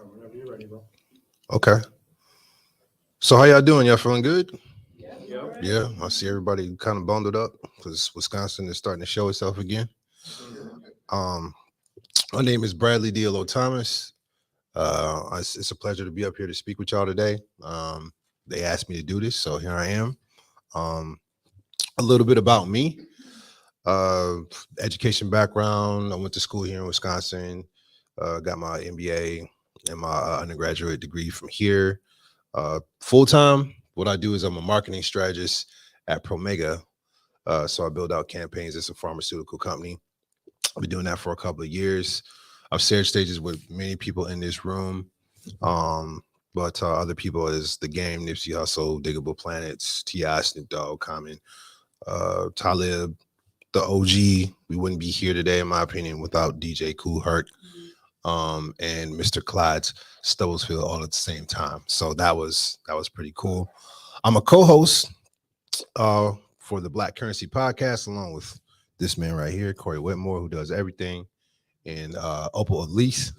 Whenever you're ready, bro. Okay. So how y'all doing? Y'all feeling good? Yep. Yeah, I see everybody kind of bundled up because Wisconsin is starting to show itself again. Um, my name is Bradley Diallo Thomas. It's a pleasure to be up here to speak with y'all today. They asked me to do this, so here I am. Um, a little bit about me. Uh, Education background. I went to school here in Wisconsin. Got my MBA and my undergraduate degree from here. Full time, what I do is I'm a marketing strategist at Promega. So I build out campaigns. It's a pharmaceutical company. I've been doing that for a couple of years. I've shared stages with many people in this room, but other people is The Game, Nipsey Hussle, Diggable Planets, T.I., Snoop Dogg, Common, Talib, the OG. We wouldn't be here today, in my opinion, without DJ Kool Herc and Mr. Clyde's Stubblesfield all at the same time. So that was pretty cool. I'm a co-host for the Black Currency podcast, along with this man right here, Corey Whitmore, who does everything, and Opal Elise.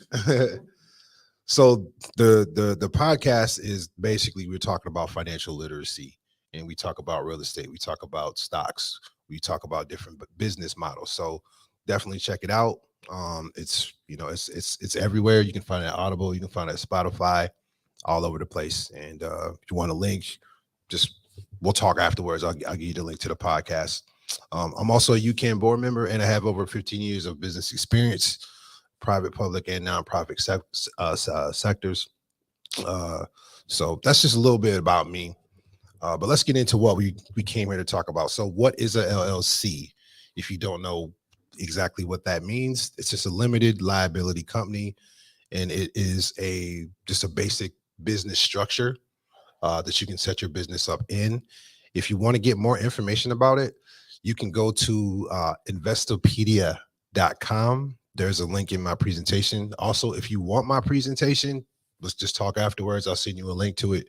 So the podcast is basically we're talking about financial literacy, and we talk about real estate, we talk about stocks, we talk about different business models. So definitely check it out. It's it's everywhere. You can find it at Audible, you can find it at Spotify, all over the place. And if you want a link, just we'll talk afterwards. I'll give you the link to the podcast. I'm also a UCAN board member, and I have over 15 years of business experience, private, public, and nonprofit sectors. Uh, so that's just a little bit about me. But let's get into what we came here to talk about. So, what is a LLC? If you don't know exactly what that means, it's just a limited liability company, and it is just a basic business structure that you can set your business up in. If you want to get more information about it, you can go to investopedia.com. There's a link in my presentation. Also, if you want my presentation, let's just talk afterwards. I'll send you a link to it,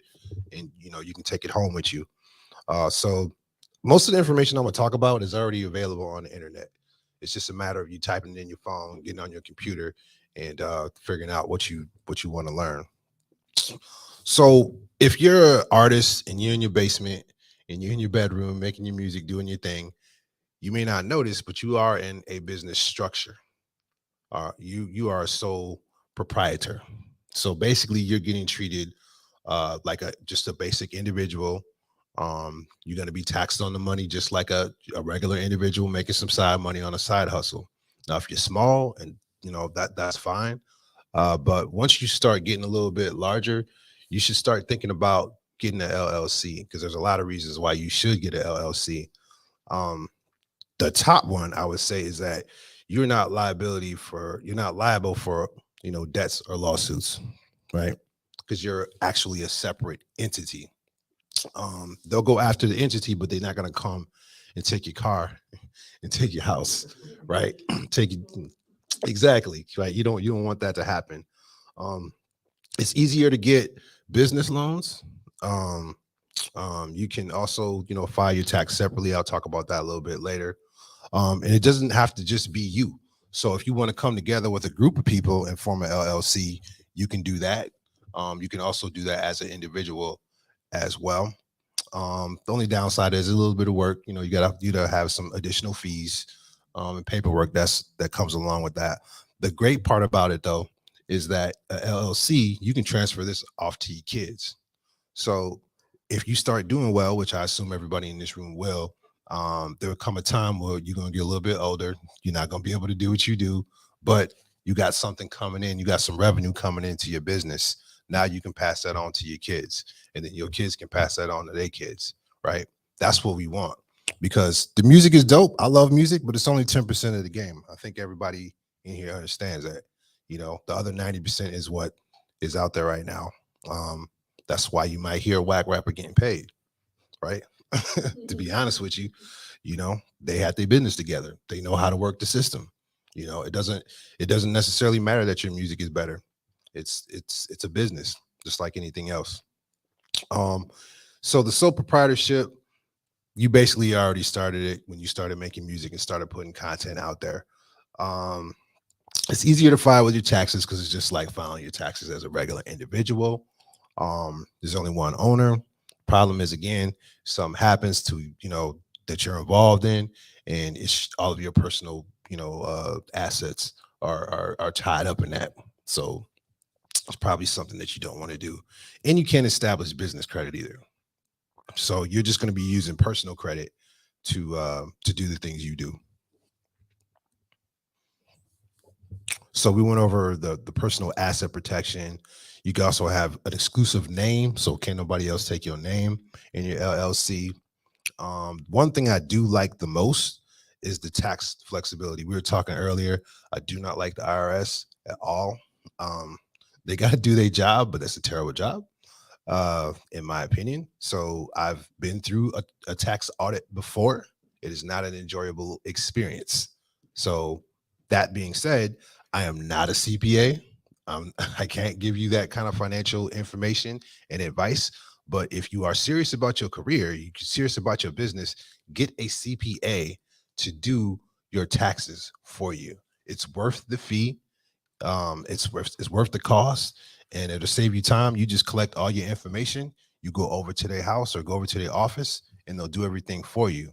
and you can take it home with you. So most of the information I'm going to talk about is already available on the internet. It's just a matter of you typing it in your phone, getting on your computer, and figuring out what you want to learn. So if you're an artist and you're in your basement and you're in your bedroom making your music, doing your thing, you may not notice, but you are in a business structure. You are a sole proprietor. So basically, you're getting treated like just a basic individual. You're going to be taxed on the money just like a regular individual making some side money on a side hustle. Now, if you're small and that's fine. But once you start getting a little bit larger, you should start thinking about getting an LLC, because there's a lot of reasons why you should get an LLC. Um, the top one I would say is that you're not liable for debts or lawsuits, right? Because you're actually a separate entity. They'll go after the entity, but they're not going to come and take your car and take your house, right? Take you exactly, right? You don't want that to happen. Um, it's easier to get business loans. Um, you can also file your tax separately. I'll talk about that a little bit later. And it doesn't have to just be you. So if you want to come together with a group of people and form an LLC, you can do that. You can also do that as an individual as well. The only downside is a little bit of work. You gotta have some additional fees and paperwork that comes along with that. The great part about it though is that a LLC, you can transfer this off to your kids. So if you start doing well, which I assume everybody in this room will, there will come a time where you're going to get a little bit older. You're not going to be able to do what you do, but you got something coming in. You got some revenue coming into your business. Now you can pass that on to your kids, and then your kids can pass that on to their kids, right? That's what we want, because the music is dope. I love music, but it's only 10% of the game. I think everybody in here understands that. The other 90% is what is out there right now. That's why you might hear a whack rapper getting paid, right? To be honest with you, they had their business together. They know how to work the system. It doesn't necessarily matter that your music is better. It's a business, just like anything else. Um, so the sole proprietorship, you basically already started it when you started making music and started putting content out there. Um, It's easier to file with your taxes because it's just like filing your taxes as a regular individual. There's only one owner. Problem is, again, something happens to that you're involved in, and it's all of your personal assets are tied up in that. So it's probably something that you don't want to do, and you can't establish business credit either. So you're just going to be using personal credit to do the things you do. So we went over the personal asset protection. You can also have an exclusive name, so can't nobody else take your name in your LLC. One thing I do like the most is the tax flexibility. We were talking earlier. I do not like the IRS at all. They got to do their job, but that's a terrible job, in my opinion. So I've been through a tax audit before. It is not an enjoyable experience. So that being said, I am not a CPA. I can't give you that kind of financial information and advice. But if you are serious about your career, you're serious about your business, get a CPA to do your taxes for you. It's worth the fee. It's worth the cost, and it'll save you time. You just collect all your information. You go over to their house or go over to their office, and they'll do everything for you.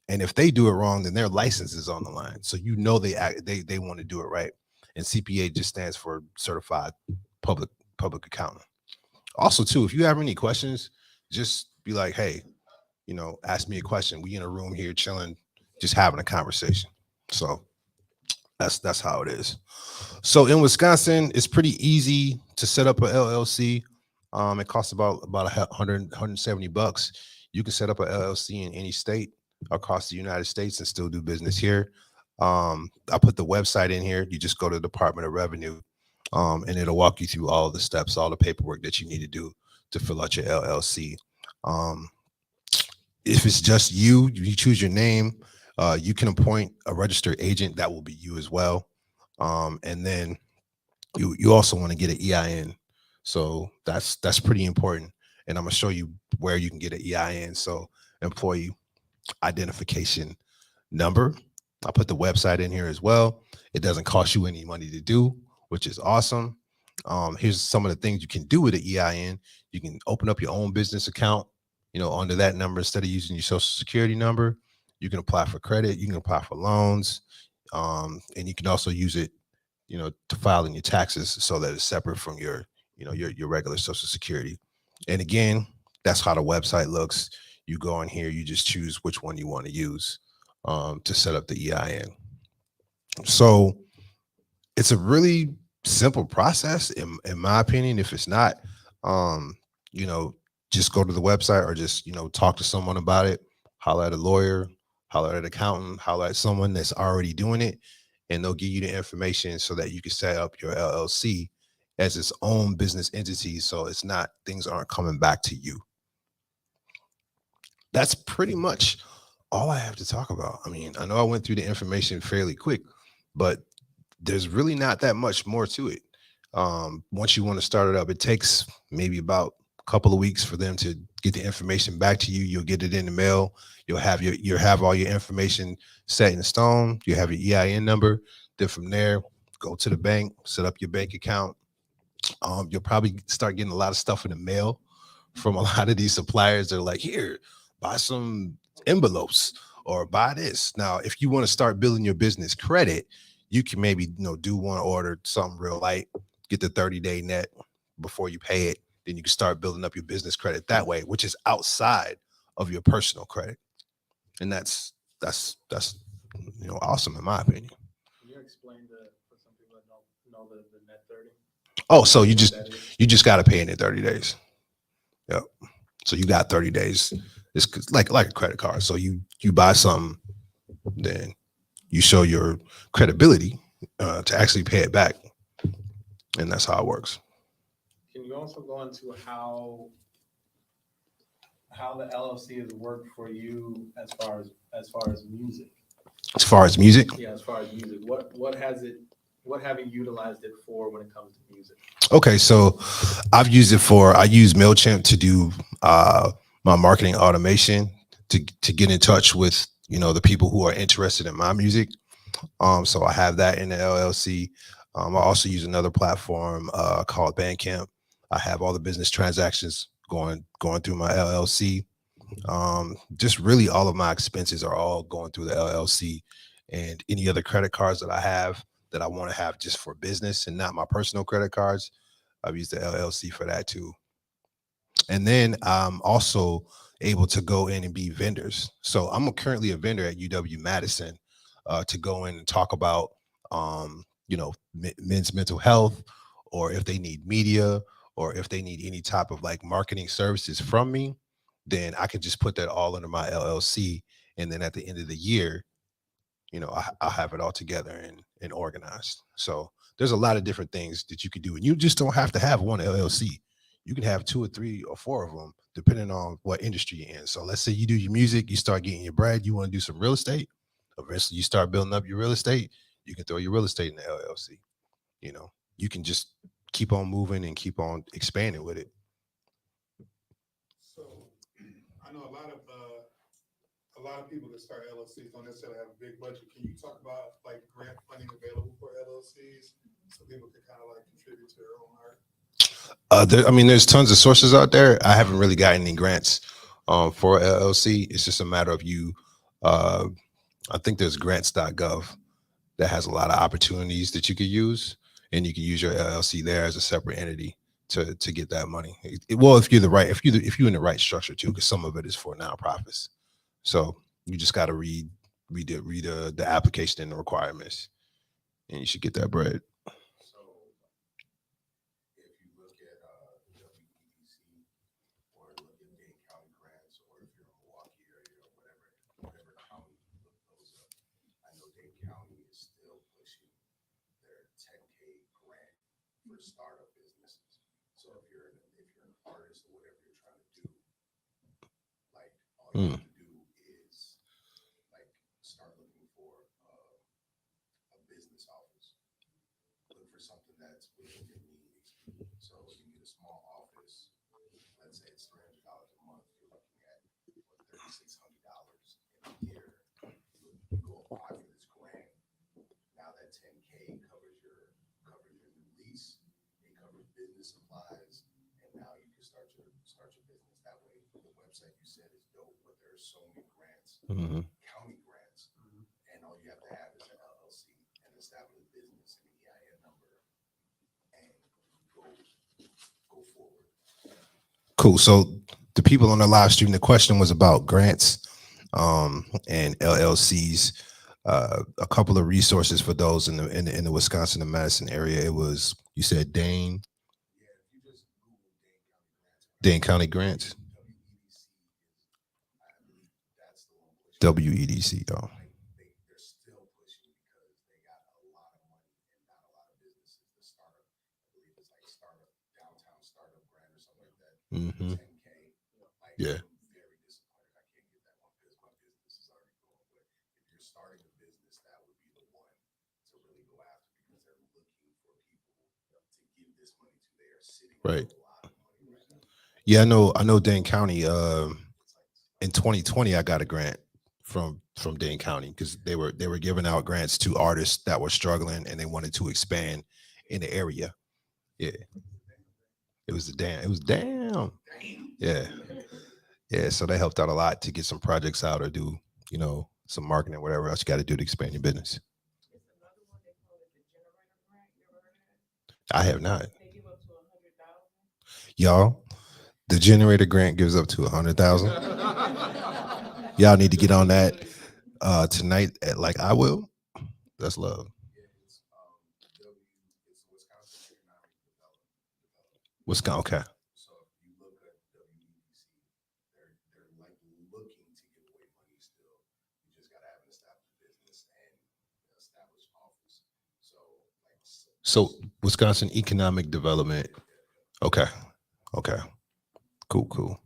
And if they do it wrong, then their license is on the line. So they want to do it right. And CPA just stands for Certified Public Accountant. Also, too, if you have any questions, just be like, hey, ask me a question. We in a room here chilling, just having a conversation. So that's how it is. So in Wisconsin, it's pretty easy to set up a LLC. It costs about $170. You can set up a LLC in any state across the United States and still do business here. I put the website in here. You just go to Department of Revenue, and it'll walk you through all of the steps, all the paperwork that you need to do to fill out your LLC. If it's just you choose your name. You can appoint a registered agent. That will be you as well. And then you also want to get an EIN. So that's pretty important. And I'm going to show you where you can get an EIN. So employee identification number. I'll put the website in here as well. It doesn't cost you any money to do, which is awesome. Here's some of the things you can do with an EIN. You can open up your own business account, under that number instead of using your social security number. You can apply for credit. You can apply for loans. And you can also use it, to file in your taxes so that it's separate from your regular social security. And again, that's how the website looks. You go in here, you just choose which one you want to use to set up the EIN. So it's a really simple process, in my opinion. If it's not, just go to the website or just, talk to someone about it, holler at a lawyer, holler at an accountant, holler at someone that's already doing it, and they'll give you the information so that you can set up your LLC as its own business entity. So it's not, things aren't coming back to you. That's pretty much all I have to talk about. I mean, I know I went through the information fairly quick, but there's really not that much more to it. Once you want to start it up, it takes maybe about a couple of weeks for them to get the information back to you. You'll get it in the mail. You'll have all your information set in stone. You have your EIN number. Then from there, go to the bank, set up your bank account. You'll probably start getting a lot of stuff in the mail from a lot of these suppliers. They're like, here, buy some envelopes or buy this. Now, if you want to start building your business credit, you can maybe do one order, something real light, get the 30-day net before you pay it. Then you can start building up your business credit that way, which is outside of your personal credit. And that's awesome in my opinion. Can you explain for some people that don't know the net 30? Oh, so you just got to pay in 30 days. Yep. So you got 30 days. It's like a credit card. So you buy something, then you show your credibility to actually pay it back, and that's how it works. Can you also go into how the LLC has worked for you as far as music? As far as music? Yeah, as far as music. What have you utilized it for when it comes to music? Okay, so I use MailChimp to do my marketing automation to get in touch with the people who are interested in my music. So I have that in the LLC. I also use another platform called Bandcamp. I have all the business transactions going through my LLC. Just really all of my expenses are all going through the LLC, and any other credit cards that I have that I want to have just for business and not my personal credit cards, I've used the LLC for that too. And then I'm also able to go in and be vendors. So I'm currently a vendor at UW Madison to go in and talk about, men's mental health, or if they need media, or if they need any type of like marketing services from me, then I can just put that all under my LLC. And then at the end of the year, I'll have it all together and organized. So there's a lot of different things that you can do. And you just don't have to have one LLC. You can have 2 or 3 or 4 of them, depending on what industry you're in. So let's say you do your music, you start getting your bread, you want to do some real estate. Eventually you start building up your real estate. You can throw your real estate in the LLC. You can just keep on moving and keep on expanding with it. So I know a lot of people that start LLCs don't necessarily have a big budget. Can you talk about like grant funding available for LLCs so people can kind of like contribute to their own art? There's tons of sources out there. I haven't really gotten any grants for LLC. It's just a matter of you. I think there's grants.gov that has a lot of opportunities that you could use, and you can use your LLC there as a separate entity to get that money. Well, if you're in the right structure too, because some of it is for nonprofits. So you just got to read the application and the requirements, and you should get that bread. So if you look at WEDC or look at Dane County grants, or if you're in Milwaukee area or whatever county you look those up, I know Dane County is still pushing their 10K grant for startup businesses. So if you're an artist or whatever you're trying to do, like all you have to do is like start looking for a business office. Look for something that's within your needs. So you get a small office, let's say it's $300 a month, you're looking at $3,600 in a year. You go apply for this grant. Now that 10K covers your new lease, it covers business supplies, and now you can start your business that way. The website you said is dope, but there's so many grants, county grants, and all you have to have is an LLC and establish a business and an EIN number, and go forward. Cool. So the people on the live stream, the question was about grants and LLCs. A couple of resources for those in the Wisconsin and Madison area. It was, you said Dane. Yeah, if you just Google Dane County grants. WEDC, I believe that's the one pushing. WEDC. Oh. They're still pushing because they got a lot of money and not a lot of businesses to start up. I believe it's like downtown startup grant or something like that. 10K. Like, Yeah. I'm very disappointed I can't get that one because my business is already going. But if you're starting a business, that would be the one to really go after, because they're looking for people to give this money to. They are sitting Right. on a lot of money right now. Yeah, I know Dane County. In 2020, I got a grant from Dane County because they were giving out grants to artists that were struggling and they wanted to expand in the area. Yeah. It was damn. Yeah. So they helped out a lot to get some projects out or do, some marketing, whatever else you got to do to expand your business. I have not. Y'all, the generator grant gives up to 100,000. Y'all need to get on that tonight at like I will. That's love. Yeah, it's Wisconsin Economic Development. Wisconsin. Okay. So if you look at WEDC, they're like looking to give away money still. You just gotta have an established business and an established office. So Wisconsin Economic Development. Okay. Cool.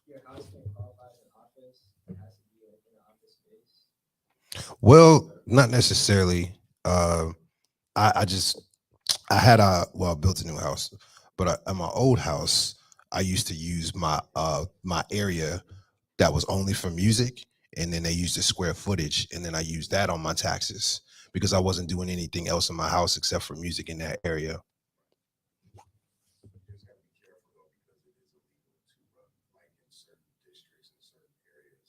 Your house can qualify as an office. It has to be in an office space. Well, not necessarily. I built a new house, but at my old house, I used to use my area that was only for music, and then they used the square footage, and then I used that on my taxes because I wasn't doing anything else in my house except for music in that area. You just gotta be careful though, because it is illegal to run, like in certain districts and certain areas,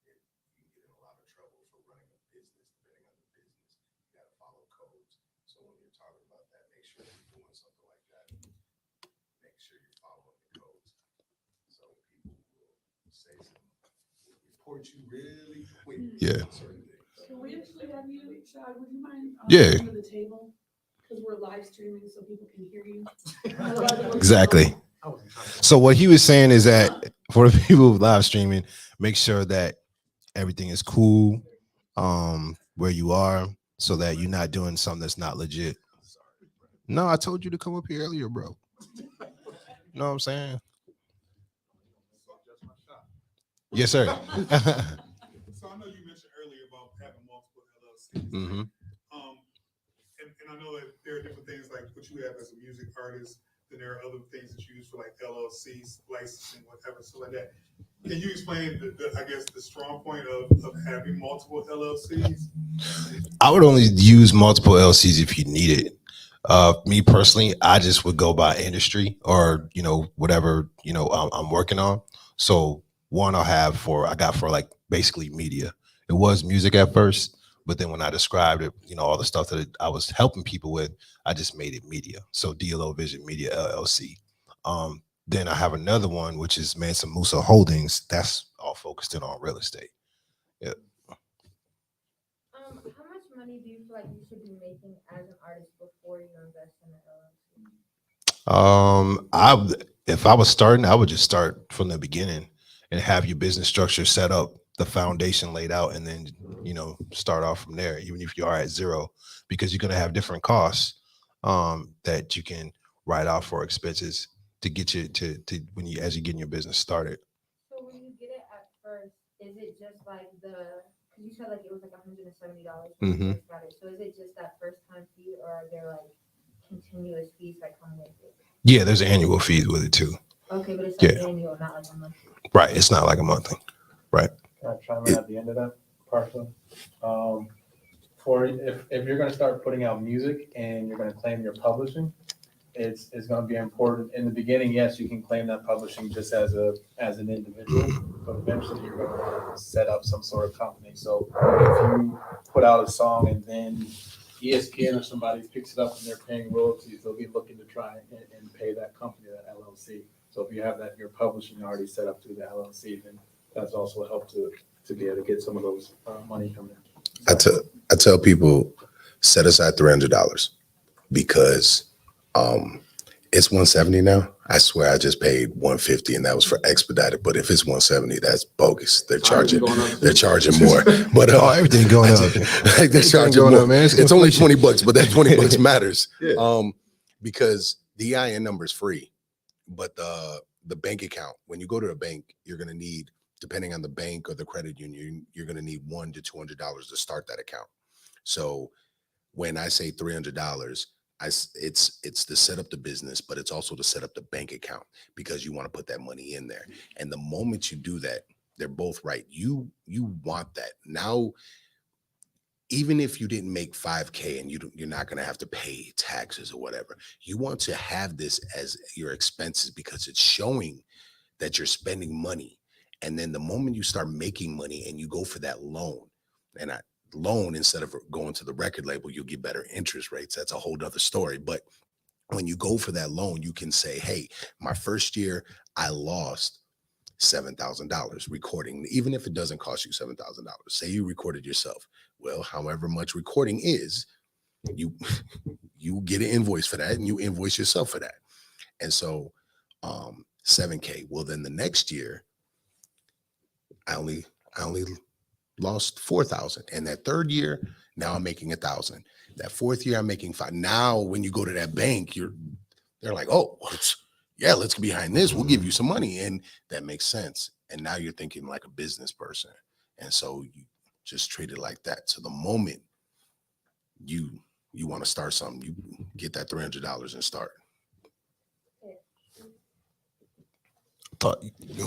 you can get in a lot of trouble for running a business, depending on the business. You gotta follow codes. So when you're talking about that, make sure you're doing something like that. Make sure you're following the codes. So people will say something, will report you really quick. Yeah. on certain things. Can we actually have you, Shad, would you mind? Yeah. Under the table, because we're live streaming so people can hear you. Otherwise, it looks Exactly. So what he was saying is that for the people live streaming, make sure that everything is cool where you are, so that you're not doing something that's not legit. No, I told you to come up here earlier, bro. You know what I'm saying? Yes, sir. So I know you mentioned earlier about having multiple LLCs. Hmm. And I know that there are different things like what you have as a music artist, then there are other things that you use for like LLCs, licensing, whatever, so like that. Can you explain I guess the strong point of having multiple LLCs? I would only use multiple LCs if you need it. Me personally, I just would go by industry or, whatever, I'm working on. So one I got for like basically media. It was music at first, but then when I described it, all the stuff that I was helping people with, I just made it media. So DLO Vision Media LLC. Then I have another one, which is Mansa Musa Holdings. That's all focused in on real estate. Yeah. How much money do you feel like you should be making as an artist before you invest in the LLC? If I was starting, I would just start from the beginning and have your business structure set up, the foundation laid out, and then start off from there, even if you are at zero, because you're going to have different costs that you can write off for expenses to get you to as you're getting your business started. So when you get it at first, is it just like because you said like it was like $170 when you first got it. So is it just that first time fee, or are there like continuous fees that come with it? Yeah, there's annual fees with it too. Okay, but it's like annual, not like a monthly. Right, it's not like a monthly. Right. Can I chime in at the end of that partially? For if you're gonna start putting out music and you're gonna claim your publishing, it's gonna be important. In the beginning, yes, you can claim that publishing just as an individual, but eventually you're gonna want to set up some sort of company. So if you put out a song and then ESPN or somebody picks it up and they're paying royalties, they'll be looking to try and pay that company, that LLC. So if you have that, your publishing already set up through the LLC, then that's also a help to be able to get some of those money coming in. I tell people, set aside $300 because it's $170 now. I swear I just paid $150 and that was for expedited. But if it's $170, that's bogus. They're charging more. But everything going up. they're charging going more. up, man. It's only $20, but that $20 matters. Because the EIN number is free, but the bank account, when you go to a bank, you're gonna need, depending on the bank or the credit union, you're gonna need $100 to $200 to start that account. So when I say $300, it's to set up the business, but it's also to set up the bank account because you want to put that money in there. And the moment you do that, they're both right. You want that. Now, even if you didn't make 5K and you're not going to have to pay taxes or whatever, you want to have this as your expenses because it's showing that you're spending money. And then the moment you start making money and you go for that loan, and loan, instead of going to the record label, you'll get better interest rates. That's a whole nother story. But when you go for that loan, you can say, hey, my first year, I lost $7,000 recording, even if it doesn't cost you $7,000. Say you recorded yourself. Well, however much recording is, you get an invoice for that and you invoice yourself for that. And so 7K. Well, then the next year, I only lost 4,000. And that third year, now I'm making 1,000. That fourth year, I'm making 5. Now, when you go to that bank, they're like, oh, yeah, let's get behind this. We'll give you some money. And that makes sense. And now you're thinking like a business person. And so you just treat it like that. So the moment you want to start something, you get that $300 and start. thought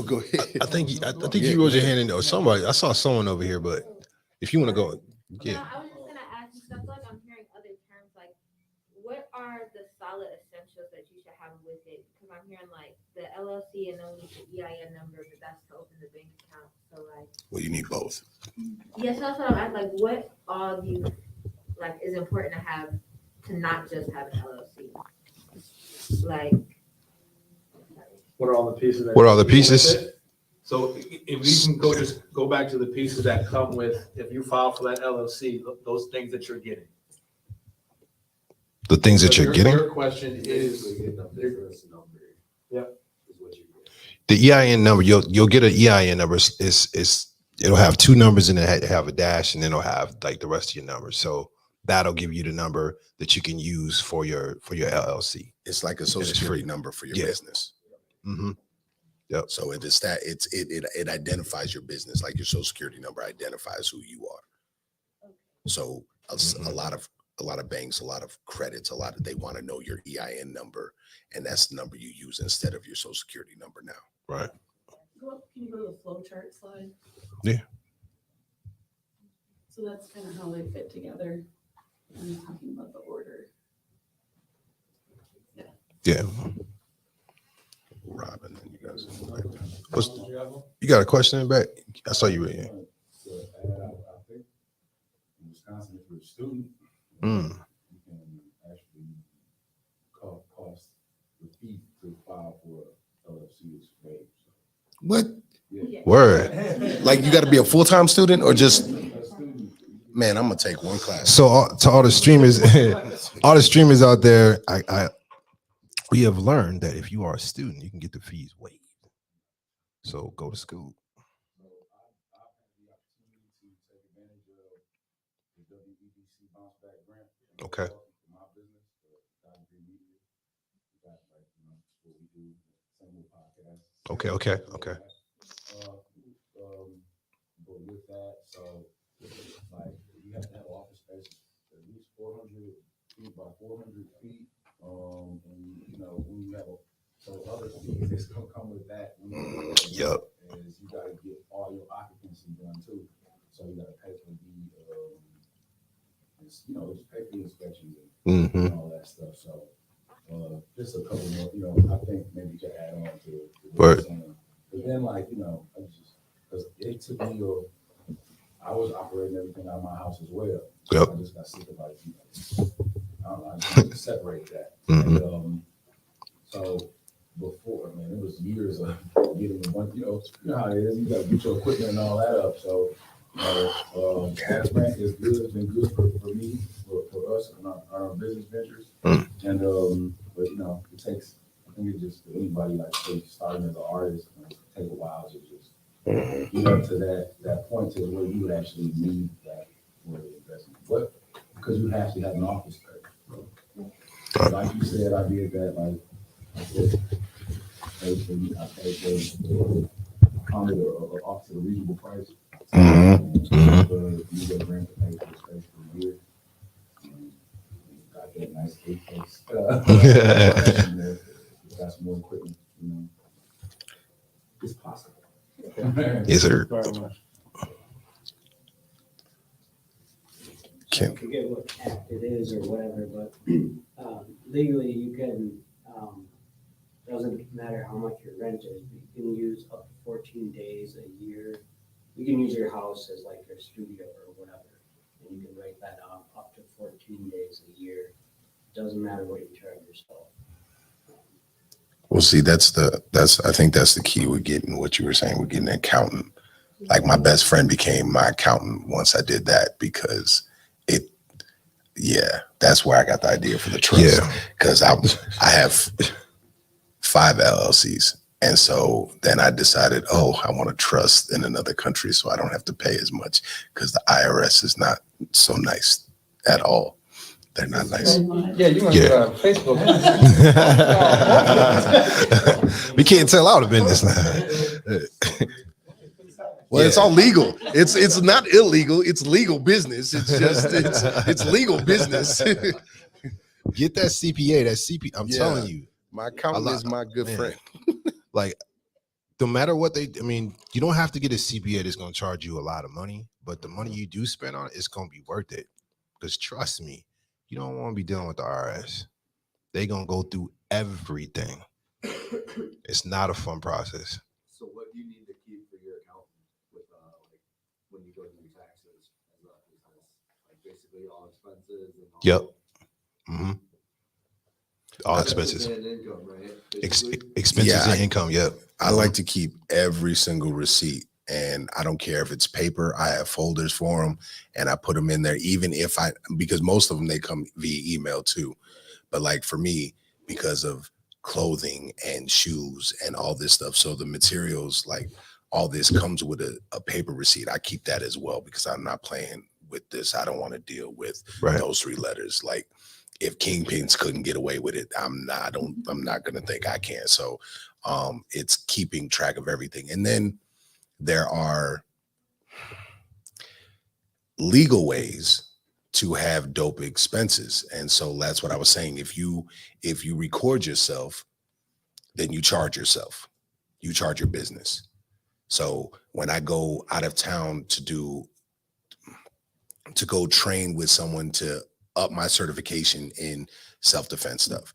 Go ahead. I think you raised your hand in, or somebody. I saw someone over here, but if you want to go, No, yeah. I was just gonna ask you stuff like I'm hearing other terms like, what are the solid essentials that you should have with it? Because I'm hearing like the LLC and then we need the EIN number, but that's to open the bank account. So like, Well, you need both. yes, that's what I'm asking. Like, what all do you like is important to have to not just have an LLC? Like, What are all the pieces? that What are all the come with pieces? it? So if we can just go back to the pieces that come with, if you file for that LLC, those things that you're getting. The things that So you're getting. Your question is, Yep. The EIN number, you'll get an EIN number. Is it'll have two numbers and it have a dash, and then it'll have like the rest of your numbers. So that'll give you the number that you can use for your LLC. It's like a social And it's security free. number for your Yeah. business. Mm-hmm. So it is that it identifies your business, like your social security number identifies who you are. So a lot of banks, a lot of credits, they want to know your EIN number, and that's the number you use instead of your social security number now. Right. Can you go to the flow chart slide? Yeah. So that's kind of how they fit together. I'm talking about the order. Yeah. Robin, and you guys. You got a question in the back? I saw you. Yeah. I think in Wisconsin, if you're a student, Mm. you can actually cost the fee to file for LLC is waived. What? Yeah. Word. Like you got to be a full-time student or just? A student, Man, I'm gonna take one class. So to all the streamers, all the streamers out there, we have learned that if you are a student, you can get the fees waived. So go to school. so I've had the opportunity to take advantage of the WEBC bounce back grant. Okay. For my business, Dr. Media. That's like, what we do, same with podcasts. Okay. But with that, so like you have to have office space at least 400 feet by 400 feet. And when you have so other fees that's gonna come with that. Yup. Is you gotta get all your occupancy done too. So you gotta pay for just pay for the inspections Mm-hmm. and all that stuff. So just a couple more, I think maybe you could add on to what Right. you're saying. But then because it took me I was operating everything out of my house as well. Yep. I just got sick of I don't know, I just need to separate that. Mhm. And, so before, it was years of getting a bunch, you know how it is, you gotta get your equipment and all that up, so, cash grant is good, it's been good for me, for us and our business ventures. Mm. And, but it takes, I think it just, anybody like say starting as an artist, it take a while to just get up to that point to where you would actually need that for the investment, but because you actually have an office space. Like you said, I did that, I paid the counted or off to a reasonable price. You get a grant to pay for the space for a year. Got that nice eight-place. Got some more equipment, It's possible. Yes, sir. Very much. I forget what act it is or whatever, but legally you can, doesn't matter how much your rent is, but you can use up to 14 days a year. You can use your house as like your studio or whatever, and you can write that off up to 14 days a year. Doesn't matter what you charge yourself. Well, see, I think that's the key with getting what you were saying, with getting an accountant. Like my best friend became my accountant once I did that because that's where I got the idea for the trust. Yeah. Because I have 5 LLCs. And so then I decided, I want to trust in another country so I don't have to pay as much because the IRS is not so nice at all. They're not nice. Yeah, you want to Yeah. go on Facebook. We can't tell out of business now. Well, it's all legal. It's not illegal. It's legal business. It's just it's legal business. Get that CPA. I'm Yeah. telling you. My accountant is my good Man. friend. Like no matter what I mean, you don't have to get a CPA that's going to charge you a lot of money, but the money you do spend on it, it's going to be worth it. Because trust me, you don't want to be dealing with the IRS. They're going to go through everything. It's not a fun process. So what do you need to keep for your accountant with, like, when you go to do taxes? Like, basically all expenses and all. Yep. Mm-hmm. All expenses. And income, right? Expenses Yeah, and income, yep. I like to keep every single receipt, and I don't care if it's paper. I have folders for them, and I put them in there, even if because most of them, they come via email too. But like for me, because of clothing and shoes and all this stuff, so the materials, like all this comes with a paper receipt. I keep that as well because I'm not playing with this. I don't want to deal with those 3 letters. Like if Kingpins couldn't get away with it, I'm not going to think I can. So it's keeping track of everything. And then there are legal ways to have dope expenses. And so that's what I was saying. If you record yourself, then you charge yourself. You charge your business. So when I go out of town to go train with someone to up my certification in self-defense stuff,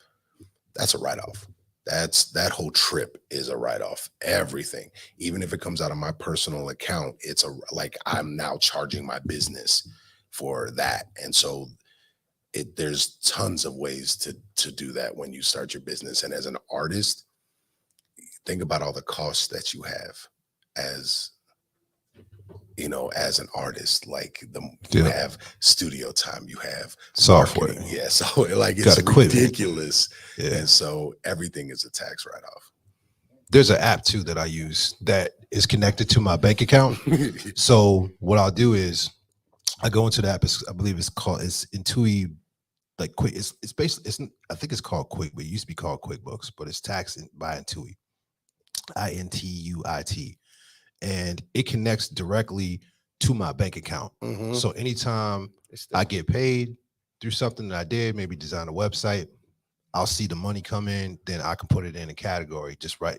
that's a write-off. That whole trip is a write-off. Everything, even if it comes out of my personal account, it's like I'm now charging my business for that. And so there's tons of ways to do that when you start your business. And as an artist, think about all the costs that you have as an artist. Like you have studio time, you have software. marketing. Yeah. So like it's ridiculous. Yeah. And so everything is a tax write-off. There's an app too that I use that is connected to my bank account. So what I'll do is I go into the app. I believe it's Intui, like quick. It's basically, I think it's called Quick, but it used to be called QuickBooks, but it's taxed by Intui, INTUIT, and it connects directly to my bank account. Mm-hmm. So anytime I get paid through something that I did, maybe design a website, I'll see the money come in, then I can put it in a category. Just right,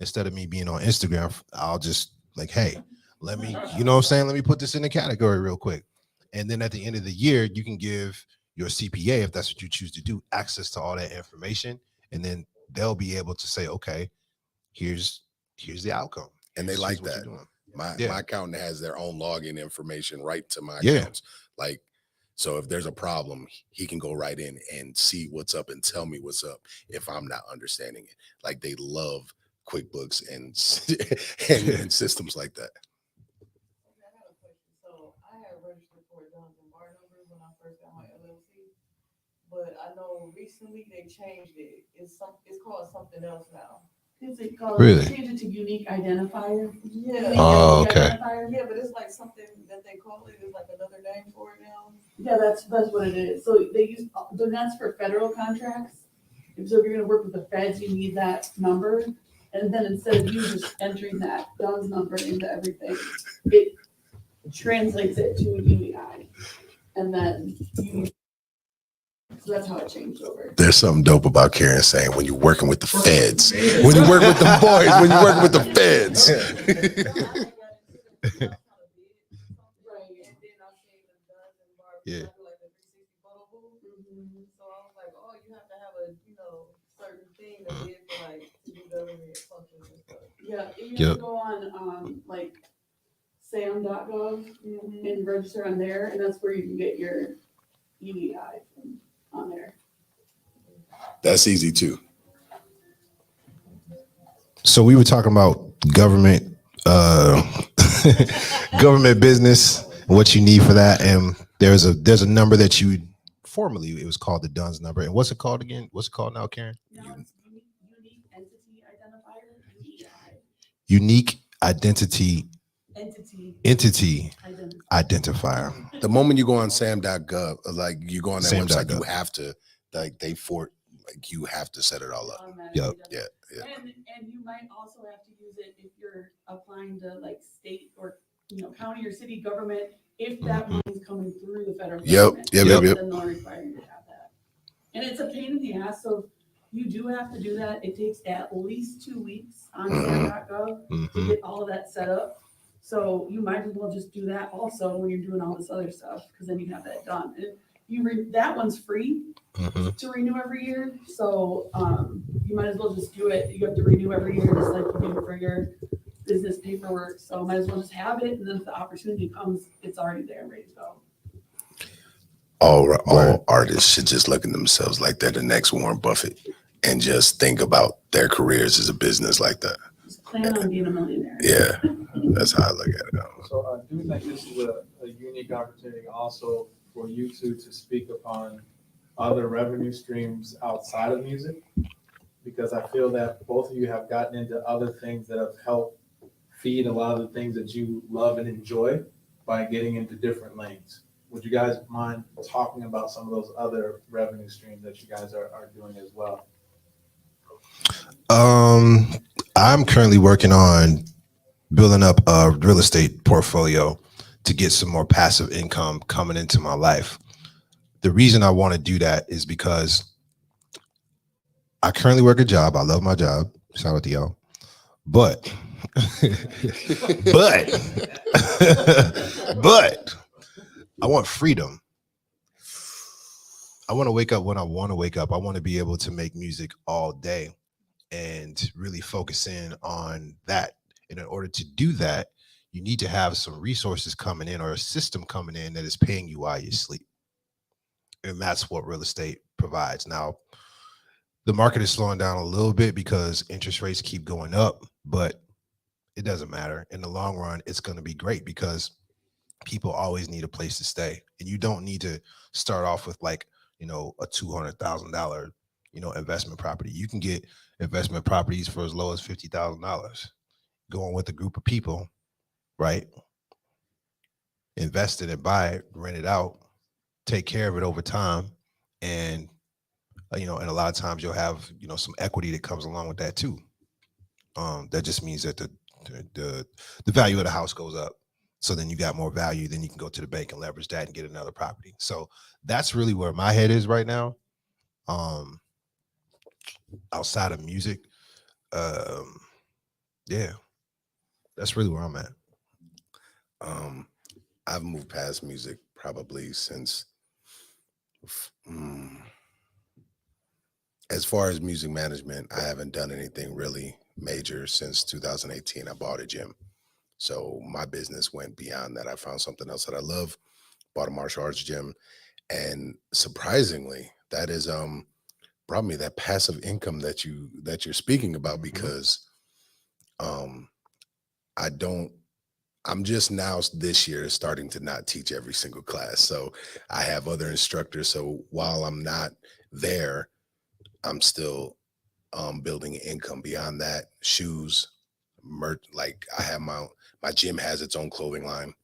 instead of me being on Instagram, I'll just like, hey, let me, you know what I'm saying? Let me put this in a category real quick. And then at the end of the year, you can give your CPA, if that's what you choose to do, access to all that information. And then they'll be able to say, okay, here's the outcome. And they like that. My accountant has their own login information right to my accounts. Like, so if there's a problem, he can go right in and see what's up and tell me what's up if I'm not understanding it. Like they love QuickBooks and systems like that. So I had registered for a Duns and Bar number when I first got my LLC, but I know recently they changed it. It's called something else now. Really? Change it to unique identifier. Yeah. Oh, okay. Yeah, but it's like something that they call it. It's like another name for it now. Yeah, that's what it is. So that's for federal contracts. And so if you're gonna work with the feds, you need that number. And then instead of you just entering that DUNS number into everything, it translates it to a UEI. And then so that's how it changed over. There's something dope about Karen saying when you're working with the feds, when you work with the boys, when you're working with the feds. Yeah. So I was like, oh, you have to have a certain thing that did for like to do government functions and stuff. Yeah, you have to go on like sam.gov and register on there, and that's where you can get your UEI on there. That's easy too. So we were talking about government, government business, what you need for that, and there's a number that formerly it was called the DUNS number, and what's it called again? What's it called now, Karen? Now it's unique entity identifier, UEI. Unique entity identifier. The moment you go on sam.gov, like you go on that website, Sam.gov. you have to you have to set it all up. Yep. Yeah. And you might also have to use it if you're applying to like state or county or city government, if that money's coming through the federal government. Yep. Then they'll require you to have that. And it's a pain in the ass. So You do have to do that. It takes at least 2 weeks on SAM.gov to Mhm. get all of that set up. So you might as well just do that also when you're doing all this other stuff, because then you have that done. And that one's free Mhm. to renew every year. So you might as well just do it. You have to renew every year, just like you do for your business paperwork. So might as well just have it, and then if the opportunity comes, it's already there, ready to go. All artists should just look at themselves like they're the next Warren Buffett and just think about their careers as a business like that. Just plan on being a millionaire. Yeah, that's how I look at it. So I do think this is a unique opportunity also for you two to speak upon other revenue streams outside of music, because I feel that both of you have gotten into other things that have helped feed a lot of the things that you love and enjoy by getting into different lanes. Would you guys mind talking about some of those other revenue streams that you guys are doing as well? I'm currently working on building up a real estate portfolio to get some more passive income coming into my life. The reason I want to do that is because I currently work a job. I love my job. Shout out to y'all. But, but I want freedom. I want to wake up when I want to wake up. I want to be able to make music all day and really focus in on that. And in order to do that, you need to have some resources coming in or a system coming in that is paying you while you sleep. And that's what real estate provides. Now, the market is slowing down a little bit because interest rates keep going up, but it doesn't matter. In the long run, it's going to be great because people always need a place to stay. And you don't need to start off with like, a $200,000, investment property. You can get investment properties for as low as $50,000. Going with a group of people, right? Invest in it, buy it, rent it out, take care of it over time. And, and a lot of times you'll have, some equity that comes along with that too. That just means that the value of the house goes up. So then you got more value, then you can go to the bank and leverage that and get another property. So that's really where my head is right now. Outside of music, yeah, that's really where I'm at. I've moved past music probably since, as far as music management, I haven't done anything really major since 2018. I bought a gym. So my business went beyond that. I found something else that I love, bought a martial arts gym. And surprisingly, that is brought me that passive income that you're speaking about, because I'm just now this year starting to not teach every single class. So I have other instructors. So while I'm not there, I'm still building income beyond that. Shoes, merch, like I have my gym has its own clothing line.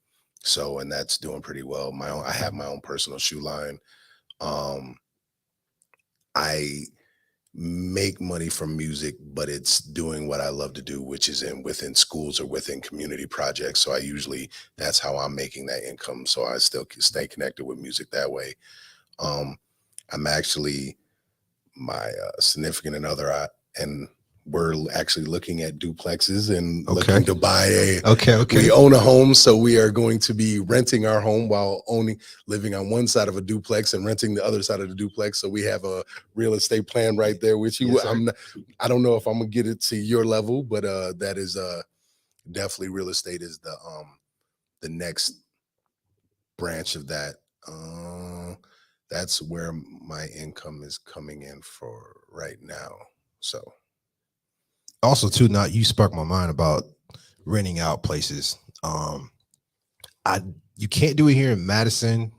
So, and that's doing pretty well. I have my own personal shoe line. I make money from music, but it's doing what I love to do, which is within schools or within community projects. So that's how I'm making that income. So I still stay connected with music that way. I'm actually my significant other, and we're actually looking at duplexes and looking to buy we own a home. So we are going to be renting our home while living on one side of a duplex and renting the other side of the duplex. So we have a real estate plan right there with you. Yes, I don't know if I'm gonna get it to your level, but that is definitely real estate is the next branch of that. That's where my income is coming in for right now. So. Also, too, now you sparked my mind about renting out places. You can't do it here in Madison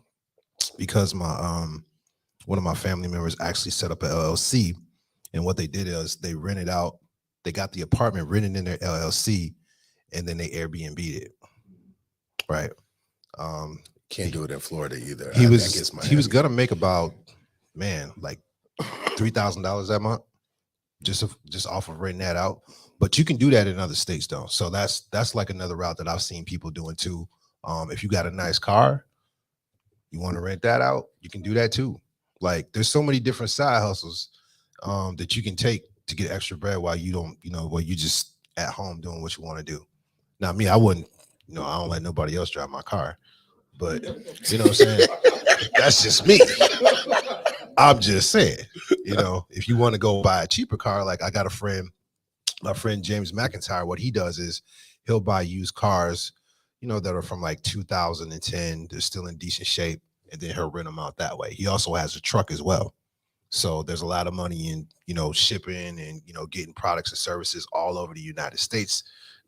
because one of my family members actually set up an LLC, and what they did is they rented out. They got the apartment rented in their LLC, and then they Airbnb'd it. Right. Can't do it in Florida either. He was gonna make about like $3,000 that month. Just off of renting that out, but you can do that in other states though. So that's like another route that I've seen people doing too. If you got a nice car, you want to rent that out, you can do that too. Like there's so many different side hustles that you can take to get extra bread while you don't, while you just at home doing what you want to do. Now, me, I wouldn't, I don't let nobody else drive my car, but you know what I'm saying? That's just me. I'm just saying, if you want to go buy a cheaper car, like I got my friend James McIntyre, what he does is he'll buy used cars, that are from like 2010. They're still in decent shape, and then he'll rent them out that way. He also has a truck as well. So there's a lot of money in, shipping and, getting products and services all over the United States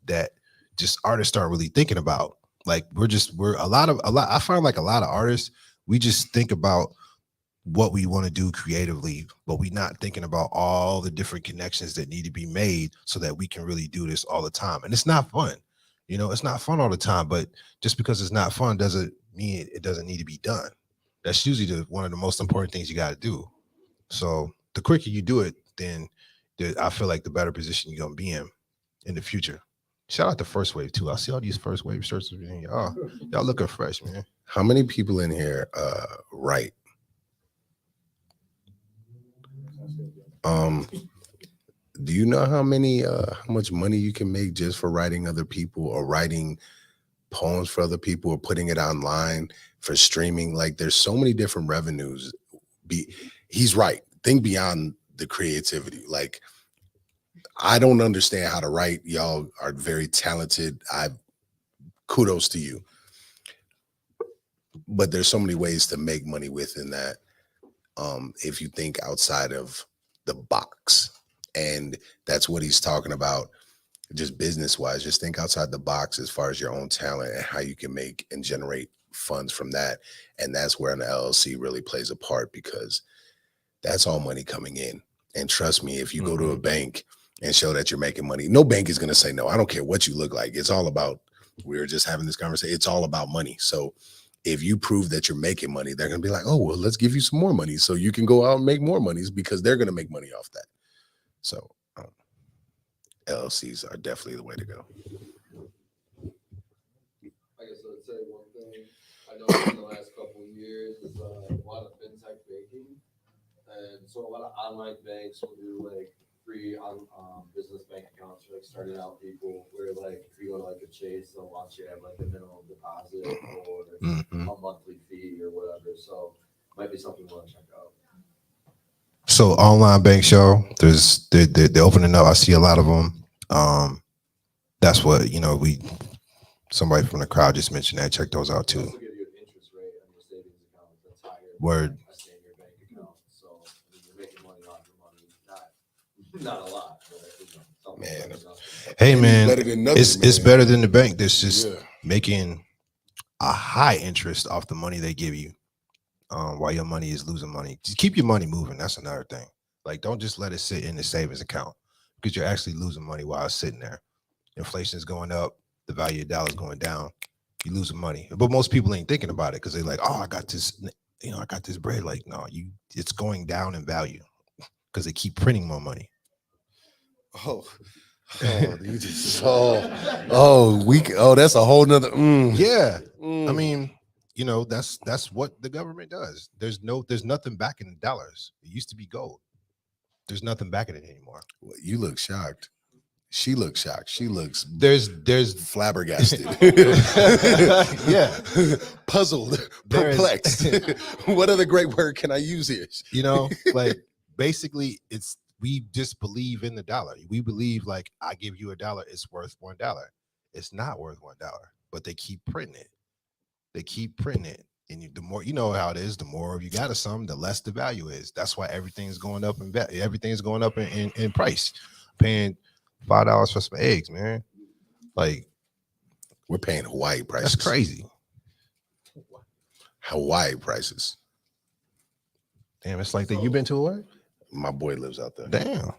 that just artists aren't really thinking about. Like I find like a lot of artists, we just think about what we want to do creatively, but we're not thinking about all the different connections that need to be made so that we can really do this all the time. And it's not fun. It's not fun all the time, but just because it's not fun doesn't mean it doesn't need to be done. That's usually one of the most important things you got to do. So the quicker you do it, then I feel like the better position you're going to be in the future. Shout out to First Wave too. I see all these First Wave shirts. Y'all looking fresh, man. How many people in here write? Do you know how much money you can make just for writing other people or writing poems for other people or putting it online for streaming? Like there's so many different revenues. He's right. Think beyond the creativity. Like I don't understand how to write. Y'all are very talented. Kudos to you. But there's so many ways to make money within that. If you think outside of the box, and that's what he's talking about, just business wise, just think outside the box as far as your own talent and how you can make and generate funds from that. And that's where an LLC really plays a part, because that's all money coming in. And trust me, if you go to a bank and show that you're making money, no bank is going to say no. I don't care what you look like. It's all about, we were just having this conversation. It's all about money. So if you prove that you're making money, they're going to be like, oh, well, let's give you some more money so you can go out and make more monies, because they're going to make money off that. So LLCs are definitely the way to go. I guess I'd say one thing I noticed in the last couple of years is a lot of fintech banking. And so a lot of online banks will do like free business bank accounts for like starting out people, where like if you go to like a Chase, they'll want you to have like a minimum deposit or a monthly fee or whatever. So might be something you want to check out. So online bank show, they're opening up. I see a lot of them. That's what, somebody from the crowd just mentioned that. Check those out too. Also give you an interest rate on your savings account that's higher Word. than in your bank account. So you're making money off your money, not a lot, but Man. Hey man, Better than nothing, it's man. better than the bank that's just Yeah. making a high interest off the money they give you. While your money is losing money, just keep your money moving. That's another thing. Like, don't just let it sit in the savings account, because you're actually losing money while it's sitting there. Inflation is going up, the value of the dollar is going down. You're losing money. But most people ain't thinking about it, because they're like, oh, I got this, I got this bread. Like, no, it's going down in value because they keep printing more money. You just that's a whole nother. Yeah, I mean, that's what the government does. There's nothing backing the dollars. It used to be gold. There's nothing backing it anymore. You look shocked. She looks shocked. She looks There's flabbergasted. Yeah. Puzzled, There is- perplexed. What other great word can I use here? like basically we just believe in the dollar. We believe like, I give you $1, it's worth $1. It's not worth $1, but they keep printing it. They keep printing it. And the more, how it is, the more you got of something, the less the value is. That's why everything's going up in value. Everything's going up in price. Paying $5 for some eggs, man. Like, We're paying Hawaii prices. that's crazy. Hawaii prices. Damn, it's like that. You been to Hawaii? My boy lives out there. Damn.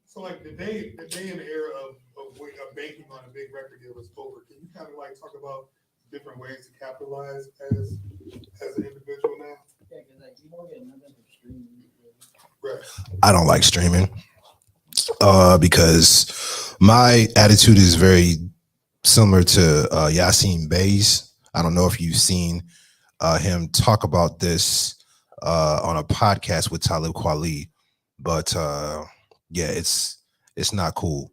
So like the day in the era of banking on a big record deal is over. Can you kind of like talk about different ways to capitalize as an individual now? Yeah, because like you don't get nothing from streaming. Right. I don't like streaming because my attitude is very similar to Yassine Bey's. I don't know if you've seen him talk about this on a podcast with Talib Kweli, But yeah, it's not cool.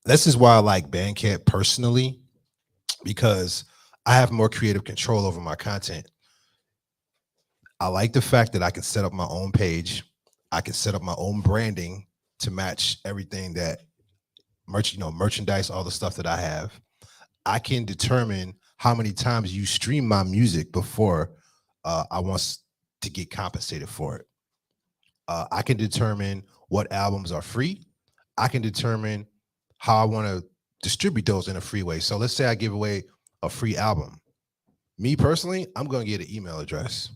This is why I like Bandcamp personally, because I have more creative control over my content. I like the fact that I can set up my own page. I can set up my own branding to match everything that merchandise, all the stuff that I have. I can determine how many times you stream my music before I want to get compensated for it. I can determine what albums are free. I can determine how I want to distribute those in a free way. So let's say I give away a free album. Me personally, I'm going to get an email address.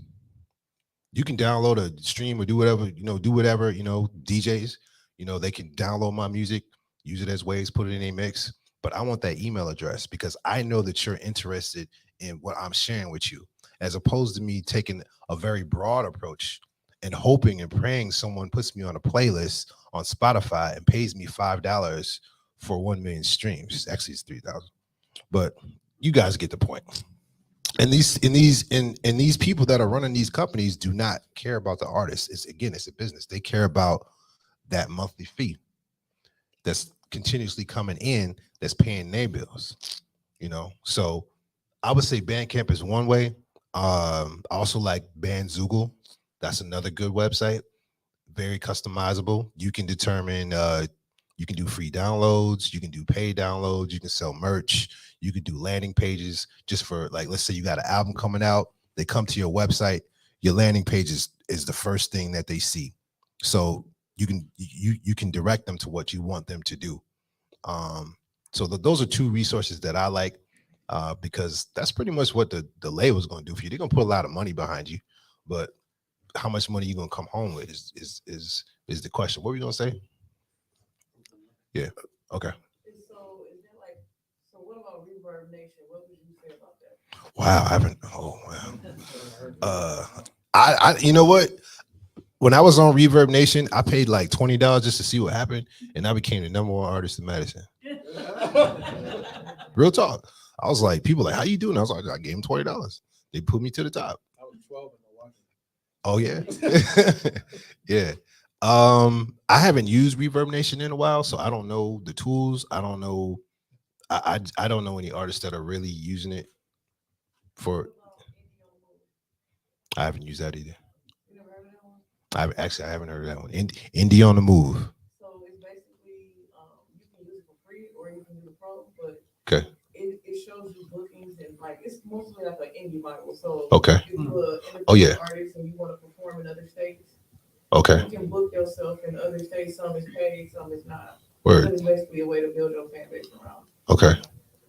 You can download a stream or do whatever, DJs, they can download my music, use it as waves, put it in a mix. But I want that email address because I know that you're interested in what I'm sharing with you, as opposed to me taking a very broad approach and hoping and praying someone puts me on a playlist on Spotify and pays me $5 for 1 million streams. Actually, it's 3,000. But you guys get the point. And these people that are running these companies do not care about the artists. It's a business. They care about that monthly fee that's continuously coming in, that's paying their bills. So I would say Bandcamp is one way. I also like Bandzoogle. That's another good website. Very customizable. You can determine. You can do free downloads. You can do paid downloads. You can sell merch. You can do landing pages just for, like, let's say you got an album coming out. They come to your website. Your landing page is the first thing that they see. So you can direct them to what you want them to do. So those are two resources that I like because that's pretty much what the label's going to do for you. They're going to put a lot of money behind you, but how much money you going to come home with is the question. What were you going to say? Yeah. Okay. So what about Reverb Nation? What would you say about that? Wow. I haven't. Oh, wow. I you know what? When I was on Reverb Nation, I paid like $20 just to see what happened, and I became the #1 artist in Madison. Real talk. I was like, people like, how you doing? I was like, I gave them $20. They put me to the top. I was 12 in Milwaukee. Oh yeah. Yeah. I haven't used Reverb Nation in a while, so I don't know the tools. I don't know. I don't know any artists that are really using it for. I haven't used that either. You never heard of that one? I haven't heard of that one. Indie on the Move. So it's basically you can use it for free or you can do the pro, but Okay. it shows you bookings and like it's mostly like an indie Bible. So Okay. if you're an Oh, yeah. artist and you want to perform in other states, Okay. you can book yourself in other states. Some is paid, some is not. Word. But it's basically a way to build your fan base around. Okay.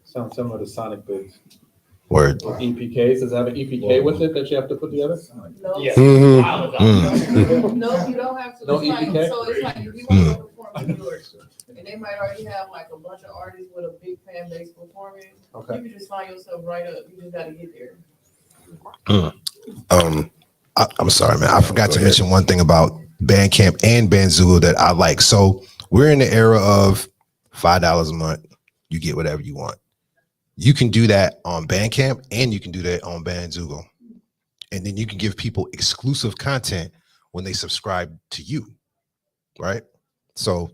Sounds similar to Sonic Bids. Word. Or EPKs. Does it have an EPK with it that you have to put together? No, Mhm. no, you don't have to. No It's like, EPK? so it's like if you want to perform in New York, and they might already have like a bunch of artists with a big fan base performing. Okay. You can just find yourself right up. You just got to get there. I'm sorry, man. I forgot to mention one thing about Bandcamp and Bandzoogle that I like. So we're in the era of $5 a month. You get whatever you want. You can do that on Bandcamp and you can do that on Bandzoogle. And then you can give people exclusive content when they subscribe to you, right? So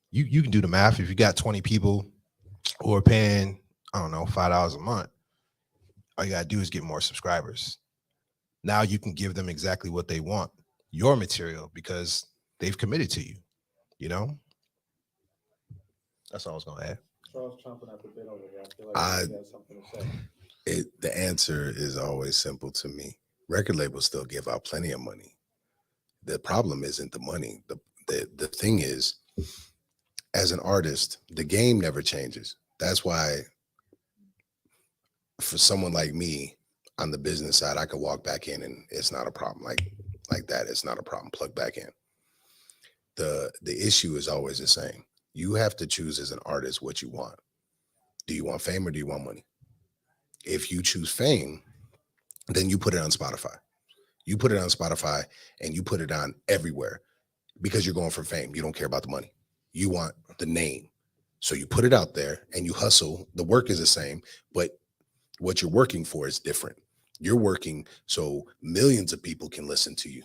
you can do the math. If you got 20 people who are paying, I don't know, $5 a month, all you got to do is get more subscribers. Now you can give them exactly what they want, your material, because they've committed to you, That's all I was going to add. Charles chomping at the bit over here. I feel like he has something to say. The answer is always simple to me. Record labels still give out plenty of money. The problem isn't the money. The thing is, as an artist, the game never changes. That's why for someone like me on the business side, I could walk back in and it's not a problem. Like that, it's not a problem. Plug back in. The issue is always the same. You have to choose as an artist what you want. Do you want fame or do you want money? If you choose fame, then you put it on Spotify. You put it on Spotify and you put it on everywhere because you're going for fame. You don't care about the money. You want the name. So you put it out there and you hustle. The work is the same, but what you're working for is different. You're working so millions of people can listen to you,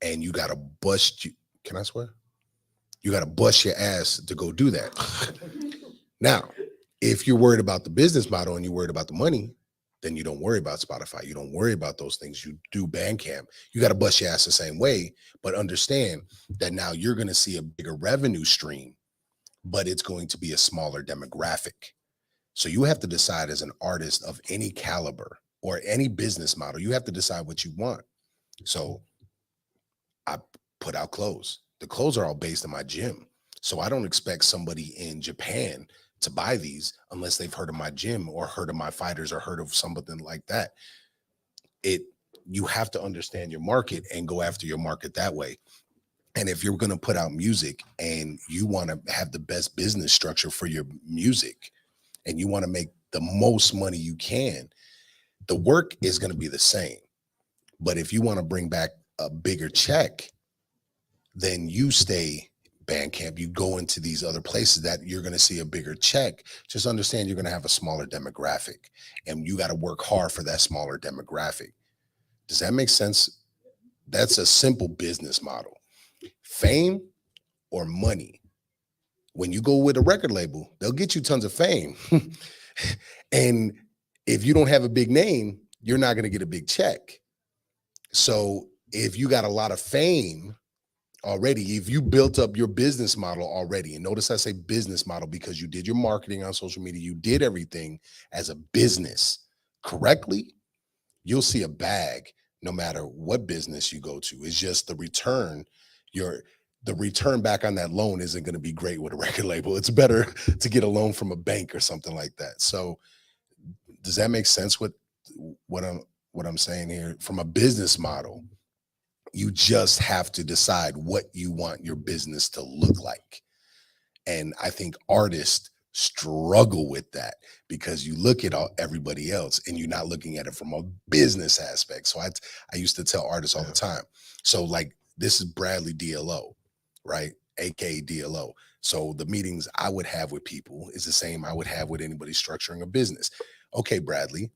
and you got to bust Can I swear? You got to bust your ass to go do that. Now, if you're worried about the business model and you're worried about the money, then you don't worry about Spotify. You don't worry about those things. You do Bandcamp. You got to bust your ass the same way, but understand that now you're going to see a bigger revenue stream, but it's going to be a smaller demographic. So you have to decide as an artist of any caliber or any business model, you have to decide what you want. So I put out clothes. The clothes are all based in my gym. So I don't expect somebody in Japan to buy these unless they've heard of my gym or heard of my fighters or heard of something like that. You have to understand your market and go after your market that way. And if you're going to put out music and you want to have the best business structure for your music and you want to make the most money you can, the work is going to be the same. But if you want to bring back a bigger check, then you stay Bandcamp, you go into these other places that you're going to see a bigger check. Just understand you're going to have a smaller demographic and you got to work hard for that smaller demographic. Does that make sense? That's a simple business model. Fame or money. When you go with a record label, they'll get you tons of fame. And if you don't have a big name, you're not going to get a big check. So if you got a lot of fame already, if you built up your business model already, and notice I say business model because you did your marketing on social media, you did everything as a business correctly, you'll see a bag no matter what business you go to. It's just the return, the return back on that loan isn't going to be great with a record label. It's better to get a loan from a bank or something like that. So does that make sense what I'm saying here? From a business model, you just have to decide what you want your business to look like. And I think artists struggle with that because you look at everybody else and you're not looking at it from a business aspect. So I used to tell artists all the time. So like, this is Bradley DLO, right? AKA DLO. So the meetings I would have with people is the same I would have with anybody structuring a business. Okay, Bradley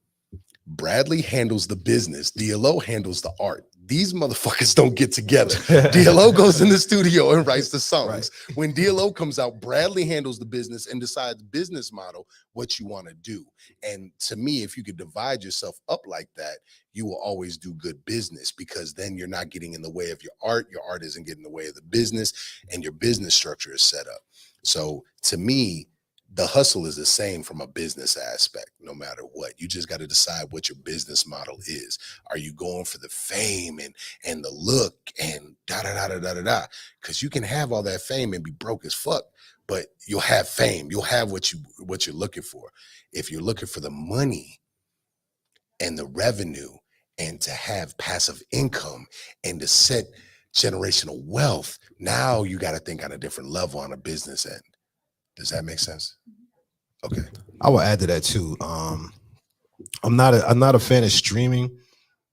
handles the business. DLO handles the art. These motherfuckers don't get together. DLO goes in the studio and writes the songs. Right. When DLO comes out, Bradley handles the business and decides business model, what you want to do. And to me, if you could divide yourself up like that, you will always do good business because then you're not getting in the way of your art isn't getting in the way of the business, and your business structure is set up. So to me, the hustle is the same from a business aspect, no matter what. You just got to decide what your business model is. Are you going for the fame and the look and da-da-da-da-da-da-da? Because you can have all that fame and be broke as fuck, but you'll have fame. You'll have what you're looking for. If you're looking for the money and the revenue and to have passive income and to set generational wealth, now you got to think on a different level on a business end. Does that make sense? Okay. I will add to that too. I'm not a fan of streaming,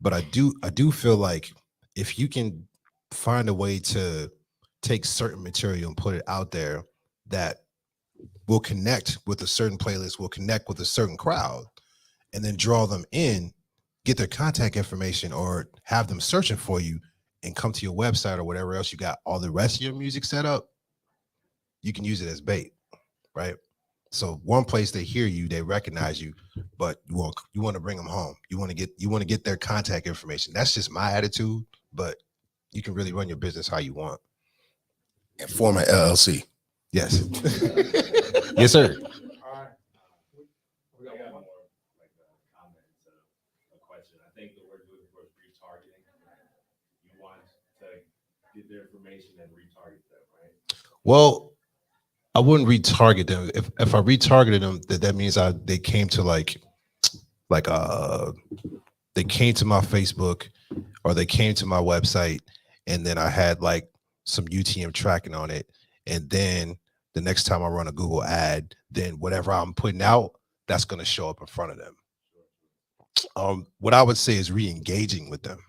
but I do feel like if you can find a way to take certain material and put it out there that will connect with a certain playlist, will connect with a certain crowd, and then draw them in, get their contact information or have them searching for you and come to your website or whatever else you got all the rest of your music set up, you can use it as bait. Right. So one place they hear you, they recognize you, but you want to bring them home. You want to get their contact information. That's just my attitude, but you can really run your business how you want. And form an LLC. Yes. Yes, sir. I got more like a comment, a question. I think the word you're looking for is retargeting. You want to get their information and retarget them, right? Well, I wouldn't retarget them. If I retargeted them, that means they came to they came to my Facebook or they came to my website, and then I had like some UTM tracking on it, and then the next time I run a Google ad, then whatever I'm putting out, that's going to show up in front of them. What I would say is re-engaging with them,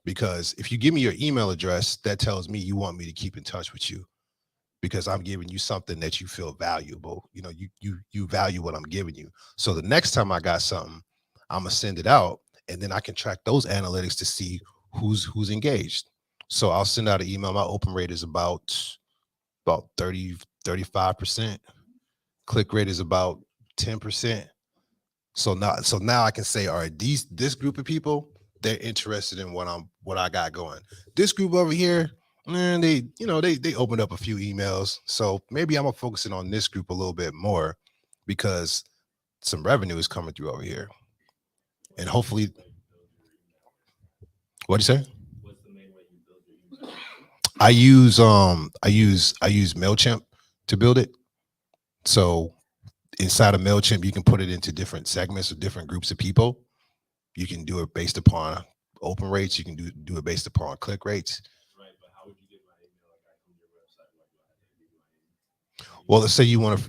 because if you give me your email address, that tells me you want me to keep in touch with you, because I'm giving you something that you feel valuable. You know, you value what I'm giving you. So the next time I got something, I'm gonna send it out, and then I can track those analytics to see who's engaged, So I'll send out an email. My open rate is about 30, 35%. Click rate is about 10%. So now I can say, all right, this group of people, they're interested in what I got going. This group over here, they opened up a few emails. So maybe I'm focusing on this group a little bit more because some revenue is coming through over here. And hopefully, what'd you say? What's the main way you build your email? I use MailChimp to build it. So inside of MailChimp, you can put it into different segments or different groups of people. You can do it based upon open rates. You can do it based upon click rates. Right, but how would you get my email? Like I come to your website, what do I have to give you my email? Well, let's say you want to,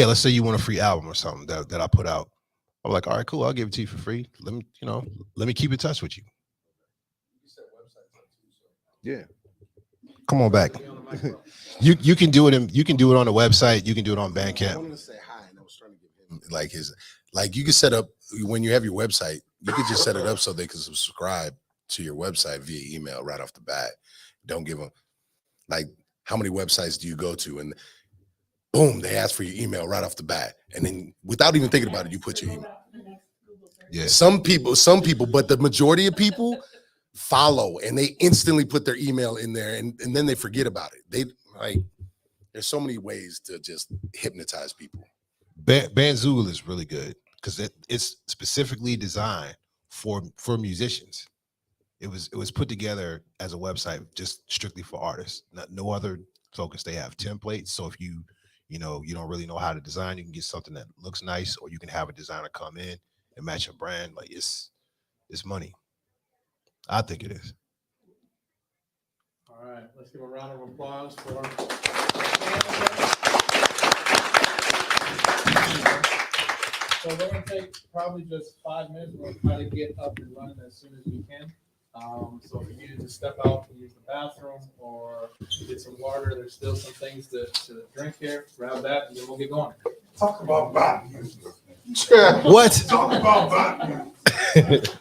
let's say you want a free album or something that I put out. I'm like, all right, cool. I'll give it to you for free. Let me keep in touch with you. Yeah. Come on back. You can do it on the website. You can do it on Bandcamp. I wanted to say hi, and I was trying to give him you can set up when you have your website, you could just set it up so they can subscribe to your website via email right off the bat. Don't give them how many websites do you go to and boom, they ask for your email right off the bat, and then without even thinking about it, you put your email. Yeah. Some people, but the majority of people follow and they instantly put their email in there and then they forget about it. There's so many ways to just hypnotize people. Bandzoogle is really good because it's specifically designed for musicians. It was put together as a website just strictly for artists. No other focus. They have templates. So if you don't really know how to design, you can get something that looks nice, or you can have a designer come in and match your brand. Like it's money. I think it is. All right, let's give a round of applause for. So we're gonna take probably just 5 minutes. We'll try to get up and running as soon as we can. So if you need to step out and use the bathroom or get some water, there's still some things to drink here. Grab that and then we'll get going. Talk about bot music. What? Talk about bot music.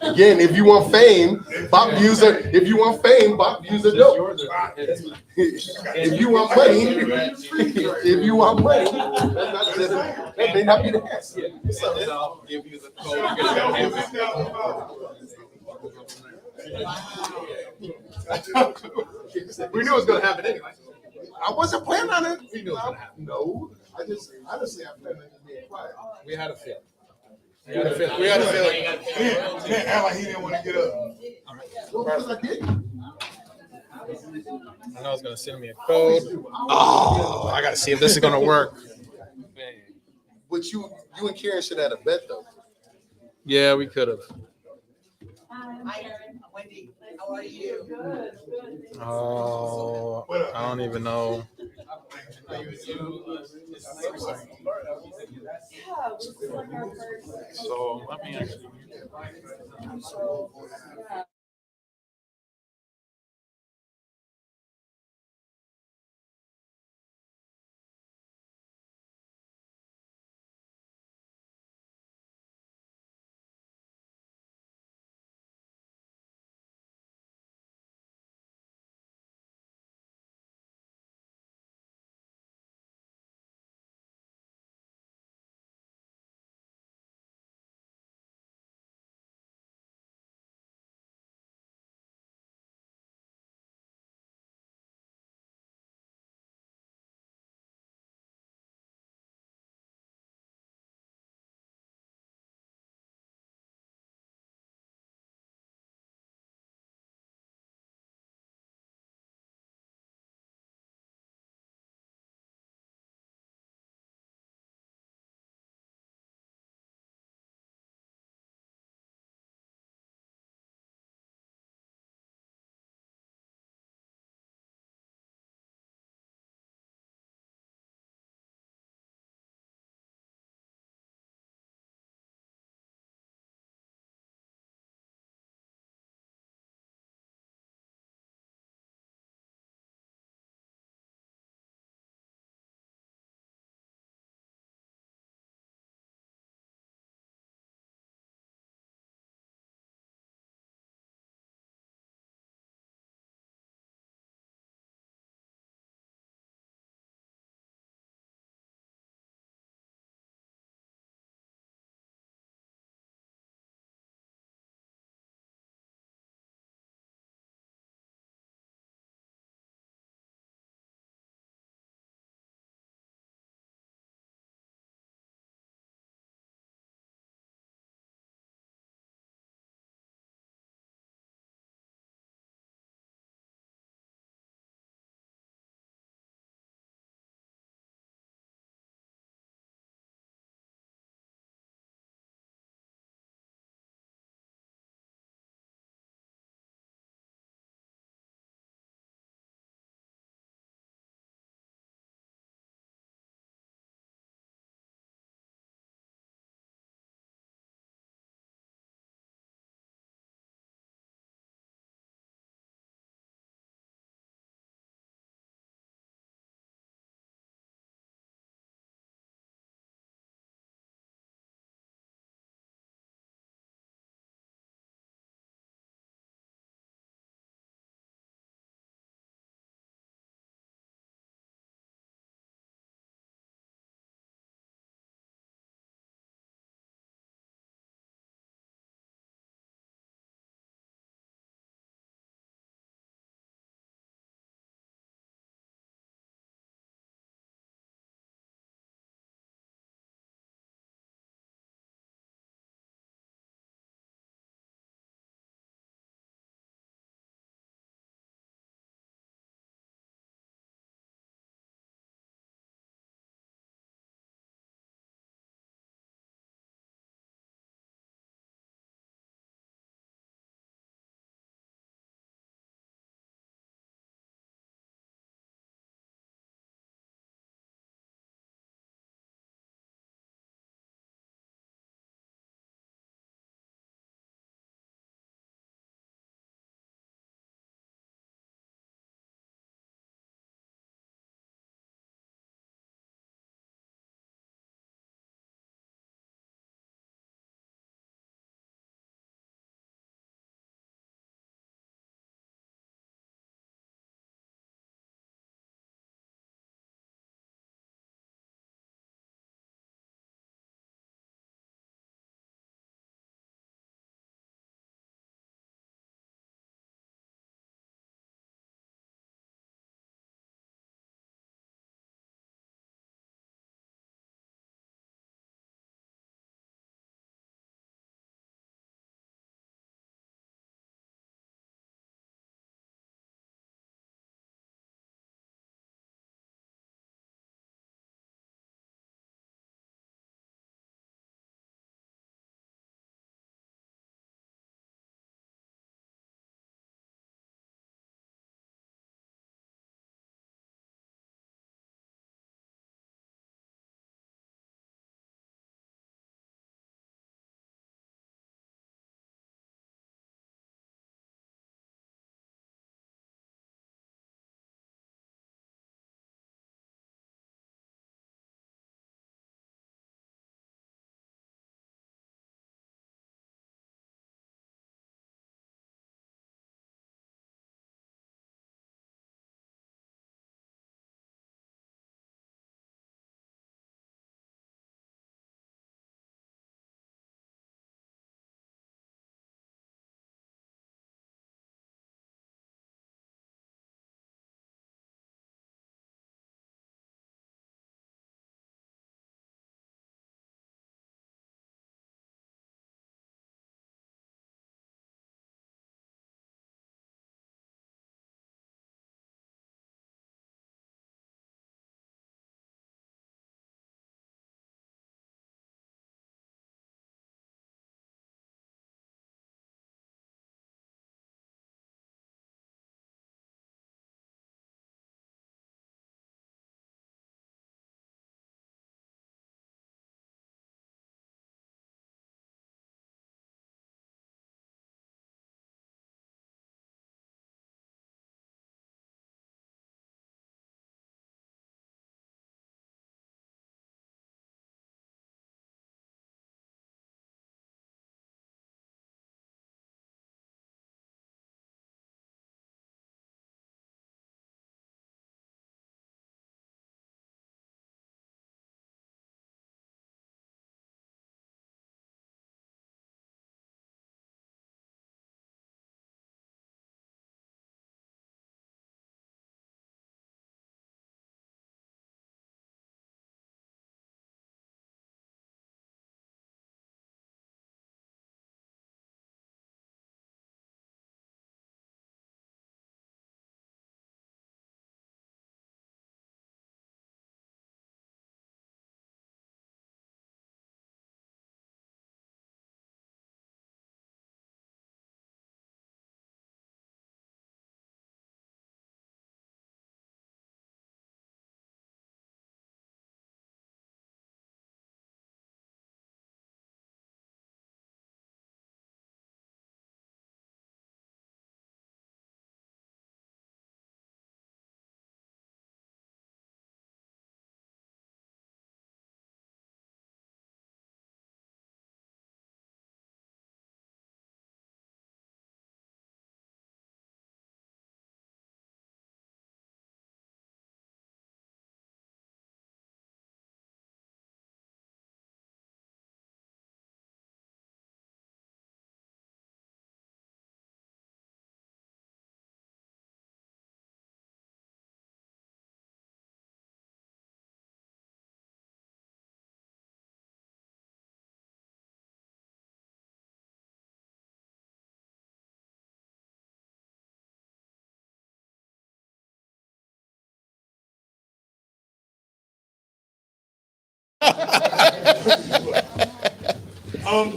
Again, if you want fame, bot user. If you want fame, bot user dope. If you want money, that may not be the answer. I'll give you the We knew it was gonna happen anyway. I wasn't planning on it. We knew it was gonna happen. No, I just honestly I planned on just being quiet. We had a feeling. We had a feeling. Man, act like he didn't want to get up. Well, because I didn't. I know it's gonna send me a code. Oh, I gotta see if this is gonna work. But you and Karen should have had a bet though. Yeah, we could have. Hi, Wendy. How are you? Good, good. Oh, I don't even know. Yeah, this is like our first. So let me actually. So, yeah.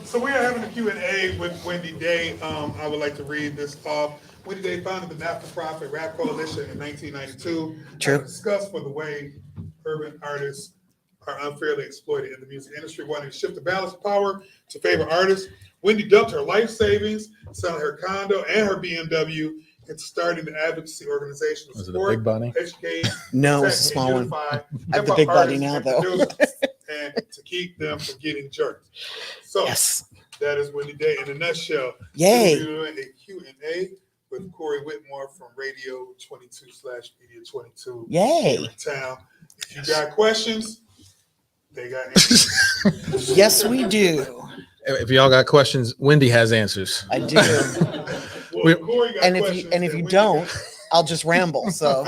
So we are having a Q&A with Wendy Day. I would like to read this off. Wendy Day founded the not-for-profit Rap Coalition in 1992. True. Discussed for the way urban artists are unfairly exploited in the music industry, wanting to shift the balance of power to favor artists. Wendy dumped her life savings, selling her condo and her BMW, into starting the advocacy organization to Was it a support, big bunny? educate, No, protect, it's a and small one. unify I have the hip-hop big body artists now, and though. producers, and to keep them from getting jerked. So Yes. that is Wendy Day in a nutshell. Yay. We're doing a Q&A with Corey Whitmore from Radio 22/Media 22. Yay. Here in town. If you got questions, they got answers. Yes, we do. If y'all got questions, Wendy has answers. I do. Well, Corey got And if questions, you then don't, Wendy got- I'll just ramble. So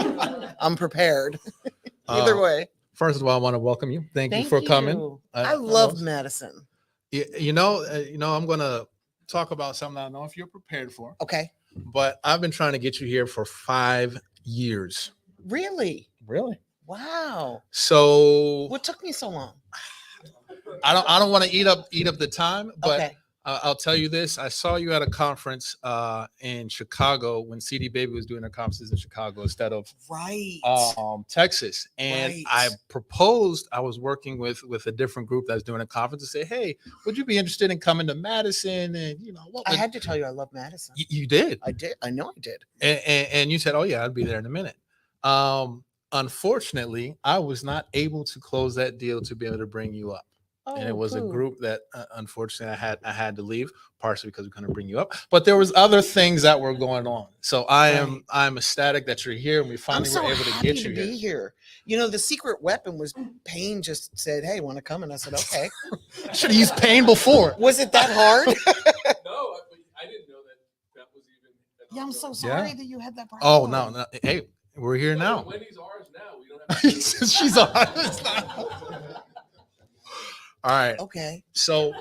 I'm prepared. Either way. First of all, I want to welcome you. Thank you for coming. I love Madison. You know, I'm going to talk about something I don't know if you're prepared for, Okay. but I've been trying to get you here for 5 years. Really? Really? Wow. So What took me so long? I don't want to eat up the time, but Okay. I'll tell you this. I saw you at a conference in Chicago when CD Baby was doing their conferences in Chicago instead of Right. Texas. And Right. I proposed, I was working with a different group that's doing a conference to say, hey, would you be interested in coming to Madison? And what I would- had to tell you I love Madison. you did. I did. I know I did. And you said, oh yeah, I'd be there in a minute. Unfortunately, I was not able to close that deal to be able to bring you up. And it Oh, was a boo. group that unfortunately I had to leave, partially because we couldn't bring you up. But there was other things that were going on. So I'm ecstatic that you're here and we I'm finally so were able to happy get to you be here. here. You know, the secret weapon was Payne just said, hey, want to come? And I said, okay. Should have used Payne before. Was it that hard? No, I didn't know that was even. Yeah, I'm so sorry Yeah. that you had that problem. Oh no. Hey, we're here now. Wendy's ours now. We don't have to. She's on. All right. Okay. So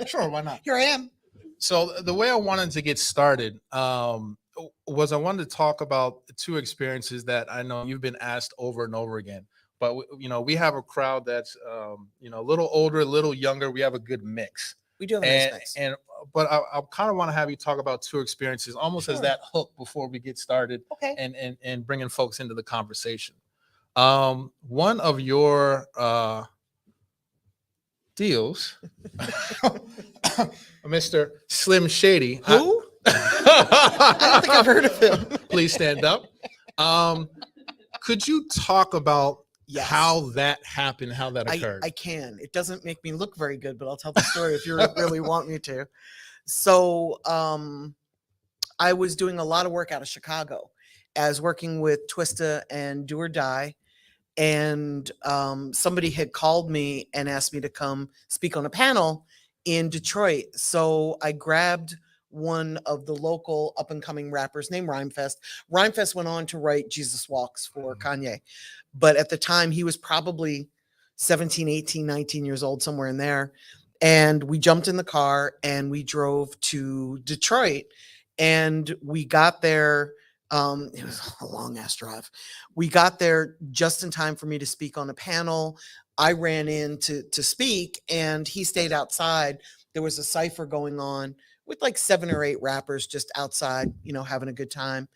sure, why not? Here I am. So the way I wanted to get started was I wanted to talk about 2 experiences that I know you've been asked over and over again. But we have a crowd that's a little older, a little younger. We have a good mix. We do have a nice mix. But I kind of want to have you talk about 2 experiences, almost as Sure. that hook before we get started, Okay. and bringing folks into the conversation. One of your deals, Mr. Slim Shady. Who? I don't think I've heard of him. Please stand up. Could you talk about Yes. how that happened, how that occurred? I can. It doesn't make me look very good, but I'll tell the story if you really want me to. So I was doing a lot of work out of Chicago as working with Twista and Do or Die. And somebody had called me and asked me to come speak on a panel in Detroit. So I grabbed one of the local up and coming rappers named Rhymefest. Rhymefest went on to write Jesus Walks for Kanye. But at the time, he was probably 17, 18, 19 years old, somewhere in there. And we jumped in the car and we drove to Detroit. And we got there. It was a long ass drive. We got there just in time for me to speak on a panel. I ran in to speak and he stayed outside. There was a cipher going on with like 7 or 8 rappers just outside, having a good time.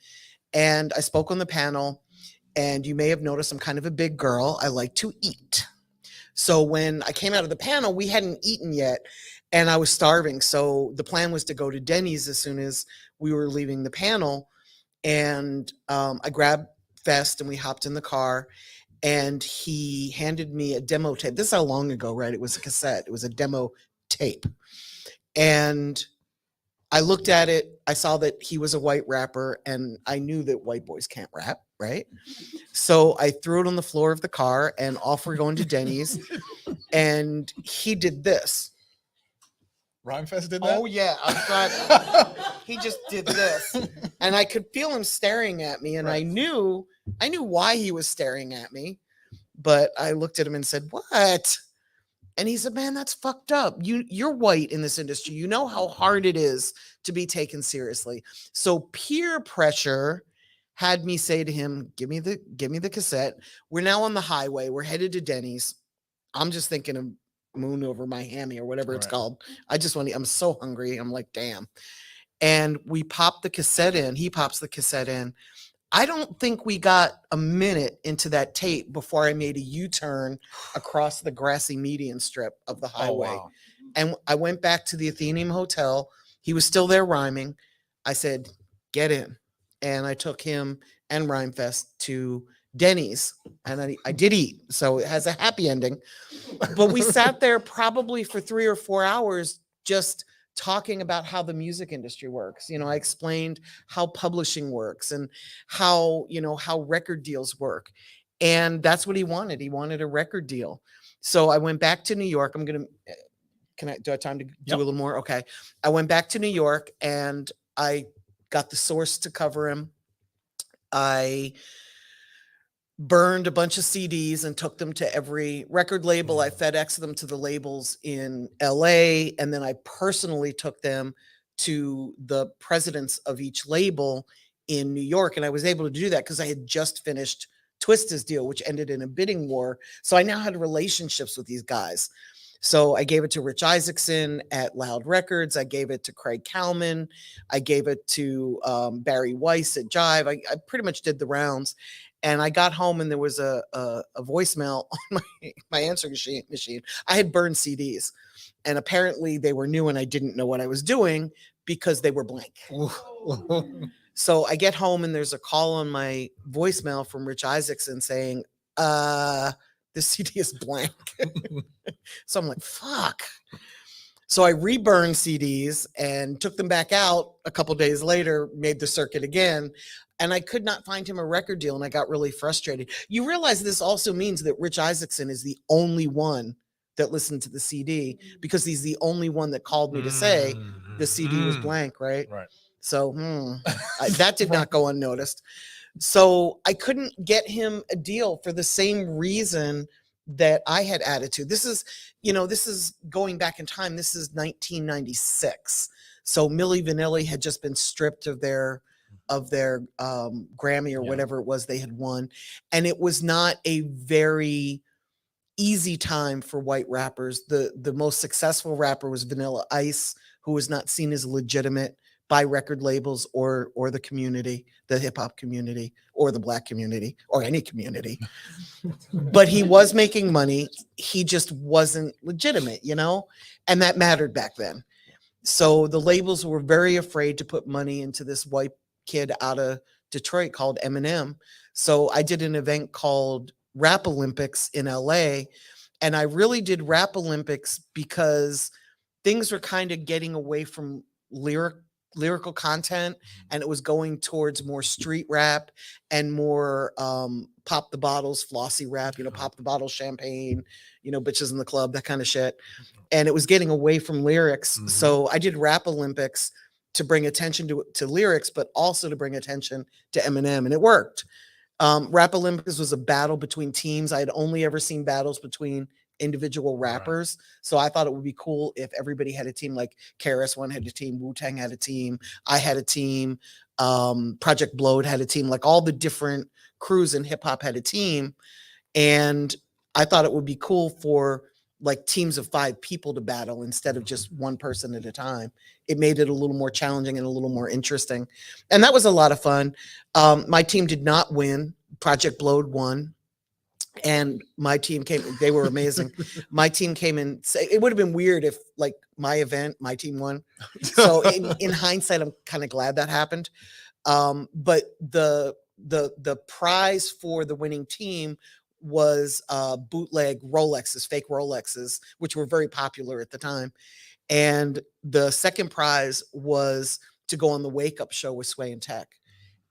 And I spoke on the panel. And you may have noticed I'm kind of a big girl. I like to eat. So when I came out of the panel, we hadn't eaten yet and I was starving. So the plan was to go to Denny's as soon as we were leaving the panel. And I grabbed Fest and we hopped in the car and he handed me a demo tape. This is how long ago, right? It was a cassette. It was a demo tape. And I looked at it. I saw that he was a white rapper and I knew that white boys can't rap, right? So I threw it on the floor of the car and off we're going to Denny's. And he did this. Rhymefest did that? Oh yeah, I thought he just did this, and I could feel him staring at me, and I knew why he was staring at me, but I looked at him and said, "What?" And he said, "Man, that's fucked up. You're white in this industry. You know how hard it is to be taken seriously." So peer pressure had me say to him, "Give me the cassette." We're now on the highway. We're headed to Denny's. I'm just thinking of moon over my hammy or whatever it's Right. called. I just want to, I'm so hungry. I'm like, damn. And we pop the cassette in. He pops the cassette in. I don't think we got a minute into that tape before I made a U-turn across the grassy median strip of the Oh, highway. wow. And I went back to the Athenaeum Hotel. He was still there rhyming. I said, get in. And I took him and Rhymefest to Denny's, and I did eat. So it has a happy ending. But we sat there probably for 3 or 4 hours just talking about how the music industry works. You know, I explained how publishing works and how, you know, how record deals work. And that's what he wanted. He wanted a record deal. So I went back to New York. I'm going to, do I have time to do Yep. a little more? Okay. I went back to New York and I got the Source to cover him. I burned a bunch of CDs and took them to every record label. I FedExed them to the labels in LA. And then I personally took them to the presidents of each label in New York. And I was able to do that because I had just finished Twista's deal, which ended in a bidding war. So I now had relationships with these guys. So I gave it to Rich Isaacson at Loud Records. I gave it to Craig Kalman. I gave it to Barry Weiss at Jive. I pretty much did the rounds. And I got home and there was a voicemail on my answering machine. I had burned CDs. And apparently they were new and I didn't know what I was doing because they were blank. So I get home and there's a call on my voicemail from Rich Isaacson saying, the CD is blank. So I'm like, fuck. So I reburned CDs and took them back out a couple days later, made the circuit again, and I could not find him a record deal, and I got really frustrated. You realize this also means that Rich Isaacson is the only one that listened to the CD because he's the only one that called me to say the CD was blank, right? Right. So that did not go unnoticed. So I couldn't get him a deal for the same reason that I had attitude. This is, you know, this is going back in time. This is 1996. So Milli Vanilli had just been stripped of their Grammy or whatever it was they had won. And it was not a very easy time for white rappers. The most successful rapper was Vanilla Ice, who was not seen as legitimate by record labels or the community, the hip hop community or the black community or any community. But he was making money. He just wasn't legitimate, you know, and that mattered back then. So the labels were very afraid to put money into this white kid out of Detroit called Eminem. So I did an event called Rap Olympics in LA. And I really did Rap Olympics because things were kind of getting away from lyrical content, and it was going towards more street rap and more pop the bottles, flossy rap, you know, pop the bottle champagne, you know, bitches in the club, that kind of shit. And it was getting away from lyrics. So I did Rap Olympics to bring attention to lyrics, but also to bring attention to Eminem, and it worked. Rap Olympics was a battle between teams. I had only ever seen battles between individual rappers. So I thought it would be cool if everybody had a team, like KRS-One had a team, Wu-Tang had a team, I had a team, Project Blowed had a team, like all the different crews in hip hop had a team. And I thought it would be cool for like teams of 5 people to battle instead of just one person at a time. It made it a little more challenging and a little more interesting. And that was a lot of fun. My team did not win. Project Blowed won. And my team came, they were amazing. My team came in, it would have been weird if like my event, my team won. So in hindsight, I'm kind of glad that happened. But the prize for the winning team was bootleg Rolexes, fake Rolexes, which were very popular at the time. And the second prize was to go on the Wake Up Show with Sway and Tech.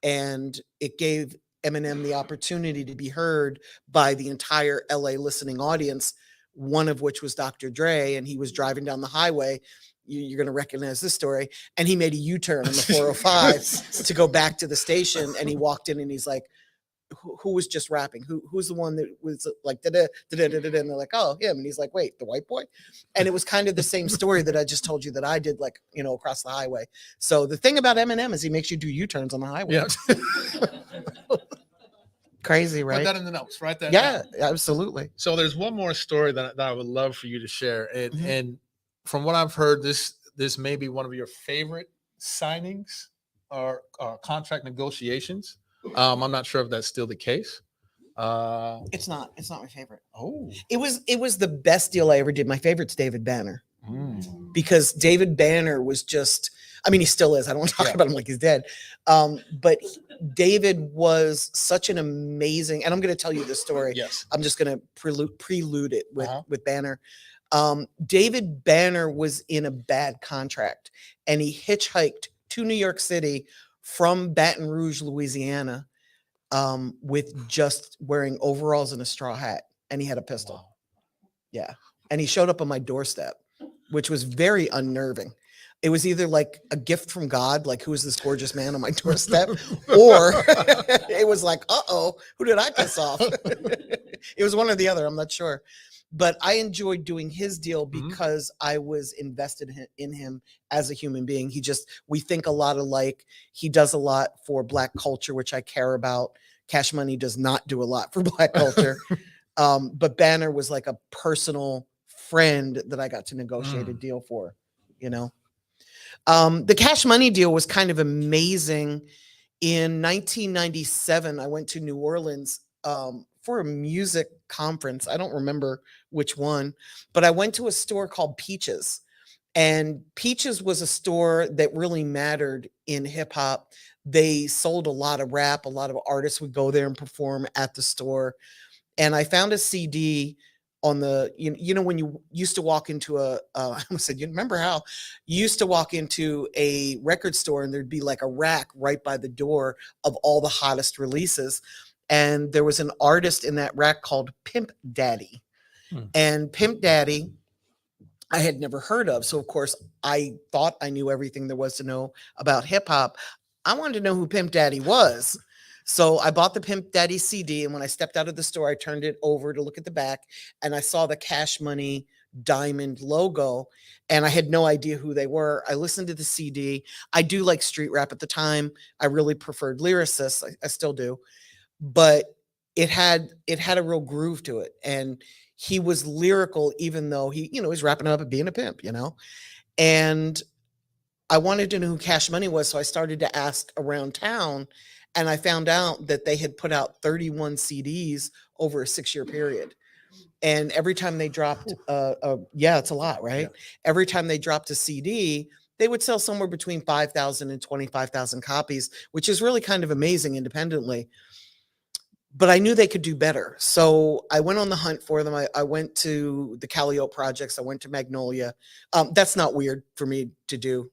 And it gave Eminem the opportunity to be heard by the entire LA listening audience, one of which was Dr. Dre, and he was driving down the highway. You're going to recognize this story. And he made a U-turn on the 405 to go back to the station. And he walked in and he's like, who was just rapping? Who's the one that was like, da-da, da-da, da-da, and they're like, oh, him. And he's like, wait, the white boy? And it was kind of the same story that I just told you that I did, like, you know, across the highway. So the thing about Eminem is he makes you do U-turns on the highway. Yeah. Crazy, Put right? that in the notes. Write that Yeah, down. absolutely. So there's one more story that I would love for you to share, and Mhm. and from what I've heard, this may be one of your favorite signings or contract negotiations. I'm not sure if that's still the case. It's not my favorite. Oh, It was the best deal I ever did. My favorite's David Banner. Because David Banner was just, I mean, he still is. I don't want to talk Yeah. about him like he's dead. But David was such an amazing, and I'm going to tell you this story. yes. I'm just going to prelude it Uh-huh. with Banner. David Banner was in a bad contract, and he hitchhiked to New York City from Baton Rouge, Louisiana, with just wearing overalls and a straw hat, and he had a pistol. Wow. Yeah, and he showed up on my doorstep, which was very unnerving. It was either like a gift from God, like who is this gorgeous man on my doorstep, or it was like, uh-oh, who did I piss off? It was one or the other, I'm not sure. But I enjoyed doing his deal because I was invested in him as a human being. We think a lot alike. He does a lot for Black culture, which I care about. Cash Money does not do a lot for Black culture. But Banner was like a personal friend that I got to negotiate a deal for, you know. The Cash Money deal was kind of amazing. In 1997, I went to New Orleans for a music conference. I don't remember which one, but I went to a store called Peaches. And Peaches was a store that really mattered in hip hop. They sold a lot of rap. A lot of artists would go there and perform at the store. And I found a CD on the, you know, when you used to walk into I almost said, you remember how you used to walk into a record store and there'd be like a rack right by the door of all the hottest releases. And there was an artist in that rack called Pimp Daddy. And Pimp Daddy, I had never heard of. So of course I thought I knew everything there was to know about hip hop. I wanted to know who Pimp Daddy was. So I bought the Pimp Daddy CD, and when I stepped out of the store, I turned it over to look at the back, and I saw the Cash Money diamond logo, and I had no idea who they were. I listened to the CD. I do like street rap at the time. I really preferred lyricists. I still do, but it had a real groove to it, and he was lyrical, even though he's wrapping up and being a pimp, and I wanted to know who Cash Money was, so I started to ask around town. And I found out that they had put out 31 CDs over a 6-year period. And every time they dropped, it's a lot, right? Yeah. Every time they dropped a CD, they would sell somewhere between 5,000 and 25,000 copies, which is really kind of amazing independently. But I knew they could do better. So I went on the hunt for them. I went to the Calliope Projects. I went to Magnolia. That's not weird for me to do.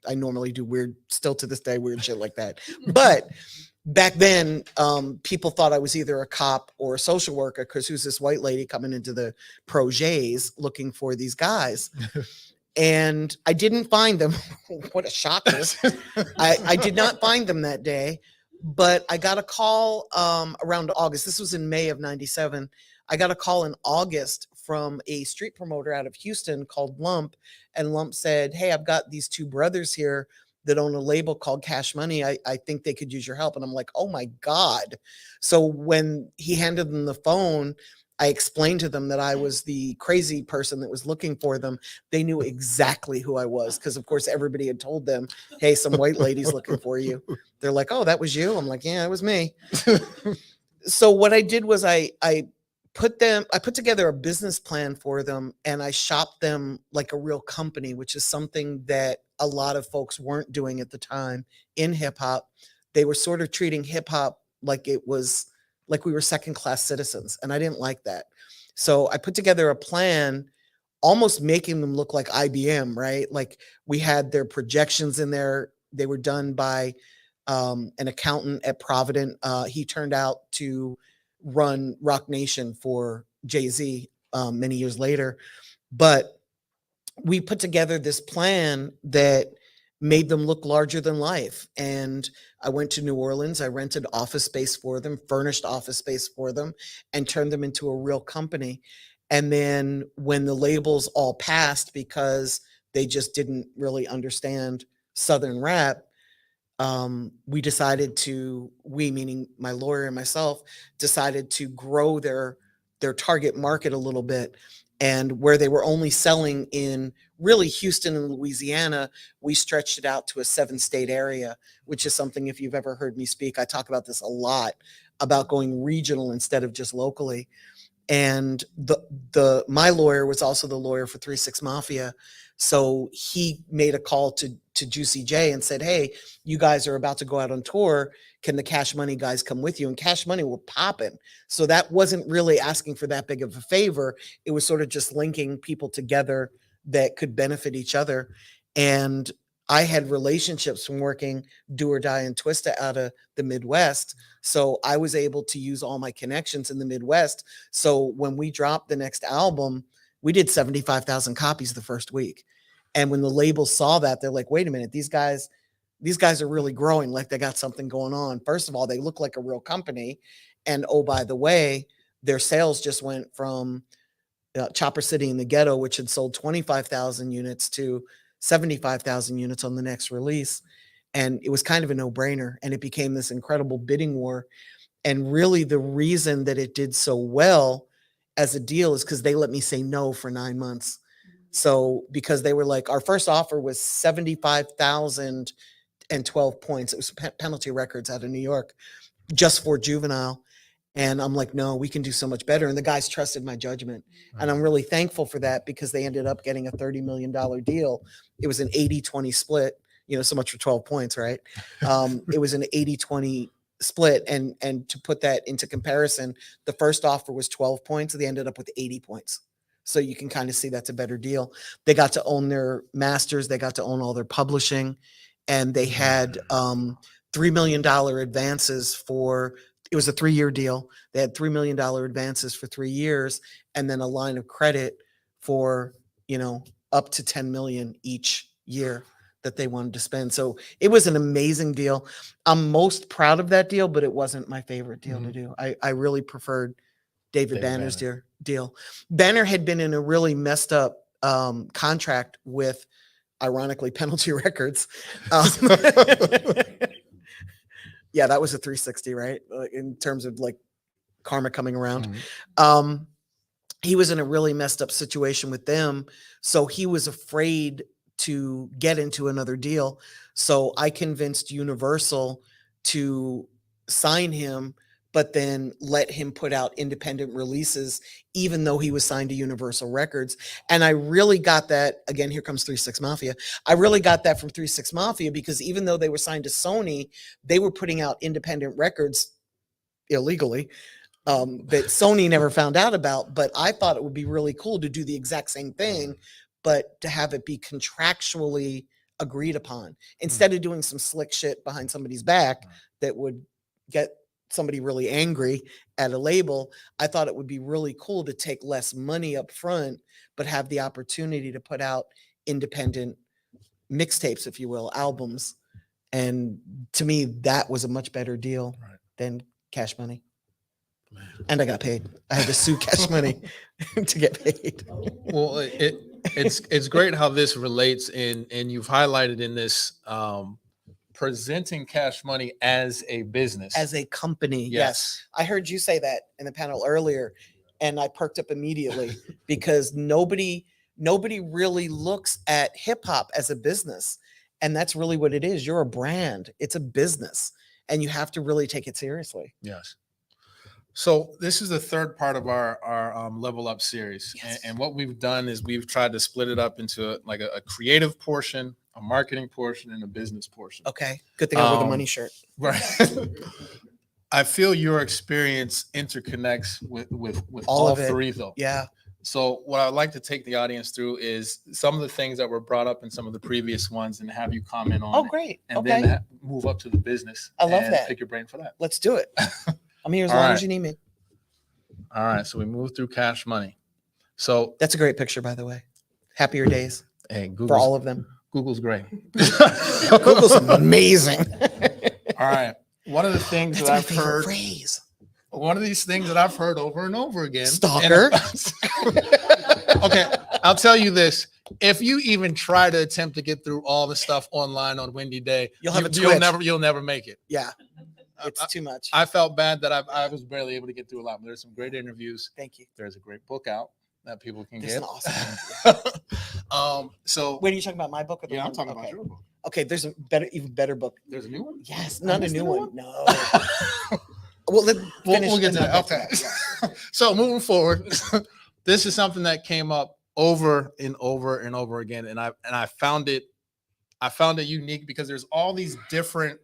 I normally do still to this day, weird shit like that. But back then, people thought I was either a cop or a social worker because who's this white lady coming into the projets looking for these guys? And I didn't find them. What a shocker. I did not find them that day, but I got a call around August. This was in May of 97. I got a call in August from a street promoter out of Houston called Lump. And Lump said, hey, I've got these two brothers here that own a label called Cash Money. I think they could use your help. And I'm like, oh my God. So when he handed them the phone, I explained to them that I was the crazy person that was looking for them. They knew exactly who I was because, of course, everybody had told them, hey, some white lady's looking for you. They're like, oh, that was you? I'm like, yeah, it was me. So what I did was I put together a business plan for them, and I shopped them like a real company, which is something that a lot of folks weren't doing at the time in hip hop. They were sort of treating hip hop like it was like we were second class citizens. And I didn't like that. So I put together a plan, almost making them look like IBM, right? Like we had their projections in there. They were done by an accountant at Provident. He turned out to run Rock Nation for Jay-Z many years later. But we put together this plan that made them look larger than life. And I went to New Orleans. I rented office space for them, furnished office space for them, and turned them into a real company. And then when the labels all passed because they just didn't really understand Southern rap, we decided we meaning my lawyer and myself, decided to grow their target market a little bit. And where they were only selling in really Houston and Louisiana, we stretched it out to a 7-state area, which is something, if you've ever heard me speak, I talk about this a lot, about going regional instead of just locally. And my lawyer was also the lawyer for 3-6 Mafia. So he made a call to Juicy J and said, hey, you guys are about to go out on tour. Can the Cash Money guys come with you? And Cash Money were popping. So that wasn't really asking for that big of a favor. It was sort of just linking people together that could benefit each other. And I had relationships from working Do or Die and Twista out of the Midwest. So I was able to use all my connections in the Midwest. So when we dropped the next album, we did 75,000 copies the first week. And when the label saw that, they're like, wait a minute, these guys are really growing, like they got something going on. First of all, they look like a real company. And oh, by the way, their sales just went from Chopper City in the Ghetto, which had sold 25,000 units, to 75,000 units on the next release. And it was kind of a no-brainer. And it became this incredible bidding war. And really the reason that it did so well as a deal is because they let me say no for 9 months. So because they were like, our first offer was 75,012 points. It was Penalty Records out of New York, just for Juvenile. And I'm like, no, we can do so much better. And the guys trusted my judgment. And I'm really thankful for that, because they ended up getting a $30 million deal. It was an 80-20 split, so much for 12 points, right? It was an 80-20 split. And to put that into comparison, the first offer was 12 points. They ended up with 80 points. So you can kind of see that's a better deal. They got to own their masters. They got to own all their publishing. And they had $3 million advances for, it was a 3-year deal. They had $3 million advances for 3 years, and then a line of credit for, up to 10 million each year that they wanted to spend. So it was an amazing deal. I'm most proud of that deal, but it wasn't my favorite deal to do. I really preferred David Banner's deal. Banner had been in a really messed up contract with, ironically, Penalty Records. Yeah, that was a 360, right? In terms of like karma coming around. He was in a really messed up situation with them. So he was afraid to get into another deal. So I convinced Universal to sign him, but then let him put out independent releases, even though he was signed to Universal Records. And I really got that, again, here comes 3-6 Mafia. I really got that from 3-6 Mafia, because even though they were signed to Sony, they were putting out independent records illegally that Sony never found out about. But I thought it would be really cool to do the exact same thing, but to have it be contractually agreed upon, instead of doing some slick shit behind somebody's back that would get somebody really angry at a label. I thought it would be really cool to take less money up front, but have the opportunity to put out independent mixtapes, if you will, albums. And to me, that was a much better deal than Cash Money. And I got paid. I had to sue Cash Money to get paid. Well, it's great how this relates and you've highlighted in this presenting Cash Money as a business, as a company. Yes. I heard you say that in the panel earlier, and I perked up immediately because nobody really looks at hip hop as a business. And that's really what it is. You're a brand. It's a business, and you have to really take it seriously. Yes. So this is the third part of our Level Up series. Yes. And what we've done is we've tried to split it up into a creative portion, a marketing portion, and a business portion. Okay. Good thing I wear the money shirt. Right. I feel your experience interconnects with All all of it. three, though. Yeah. So what I'd like to take the audience through is some of the things that were brought up in some of the previous ones and have you comment on Oh, it. great. And Okay. then move up to the business. I love and that. Pick your brain for that. Let's do it. I'm here as All long right. as you need me. All right. So we move through Cash Money. So That's a great picture, by the way. Happier days hey, for Google's, all of them. Google's great. Google's amazing. All right. One of the things That's that my I've favorite heard, phrase. one of these things that I've heard over and over again. Stalker. Okay, I'll tell you this. if you even try to attempt to get through all the stuff online on Windy Day, You'll have a you'll twitch. you'll never make it. Yeah, it's too much. I felt bad that I was barely able to get through a lot. But there's some great interviews. Thank you. There's a great book out that people can There's get. an awesome So Wait, are you talking about my book or the yeah, I'm one- talking okay. about your book. Okay, there's a better, even better book. There's a new one. Yes, I not a missed new the one. one? No. Well, let's finish. We'll get and to then that. I'll Okay. So moving forward, this is something that came up over and over and over again, and I found it unique because there's all these different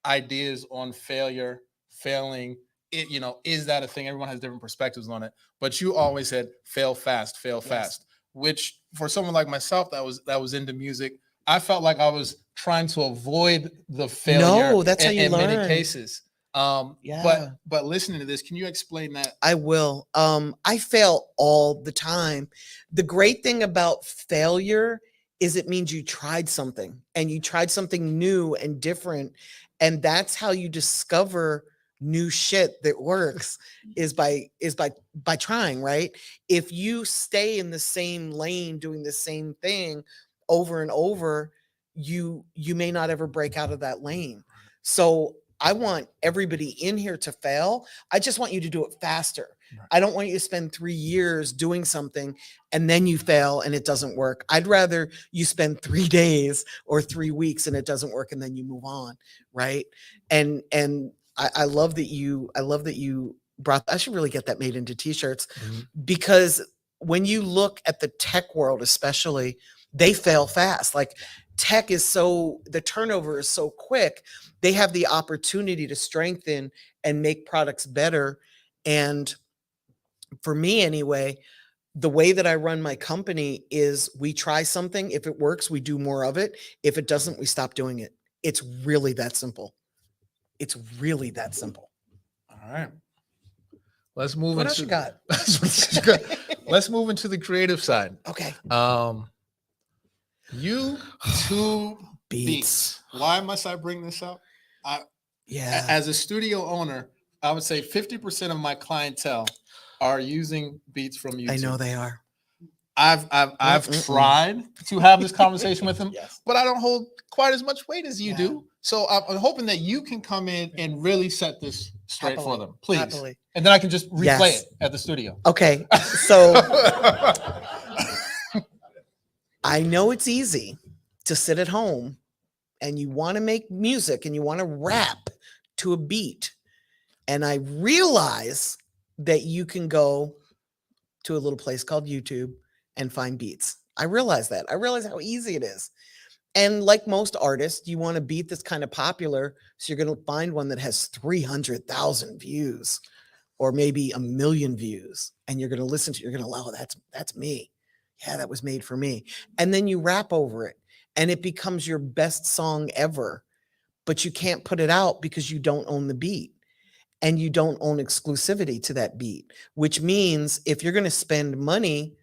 ideas on failure, failing. It, is that a thing? Everyone has different perspectives on it, but you always said fail fast, which for someone like myself that was into music, I felt like I was trying to avoid the failure. No, that's how you in many learn. cases. Yeah. But listening to this, can you explain that? I will. I fail all the time. The great thing about failure is it means you tried something and you tried something new and different. And that's how you discover new shit that works is by trying, right? If you stay in the same lane doing the same thing over and over, you may not ever break out of that lane. So I want everybody in here to fail. I just want you to do it faster. Right. I don't want you to spend 3 years doing something and then you fail and it doesn't work. I'd rather you spend 3 days or 3 weeks and it doesn't work and then you move on, right? And I love that you brought, I should really get that made into t-shirts because when you look at the tech world, especially, they fail fast. Like tech is the turnover is so quick. They have the opportunity to strengthen and make products better. And for me anyway, the way that I run my company is we try something. If it works, we do more of it. If it doesn't, we stop doing it. It's really that simple. It's really that simple. All right. Let's move What into else you got? Let's move into the creative side. Okay. YouTube Beats. Why must I bring this up? Yeah. As a studio owner, I would say 50% of my clientele are using beats from YouTube. I know they are. I've tried to have this conversation with them, Yes. but I don't hold quite as much weight as you Yeah. do. So I'm hoping that you can come in and really set this straight for Happily. them, please. Happily. And then I can just replay Yes. it at the studio. Okay. So I know it's easy to sit at home and you want to make music and you want to rap to a beat. And I realize that you can go to a little place called YouTube and find beats. I realize that. I realize how easy it is. And like most artists, you want a beat that's kind of popular. So you're going to find one that has 300,000 views or maybe 1 million views. And you're going to listen to, you're going to, oh, that's me. Yeah, that was made for me. And then you rap over it and it becomes your best song ever, but you can't put it out because you don't own the beat and you don't own exclusivity to that beat, which means if you're going to spend money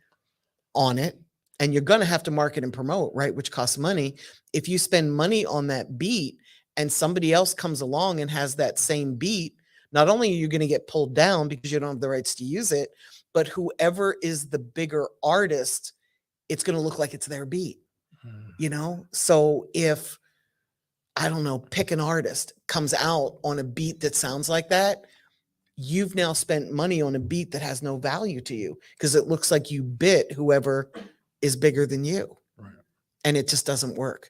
on it and you're going to have to market and promote, right, which costs money, if you spend money on that beat and somebody else comes along and has that same beat, not only are you going to get pulled down because you don't have the rights to use it, but whoever is the bigger artist, it's going to look like it's their beat, you know? So if, I don't know, pick an artist comes out on a beat that sounds like that, you've now spent money on a beat that has no value to you because it looks like you bit whoever is bigger than you. Right. And it just doesn't work.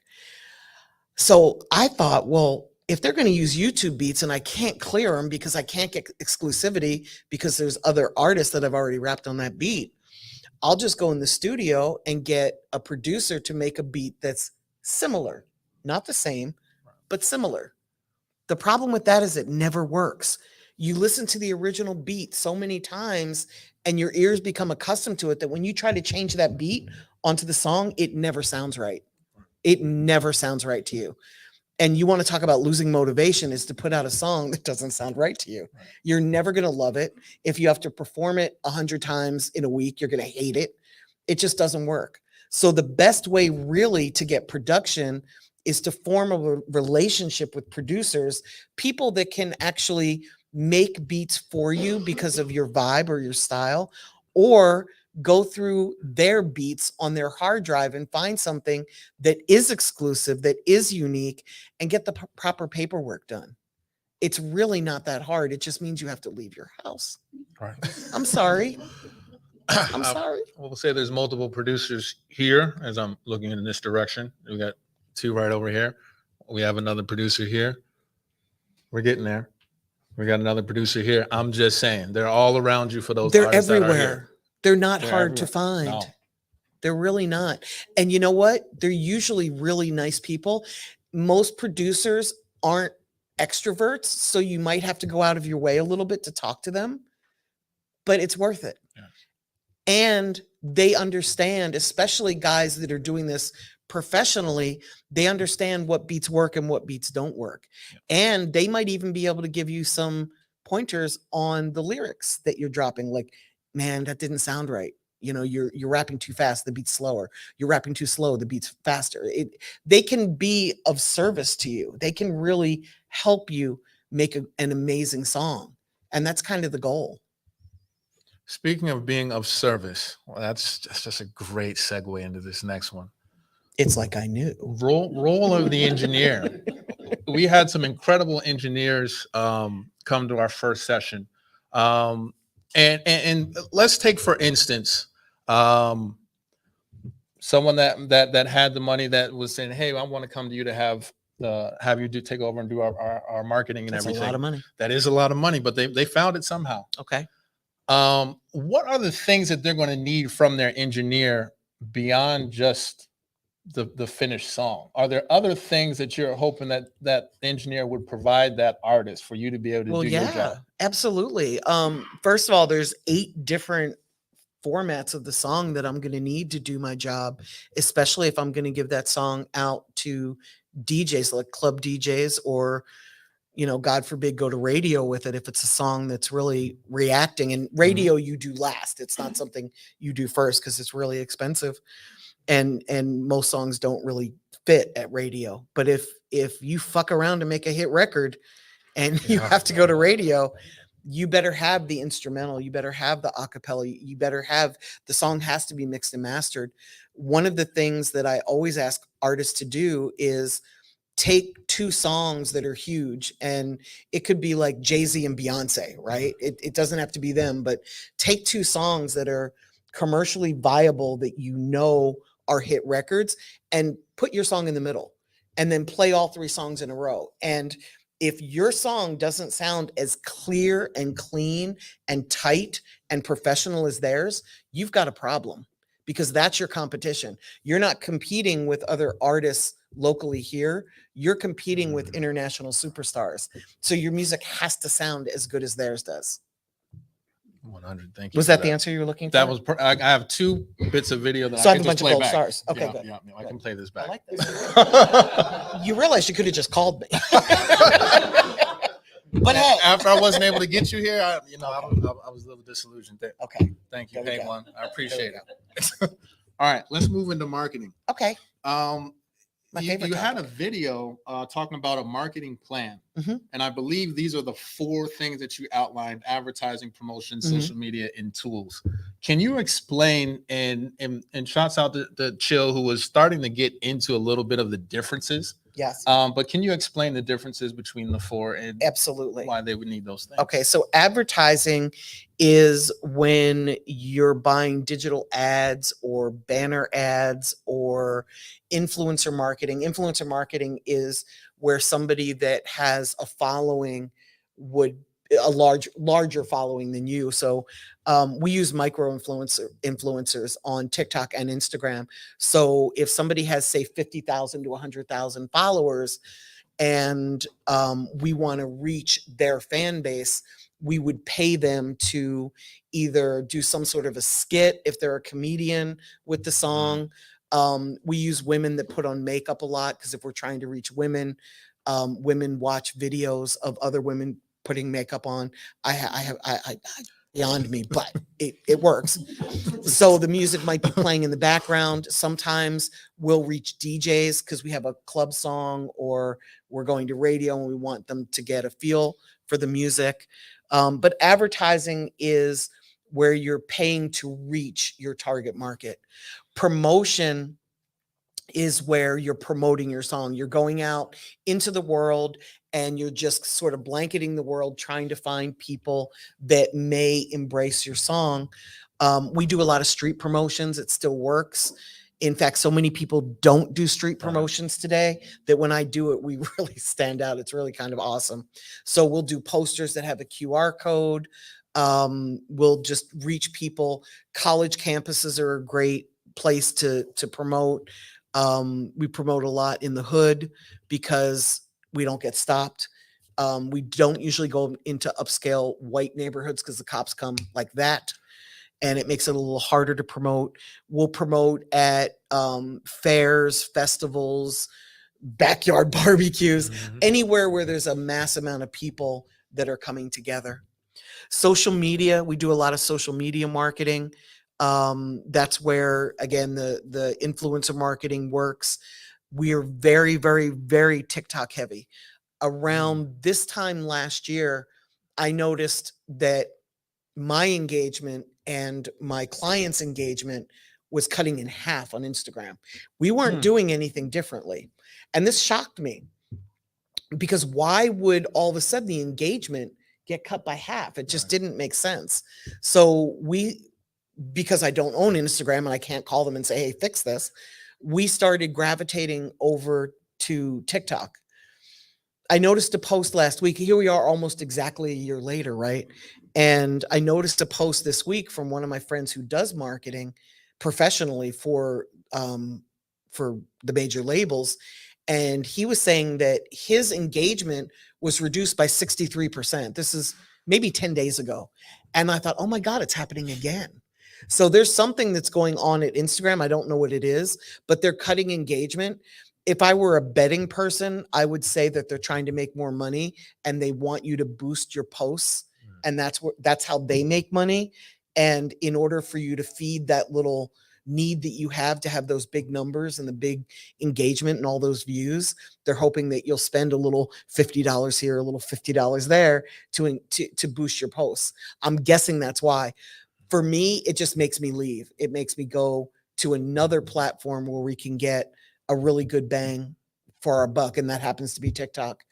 So I thought, well, if they're going to use YouTube beats and I can't clear them because I can't get exclusivity because there's other artists that have already rapped on that beat, I'll just go in the studio and get a producer to make a beat that's similar, not the same, but similar. The problem with that is it never works. You listen to the original beat so many times and your ears become accustomed to it that when you try to change that beat onto the song, it never sounds right. It never sounds right to you. And you want to talk about losing motivation is to put out a song that doesn't sound right to you. You're never going to love it. If you have to perform it 100 times in a week, you're going to hate it. It just doesn't work. So the best way really to get production is to form a relationship with producers, people that can actually make beats for you because of your vibe or your style, or go through their beats on their hard drive and find something that is exclusive, that is unique, and get the proper paperwork done. It's really not that hard. It just means you have to leave your house. Right. I'm sorry. I'm Uh, sorry. We'll say there's multiple producers here as I'm looking in this direction. We got 2 right over here. We have another producer here. We're getting there. We got another producer here. I'm just saying, they're all around you for those They're artists that are everywhere. here. They're not They're hard to everywhere. find. No. They're really not. And you know what? They're usually really nice people. Most producers aren't extroverts, so you might have to go out of your way a little bit to talk to them, but it's worth it. Yeah. And they understand, especially guys that are doing this professionally, they understand what beats work and what beats don't work. Yeah. And they might even be able to give you some pointers on the lyrics that you're dropping. Like, man, that didn't sound right. You know, you're rapping too fast, the beat's slower. You're rapping too slow, the beat's faster. They can be of service to you. They can really help you make an amazing song. And that's kind of the goal. Speaking of being of service, well, that's just a great segue into this next one. It's like I knew. Role of the engineer. We had some incredible engineers come to our first session. And let's take, for instance, someone that had the money that was saying, hey, I want to come to you to have you take over and do our marketing and That's everything. a lot of money. That is a lot of money, but they found it somehow. Okay. What are the things that they're going to need from their engineer beyond just the finished song? Are there other things that you're hoping that engineer would provide that artist for you to be able to do your job? Absolutely. First of all, there's 8 different formats of the song that I'm going to need to do my job, especially if I'm going to give that song out to DJs, like club DJs, or, you know, God forbid, go to radio with it if it's a song that's really reacting. And radio you do last. It's not something you do first because it's really expensive. And most songs don't really fit at radio. But if you fuck around to make a hit record and you have to go to radio, you better have the instrumental, you better have the acapella, you better have, the song has to be mixed and mastered. One of the things that I always ask artists to do is take 2 songs that are huge, and it could be like Jay-Z and Beyonce, right? It doesn't have to be them, but take 2 songs that are commercially viable that you know are hit records, and put your song in the middle, and then play all 3 songs in a row. And if your song doesn't sound as clear and clean and tight and professional as theirs, you've got a problem, because that's your competition. You're not competing with other artists locally here. You're competing with international superstars. So your music has to sound as good as theirs does. 100. Thank you. Was for that the answer you were looking for? That was. I have 2 bits of video that So I I have can a just bunch of play gold back. stars. Okay, Yeah, good. yeah, I can play this back. I like this. You realize you could have just called me. But hey, After I wasn't able to get you here, I was a little disillusioned there. Okay. Thank you, There we go. K1. I appreciate it. All right, let's move into marketing. Okay. My You favorite had a topic. video talking about a marketing plan, Mhm. and I believe these are the 4 things that you outlined: advertising, promotion, Mhm. social media, and tools. Can you explain, and shouts out to Chill, who was starting to get into a little bit of the differences, Yes. but can you explain the differences between the 4 and Absolutely. why they would need those things? Okay, so advertising is when you're buying digital ads or banner ads or influencer marketing. Influencer marketing is where somebody that has a following would a larger following than you. So we use micro influencers on TikTok and Instagram. So if somebody has, say, 50,000 to 100,000 followers, and we want to reach their fan base, we would pay them to either do some sort of a skit if they're a comedian with the song. We use women that put on makeup a lot, because if we're trying to reach women, women watch videos of other women putting makeup on. I beyond me, but it works. So the music might be playing in the background. Sometimes we'll reach DJs because we have a club song, or we're going to radio and we want them to get a feel for the music. But advertising is where you're paying to reach your target market. Promotion is where you're promoting your song. You're going out into the world and you're just sort of blanketing the world, trying to find people that may embrace your song. We do a lot of street promotions. It still works. In fact, so many people don't do street promotions today that when I do it, we really stand out. It's really kind of awesome. So we'll do posters that have a QR code. We'll just reach people. College campuses are a great place to promote. We promote a lot in the hood because we don't get stopped. We don't usually go into upscale white neighborhoods because the cops come like that, and it makes it a little harder to promote. We'll promote at fairs, festivals, backyard barbecues, anywhere where there's a mass amount of people that are coming together. Social media, we do a lot of social media marketing. That's where, again, the influencer marketing works. We are very, very, very TikTok heavy. Around this time last year, I noticed that my engagement and my clients' engagement was cutting in half on Instagram. We weren't doing anything differently. And this shocked me because why would all of a sudden the engagement get cut by half? It just didn't make sense. So because I don't own Instagram and I can't call them and say, hey, fix this, we started gravitating over to TikTok. I noticed a post last week. Here we are almost exactly a year later, right? And I noticed a post this week from one of my friends who does marketing professionally for the major labels. And he was saying that his engagement was reduced by 63%. This is maybe 10 days ago. And I thought, oh my God, it's happening again. So there's something that's going on at Instagram. I don't know what it is, but they're cutting engagement. If I were a betting person, I would say that they're trying to make more money and they want you to boost your posts. And that's how they make money. And in order for you to feed that little need that you have to have those big numbers and the big engagement and all those views, they're hoping that you'll spend a little $50 here, a little $50 there to boost your posts. I'm guessing that's why. For me, it just makes me leave. It makes me go to another platform where we can get a really good bang for our buck, and that happens to be TikTok.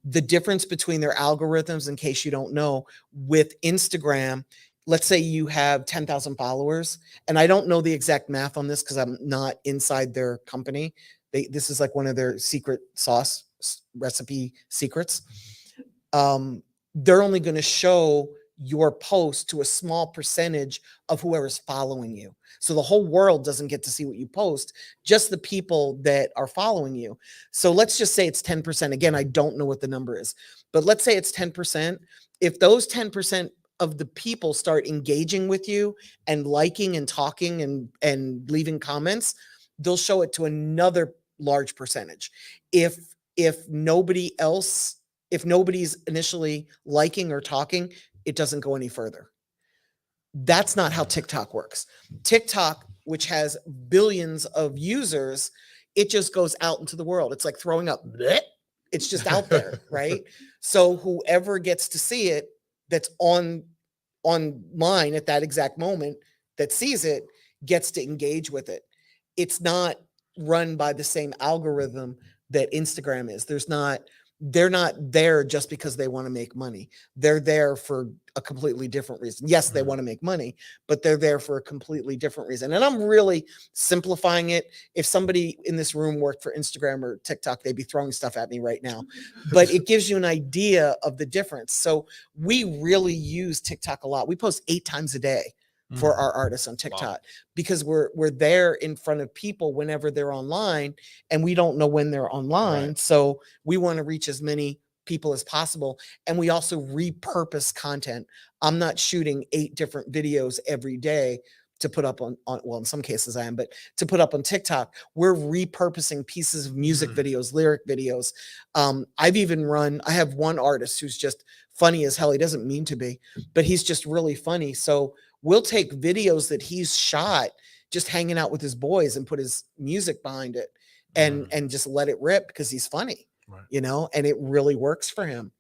The difference between their algorithms, in case you don't know, with Instagram, let's say you have 10,000 followers, and I don't know the exact math on this because I'm not inside their company. This is like one of their secret sauce recipe secrets. They're only going to show your post to a small percentage of whoever's following you. So the whole world doesn't get to see what you post, just the people that are following you. So let's just say it's 10%. Again, I don't know what the number is, but let's say it's 10%. If those 10% of the people start engaging with you and liking and talking and leaving comments, they'll show it to another large percentage. If nobody's initially liking or talking, it doesn't go any further. That's not how TikTok works. TikTok, which has billions of users, it just goes out into the world. It's like throwing up. It's just out there, right? So whoever gets to see it, that's online at that exact moment, that sees it, gets to engage with it. It's not run by the same algorithm that Instagram is. They're not there just because they want to make money. They're there for a completely different reason. Yes, they want to make money, but they're there for a completely different reason. And I'm really simplifying it. If somebody in this room worked for Instagram or TikTok, they'd be throwing stuff at me right now. But it gives you an idea of the difference. So we really use TikTok a lot. We post 8 times a day for our artists on TikTok because we're there in front of people whenever they're online, and we don't know when they're online. Right. So we want to reach as many people as possible. And we also repurpose content. I'm not shooting 8 different videos every day to put up on well, in some cases I am, but to put up on TikTok, we're repurposing pieces of music videos, lyric videos. I have one artist who's just funny as hell. He doesn't mean to be, but he's just really funny. So we'll take videos that he's shot just hanging out with his boys and put his music behind it and just let it rip because he's funny, and it really works for him.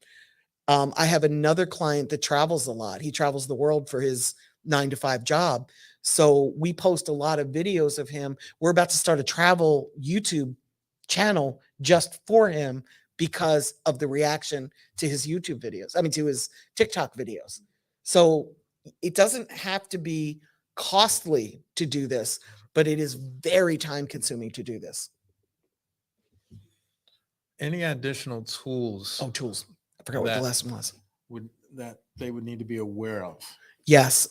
I have another client that travels a lot. He travels the world for his 9 to 5 job. So we post a lot of videos of him. We're about to start a travel YouTube channel just for him because of the reaction to his YouTube videos. I mean, to his TikTok videos. So it doesn't have to be costly to do this, but it is very time consuming to do this. Any additional tools Oh, tools. I forgot what the That- last one was. that they would need to be aware of? Yes.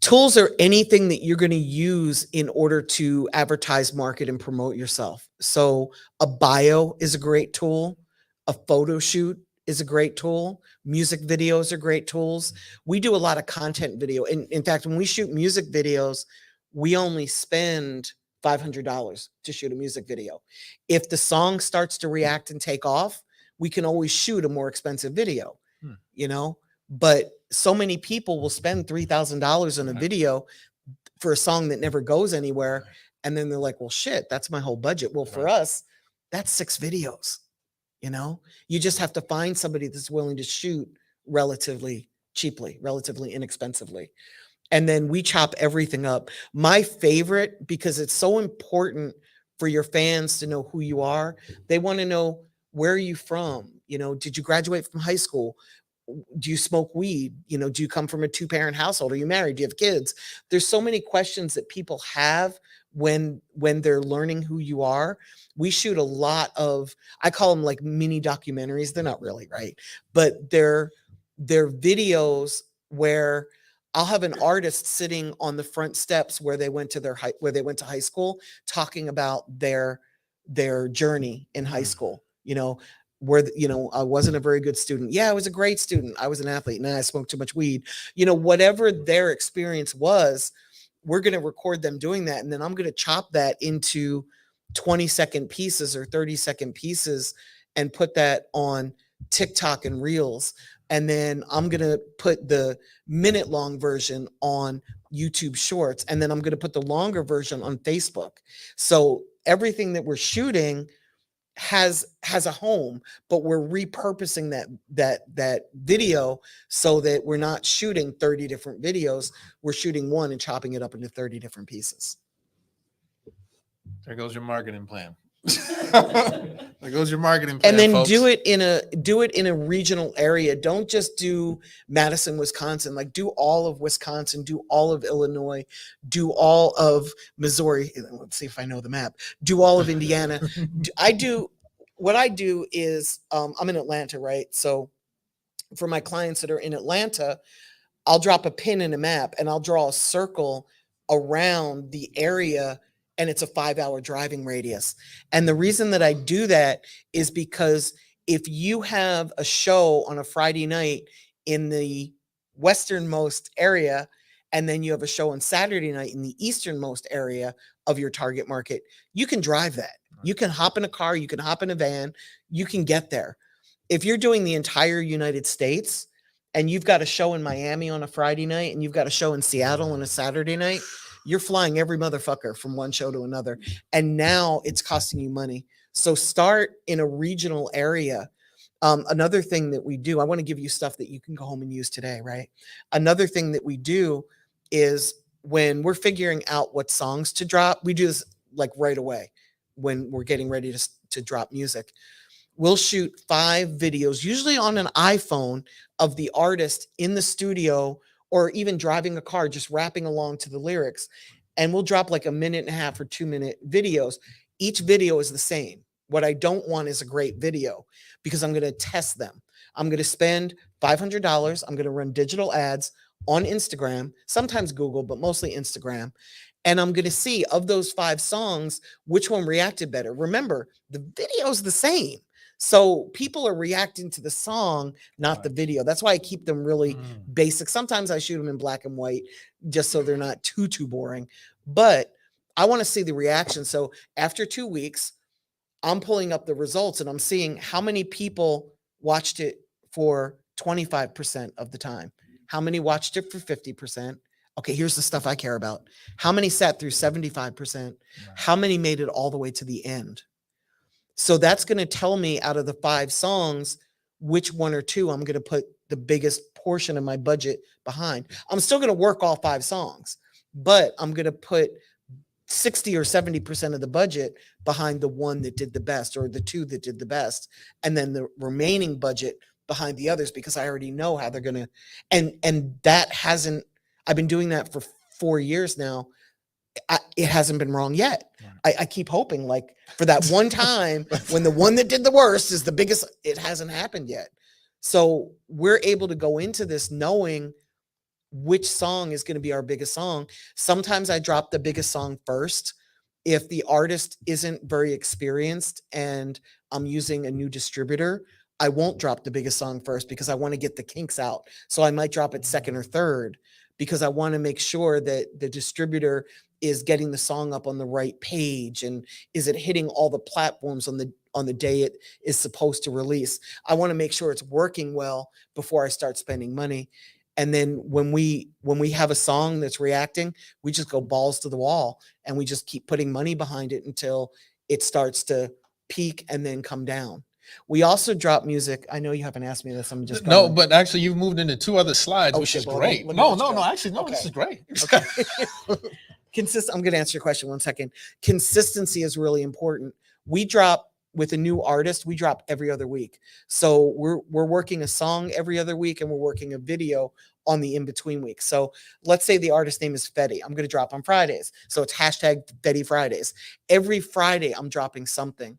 Tools are anything that you're going to use in order to advertise, market, and promote yourself. So a bio is a great tool. A photo shoot is a great tool. Music videos are great tools. We do a lot of content video. In fact, when we shoot music videos, we only spend $500 to shoot a music video. If the song starts to react and take off, we can always shoot a more expensive video, you know? But so many people will spend $3,000 on a video for a song that never goes anywhere. And then they're like, well, shit, that's my whole budget. Well, for us, that's 6 videos. You know, you just have to find somebody that's willing to shoot relatively cheaply, relatively inexpensively. And then we chop everything up. My favorite, because it's so important for your fans to know who you are. They want to know, where are you from? You know, did you graduate from high school? Do you smoke weed? You know, do you come from a 2-parent household? Are you married? Do you have kids? There's so many questions that people have when they're learning who you are. We shoot a lot of, I call them like mini documentaries. They're not really, right? But they're videos where I'll have an artist sitting on the front steps where they went to high school, talking about their journey in high school. You know, where, you know, I wasn't a very good student. Yeah, I was a great student. I was an athlete. Nah, I smoked too much weed. You know, whatever their experience was, we're going to record them doing that. And then I'm going to chop that into 20-second pieces or 30-second pieces and put that on TikTok and Reels. And then I'm going to put the minute-long version on YouTube Shorts. And then I'm going to put the longer version on Facebook. So everything that we're shooting has a home, but we're repurposing that video so that we're not shooting 30 different videos. We're shooting one and chopping it up into 30 different pieces. There goes your marketing plan. There goes your marketing plan. And then folks. do it in a regional area. Don't just do Madison, Wisconsin. Like, do all of Wisconsin, do all of Illinois, do all of Missouri. Let's see if I know the map. Do all of Indiana. What I do is, I'm in Atlanta, right? So for my clients that are in Atlanta, I'll drop a pin in a map and I'll draw a circle around the area, and it's a 5-hour driving radius. And the reason that I do that is because if you have a show on a Friday night in the westernmost area, and then you have a show on Saturday night in the easternmost area of your target market, you can drive that. You can hop in a car, you can hop in a van, you can get there. If you're doing the entire United States and you've got a show in Miami on a Friday night and you've got a show in Seattle on a Saturday night, you're flying every motherfucker from one show to another. And now it's costing you money. So start in a regional area. Another thing that we do, I want to give you stuff that you can go home and use today, right? Another thing that we do is when we're figuring out what songs to drop, we do this like right away when we're getting ready to drop music. We'll shoot 5 videos, usually on an iPhone, of the artist in the studio or even driving a car, just rapping along to the lyrics. And we'll drop like a 1.5 or 2-minute videos. Each video is the same. What I don't want is a great video, because I'm going to test them. I'm going to spend $500. I'm going to run digital ads on Instagram, sometimes Google, but mostly Instagram. And I'm going to see, of those 5 songs, which one reacted better. Remember, the video's the same. So people are reacting to the song, not the video. That's why I keep them really basic. Sometimes I shoot them in black and white just so they're not too boring. But I want to see the reaction. So after 2 weeks, I'm pulling up the results and I'm seeing how many people watched it for 25% of the time. How many watched it for 50%? Okay, here's the stuff I care about. How many sat through 75%? How many made it all the way to the end? So that's going to tell me, out of the 5 songs, which 1 or 2 I'm going to put the biggest portion portion of my budget behind. I'm still going to work all 5 songs, but I'm going to put 60 or 70% of the budget behind the one that did the best or the 2 that did the best. And then the remaining budget behind the others, because I already know how they're going to, and that hasn't, I've been doing that for 4 years now. It hasn't been wrong yet. I keep hoping like for that one time when the one that did the worst is the biggest, it hasn't happened yet. So we're able to go into this knowing which song is going to be our biggest song. Sometimes I drop the biggest song first. If the artist isn't very experienced and I'm using a new distributor, I won't drop the biggest song first because I want to get the kinks out. So I might drop it second or third because I want to make sure that the distributor is getting the song up on the right page and is it hitting all the platforms on the day it is supposed to release. I want to make sure it's working well before I start spending money. And then when we have a song that's reacting, we just go balls to the wall and we just keep putting money behind it until it starts to peak and then come down. We also drop music. I know you haven't asked me this. I'm just No, going. but actually you've moved into 2 other slides, Oh, which shit, is well, great. let me No, just no, go. no, actually, no, this Okay. is great. Okay. I'm going to answer your question 1 second. Consistency is really important. We drop with a new artist, we drop every other week. So we're working a song every other week and we're working a video on the in-between week. So let's say the artist name is Fetty. I'm going to drop on Fridays. So it's hashtag Fetty Fridays. Every Friday I'm dropping something.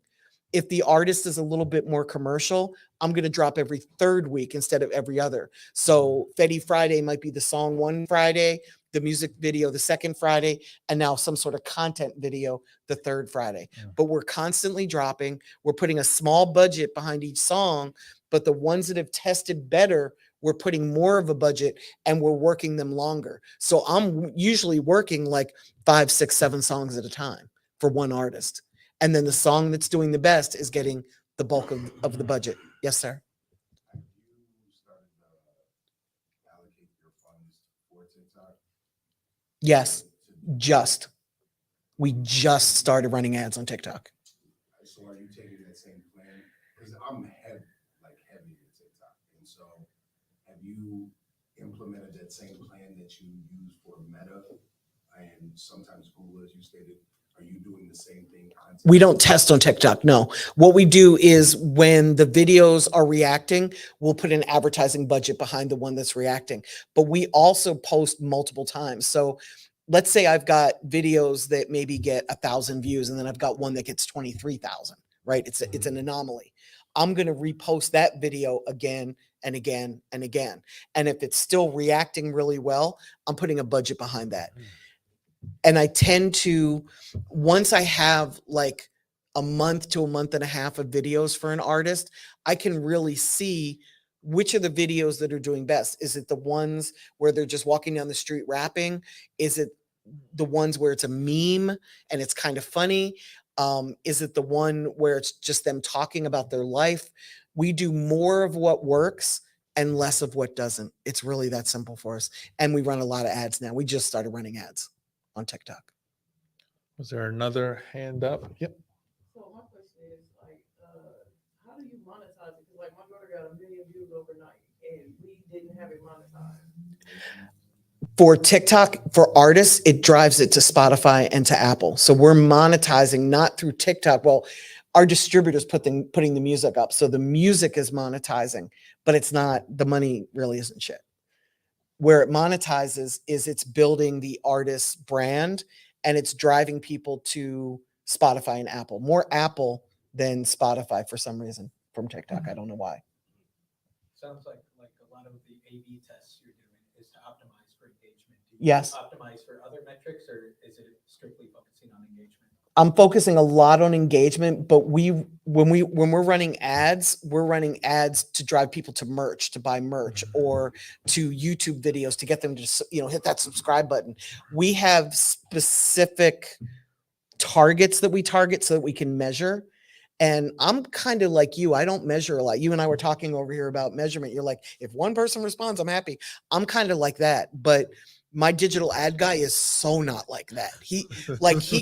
If the artist is a little bit more commercial, I'm going to drop every 3rd week instead of every other. So Fetty Friday might be the song one Friday, the music video the 2nd Friday, and now some sort of content video the 3rd Friday. But we're constantly dropping. We're putting a small budget behind each song, but the ones that have tested better, we're putting more of a budget and we're working them longer. So I'm usually working like 5, 6, 7 songs at a time for one artist. And then the song that's doing the best is getting the bulk of the budget. Yes, sir. Have you started to allocate your funds for TikTok? Yes. We just started running ads on TikTok. So are you taking that same plan? Because I'm heavy in TikTok. And so have you implemented that same plan that you use for Meta and sometimes Google, as you stated? Are you doing the same thing on TikTok? We don't test on TikTok. No. What we do is when the videos are reacting, we'll put an advertising budget behind the one that's reacting. But we also post multiple times. So let's say I've got videos that maybe get 1,000 views and then I've got one that gets 23,000, right? It's an anomaly. I'm going to repost that video again and again and again. And if it's still reacting really well, I'm putting a budget behind that. And I tend to, once I have like a month to a month and a half of videos for an artist, I can really see which are the videos that are doing best. Is it the ones where they're just walking down the street rapping? Is it the ones where it's a meme and it's kind of funny? Is it the one where it's just them talking about their life? We do more of what works and less of what doesn't. It's really that simple for us. And we run a lot of ads now. We just started running ads on TikTok. Was there another hand up? Yep. So my question is like, how do you monetize it? Because like my daughter got 1 million views overnight and we didn't have it monetized. For TikTok, for artists, it drives it to Spotify and to Apple. So we're monetizing not through TikTok. Well, our distributors putting the music up. So the music is monetizing, but it's not, the money really isn't shit. Where it monetizes is it's building the artist's brand and it's driving people to Spotify and Apple. More Apple than Spotify for some reason from TikTok. I don't know why. Sounds like a lot of the A/B tests you're doing is to optimize for engagement. Do you Yes. optimize for other metrics, or is it strictly focusing on engagement? I'm focusing a lot on engagement, but when we're running ads, we're running ads to drive people to merch, to buy merch, or to YouTube videos to get them to, hit that subscribe button. We have specific targets that we target so that we can measure. And I'm kind of like you. I don't measure a lot. You and I were talking over here about measurement. You're like, if one person responds, I'm happy. I'm kind of like that. But my digital ad guy is so not like that. He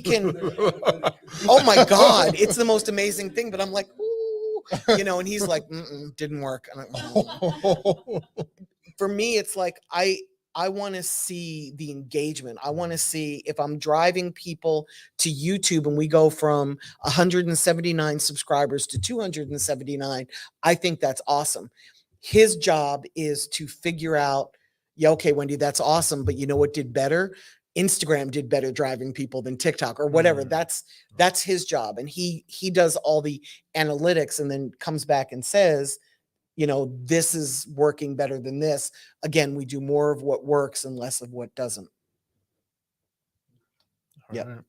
can, oh my God, it's the most amazing thing. But I'm like, ooh, and he's like, didn't work. And I'm, for me, it's like I want to see the engagement. I want to see if I'm driving people to YouTube and we go from 179 subscribers to 279. I think that's awesome. His job is to figure out, yeah, okay, Wendy, that's awesome, but you know what did better? Instagram did better driving people than TikTok or whatever. That's his job, and he does all the analytics and then comes back and says, you know, this is working better than this. Again, we do more of what works and less of what doesn't. Yep. Alright.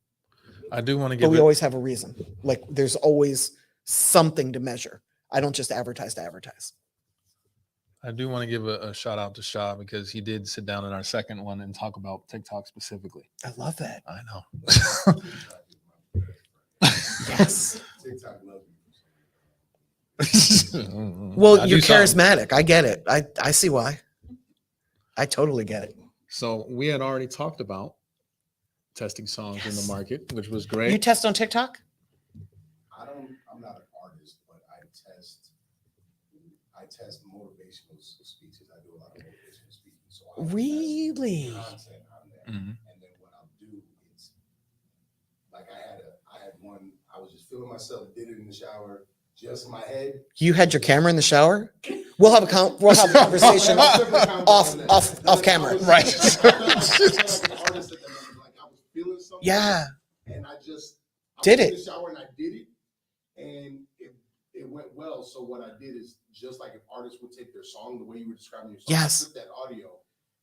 I do want to But give we it- always have a reason. Like there's always something to measure. I don't just advertise to advertise. I do want to give a shout out to Shaw because he did sit down in our second one and talk about TikTok specifically. I love that. I know. Yes. TikTok love you. Well, I you're do something. charismatic. I get it. I see why. I totally get it. So we had already talked about testing songs in the market, which was You great. test on TikTok? I'm not an artist, but I test motivational speeches. I do a lot of motivational speaking. So I test Really? content on there. Mhm. And then what I'll do is like I had one, I was just feeling myself, did it in the shower, just in my head. You had your camera in the shower? We'll have a conversation off camera. Right. Yeah. And I just Did was it. in the shower and I did it, and it went well. So what I did is just like if artists would take their song, the way you were describing your song, Yes. I took that audio,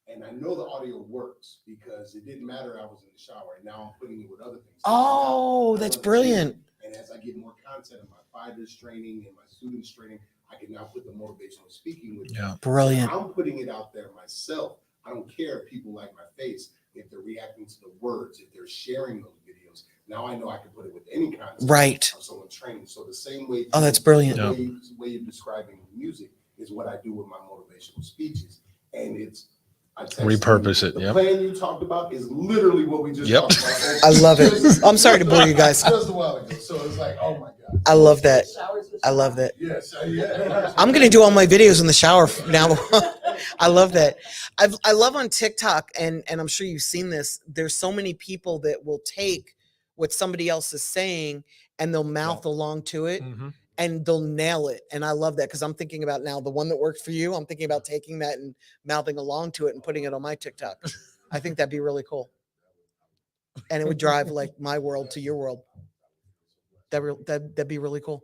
and I know the audio works because it didn't matter I was in the shower, and now I'm putting it with other things. Oh, Now, that's I brilliant. And as I get more content in my fighters training and my students training, I can now put the motivational speaking with Yeah. it. Brilliant. So I'm putting it out there myself. I don't care if people like my face, if they're reacting to the words, if they're sharing those videos. Now I know I can put it with any content. Right. Of someone training. So the same way. Oh, that's brilliant. The way you're describing music is what I do with my motivational speeches, and it's. I text Repurpose you. it, The yep. plan you talked about is literally what we just Yep. talked about. I love it. I'm sorry to bore you guys. Just a while ago. So it's like, oh my God. I love that. I love that. Yes. Yeah. I'm gonna do all my videos in the shower now. I love that. I love on TikTok, and I'm sure you've seen this. There's so many people that will take what somebody else is saying and they'll mouth along to it, Mhm. and they'll nail it. And I love that because I'm thinking about now the one that worked for you. I'm thinking about taking that and mouthing along to it and putting it on my TikTok. I think that'd be really cool, and it would drive like my world to your world. That'd be really cool.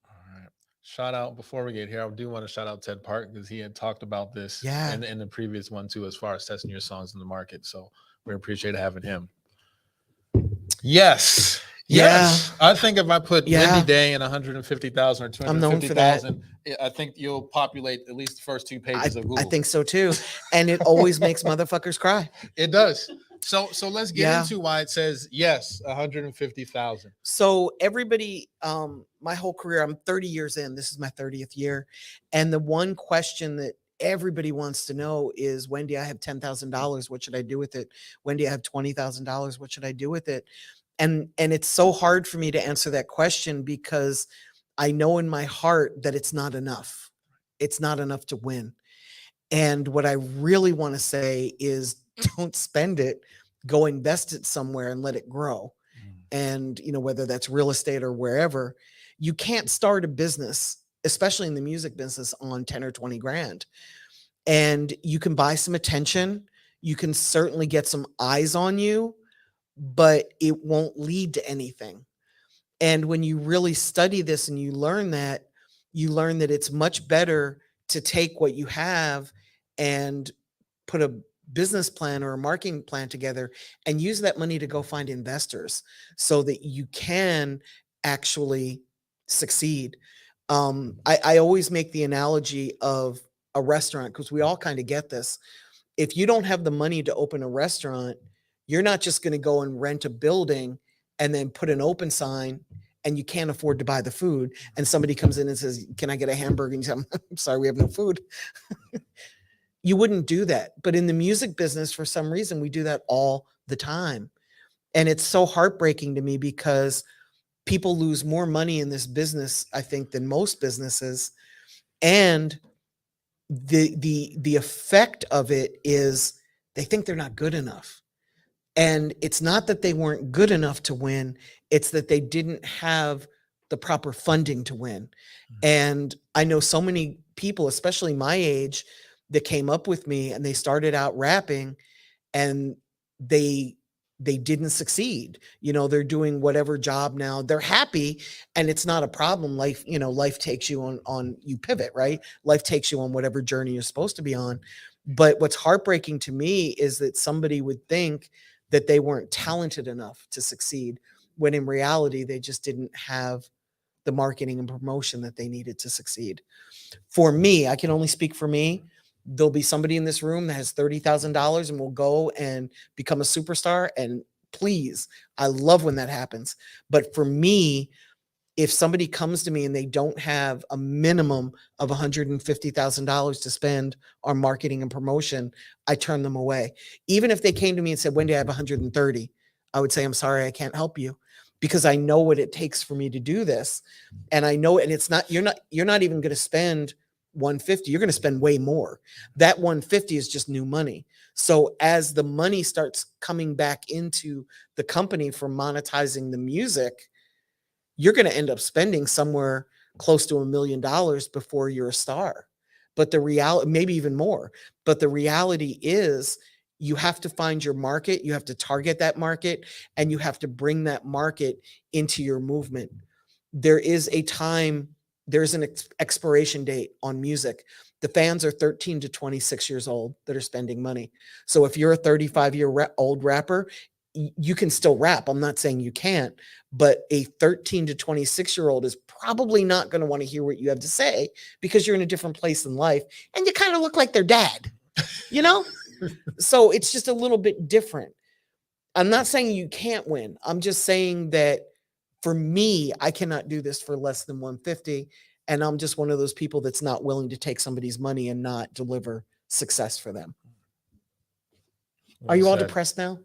All right. Shout out before we get here. I do want to shout out Ted Park because he had talked about this Yeah. in the previous one too, as far as testing your songs in the market. So we appreciate having him. Yes. Yeah. Yes. I think if I put Yeah. Wendy Day in 150,000 or I'm known for that. 250,000, I think you'll populate at least the first two pages of Google. I think so too. And it always makes motherfuckers cry. It does. So let's get Yeah. into why it says yes, 150,000. So everybody, my whole career, I'm 30 years in. This is my 30th year. And the one question that everybody wants to know is, Wendy, I have $10,000. What should I do with it? Wendy, I have $20,000. What should I do with it? And it's so hard for me to answer that question because I know in my heart that it's not enough. It's not enough to win. And what I really want to say is don't spend it, go invest it somewhere and let it grow. And, you know, whether that's real estate or wherever, you can't start a business, especially in the music business, on 10 or 20 grand. And you can buy some attention. You can certainly get some eyes on you, but it won't lead to anything. And when you really study this and you learn that it's much better to take what you have and put a business plan or a marketing plan together and use that money to go find investors so that you can actually succeed. I always make the analogy of a restaurant because we all kind of get this. If you don't have the money to open a restaurant, you're not just going to go and rent a building and then put an open sign and you can't afford to buy the food. And somebody comes in and says, can I get a hamburger? And you say, I'm sorry, we have no food. You wouldn't do that. But in the music business, for some reason, we do that all the time. And it's so heartbreaking to me because people lose more money in this business, I think, than most businesses. And the effect of it is they think they're not good enough. And it's not that they weren't good enough to win, it's that they didn't have the proper funding to win. And I know so many people, especially my age, that came up with me and they started out rapping and they didn't succeed. You know, they're doing whatever job now. They're happy and it's not a problem. Life, you know, life takes you on you pivot, right? Life takes you on whatever journey you're supposed to be on. But what's heartbreaking to me is that somebody would think that they weren't talented enough to succeed, when in reality, they just didn't have the marketing and promotion that they needed to succeed. For me, I can only speak for me. There'll be somebody in this room that has $30,000 and will go and become a superstar. And please, I love when that happens. But for me, if somebody comes to me and they don't have a minimum of $150,000 to spend on marketing and promotion, I turn them away. Even if they came to me and said, "Wendy, I have 130," I would say, "I'm sorry, I can't help you," because I know what it takes for me to do this. And I know, and it's not, you're not even going to spend 150, you're going to spend way more. That 150 is just new money. So as the money starts coming back into the company for monetizing the music, you're going to end up spending somewhere close to $1 million before you're a star. But the reality, maybe even more, but the reality is you have to find your market, you have to target that market, and you have to bring that market into your movement. There is a time, there's an expiration date on music. The fans are 13 to 26 years old that are spending money. So if you're a 35-year-old rapper, you can still rap. I'm not saying you can't, but a 13 to 26-year-old is probably not going to want to hear what you have to say because you're in a different place in life and you kind of look like their dad, you know? So it's just a little bit different. I'm not saying you can't win. I'm just saying that for me, I cannot do this for less than 150. And I'm just one of those people that's not willing to take somebody's money and not deliver success for them. Are you all depressed now?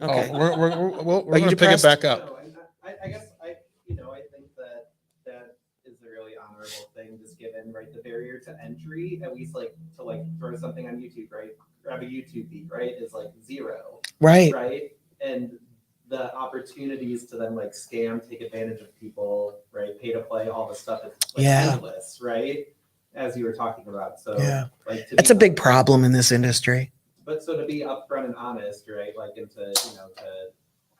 Okay. Oh, we're Are going you to pick it depressed? back up. I guess I think that is a really honorable thing, just given, right, the barrier to entry, at least like to like throw something on YouTube, right? Grab a YouTube beat, right, is like zero. Right. Right. And the opportunities to then like scam, take advantage of people, right? Pay to play, all the stuff is like endless, right? As you were talking about. So Yeah. like That's a big problem in this industry. But so to be upfront and honest, right? Like into, I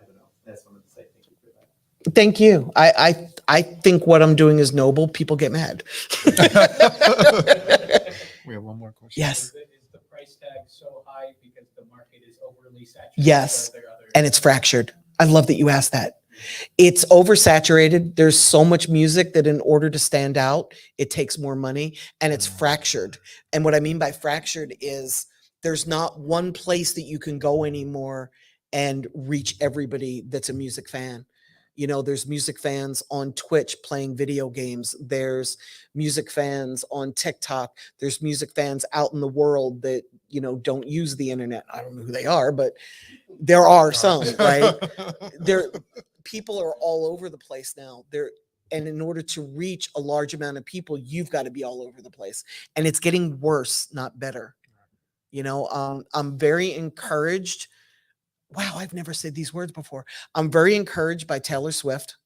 don't know. I just wanted to say thank you for that. Thank you. I think what I'm doing is noble. People get mad. We have one more question. Yes. Is the price tag so high because the market is overly saturated? Yes. Or are there other- And it's fractured. I love that you asked that. It's oversaturated. There's so much music that in order to stand out, it takes more money, and it's fractured. And what I mean by fractured is there's not one place that you can go anymore and reach everybody that's a music fan. You know, there's music fans on Twitch playing video games. There's music fans on TikTok. There's music fans out in the world that, you know, don't use the internet. I don't know who they are, but there are some, right? People are all over the place now. And in order to reach a large amount of people, you've got to be all over the place. And it's getting worse, not better. You know, I'm very encouraged. Wow, I've never said these words before. I'm very encouraged by Taylor Swift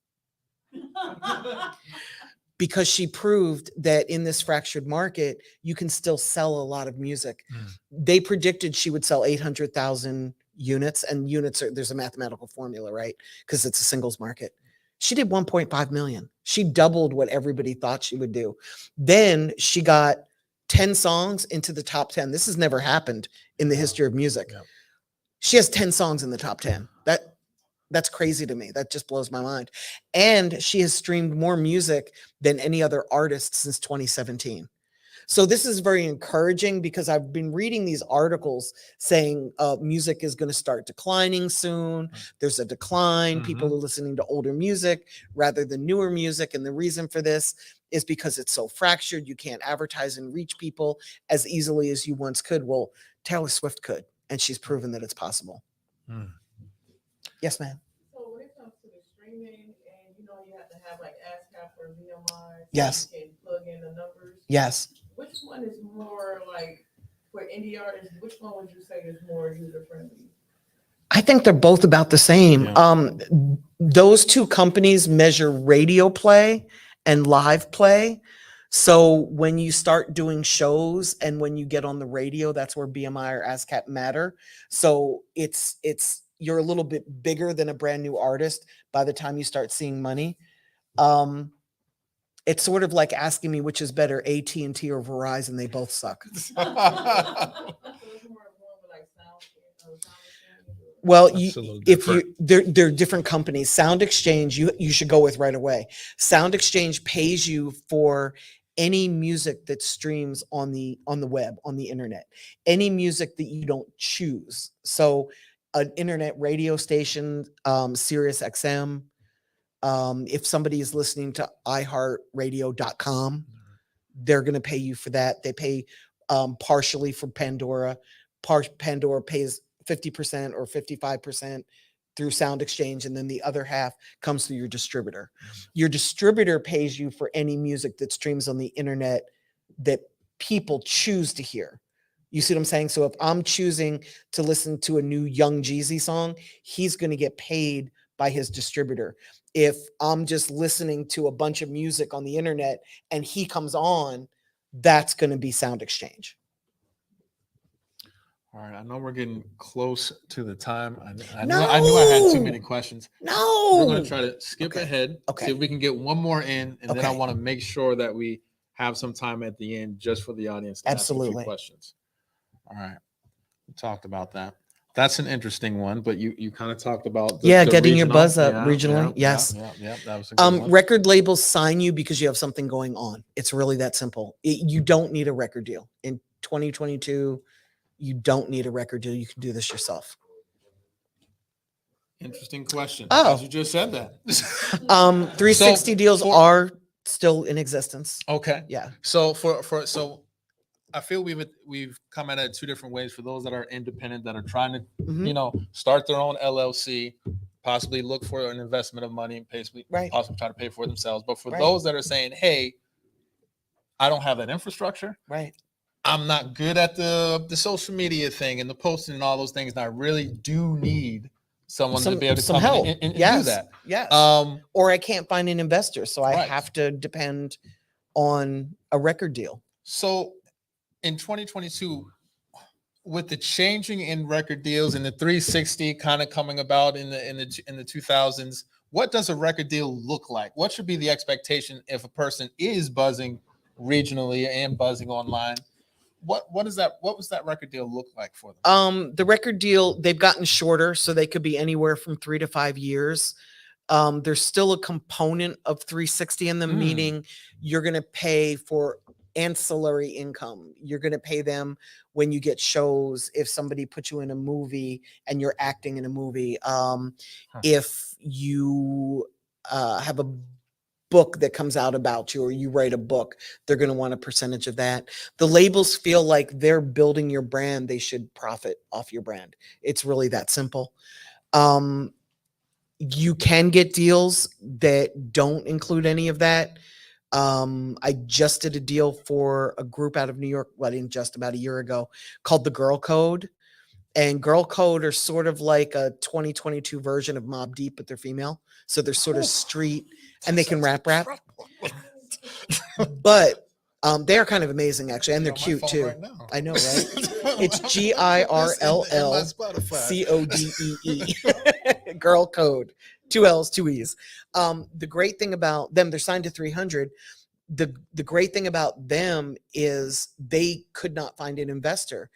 because she proved that in this fractured market, you can still sell a lot of music. They predicted she would sell 800,000 units, and units there's a mathematical formula, right? Because it's a singles market. She did 1.5 million. She doubled what everybody thought she would do. Then she got 10 songs into the top 10. This has never happened in the history of music. Yeah. She has 10 songs in the top 10. That's crazy to me. That just blows my mind. And she has streamed more music than any other artist since 2017. So this is very encouraging because I've been reading these articles saying music is going to start declining soon. There's a decline. People are listening to older music rather than newer music. And the reason for this is because it's so fractured. You can't advertise and reach people as easily as you once could. Well, Taylor Swift could, and she's proven that it's possible. Yes, ma'am. So when it comes to the streaming, and you have to have like ASCAP or VMI, Yes. you can plug in the numbers. Yes. which one is more like, for indie artists, which one would you say is more user friendly? I think they're both about the same. Yeah. Those two companies measure radio play and live play. So when you start doing shows and when you get on the radio, that's where BMI or ASCAP matter. So it's you're a little bit bigger than a brand new artist by the time you start seeing money. It's sort of like asking me which is better, AT&T or Verizon. They both suck. Well, That's a little if different. they're different companies. Sound Exchange, you should go with right away. Sound Exchange pays you for any music that streams on the web, on the internet, any music that you don't choose. So an internet radio station, Sirius XM, if somebody is listening to iHeartRadio.com, they're going to pay you for that. They pay partially for Pandora. Pandora pays 50% or 55% through Sound Exchange, and then the other half comes through your distributor. Your distributor pays you for any music that streams on the internet that people choose to hear. You see what I'm saying? So if I'm choosing to listen to a new Young Jeezy song, he's going to get paid by his distributor. If I'm just listening to a bunch of music on the internet and he comes on, that's going to be Sound Exchange. All right, I know we're getting close to the time. I knew I had too many questions. No. We're going to try to skip Okay. ahead, Okay. see if we can get one more in, and then I Okay. want to make sure that we have some time at the end just for the audience to ask a Absolutely. few questions. All right, we talked about that. That's an interesting one, but you kind of talked about the Getting your regional. buzz up Yeah, regionally. yeah, Yes. yeah, that was a good one. Record labels sign you because you have something going on. It's really that simple. You don't need a record deal. In 2022, you don't need a record deal. You can do this yourself. Interesting question. Oh. As you just said that. 360 deals are still in existence. Okay. Yeah. So so I feel we've come at it two different ways for those that are independent, that are trying to, Mhm. start their own LLC, possibly look for an investment of money and Right. possibly try to pay for it themselves. But for Right. those that are saying, hey, I don't have that infrastructure. Right. I'm not good at the social media thing and the posting and all those things. And I really do need someone to be able to some come help. and Yes. do that. Yes. Um, Or I can't find an investor, so I Right. have to depend on a record deal. So in 2022, with the changing in record deals and the 360 kind of coming about in the 2000s, what does a record deal look like? What should be the expectation if a person is buzzing regionally and buzzing online? What was that record deal look like for them? The record deal, they've gotten shorter, so they could be anywhere from 3 to 5 years. There's still a component of 360 in them, meaning you're going to pay for ancillary income. You're going to pay them when you get shows, if somebody puts you in a movie and you're acting in a movie. If you have a book that comes out about you, or you write a book, they're going to want a percentage of that. The labels feel like they're building your brand. They should profit off your brand. It's really that simple. You can get deals that don't include any of that. I just did a deal for a group out of New York, well, just about a year ago, called the Girl Code. And Girl Code are sort of like a 2022 version of Mobb Deep, but they're female. So they're sort of street, and they can rap. But they are kind of amazing, actually, and they're cute too. I know, right? It's GIRLLCODEE. Girl Code. 2 L's, 2 E's. The great thing about them, they're signed to 300. The great thing about them is they could not find an investor.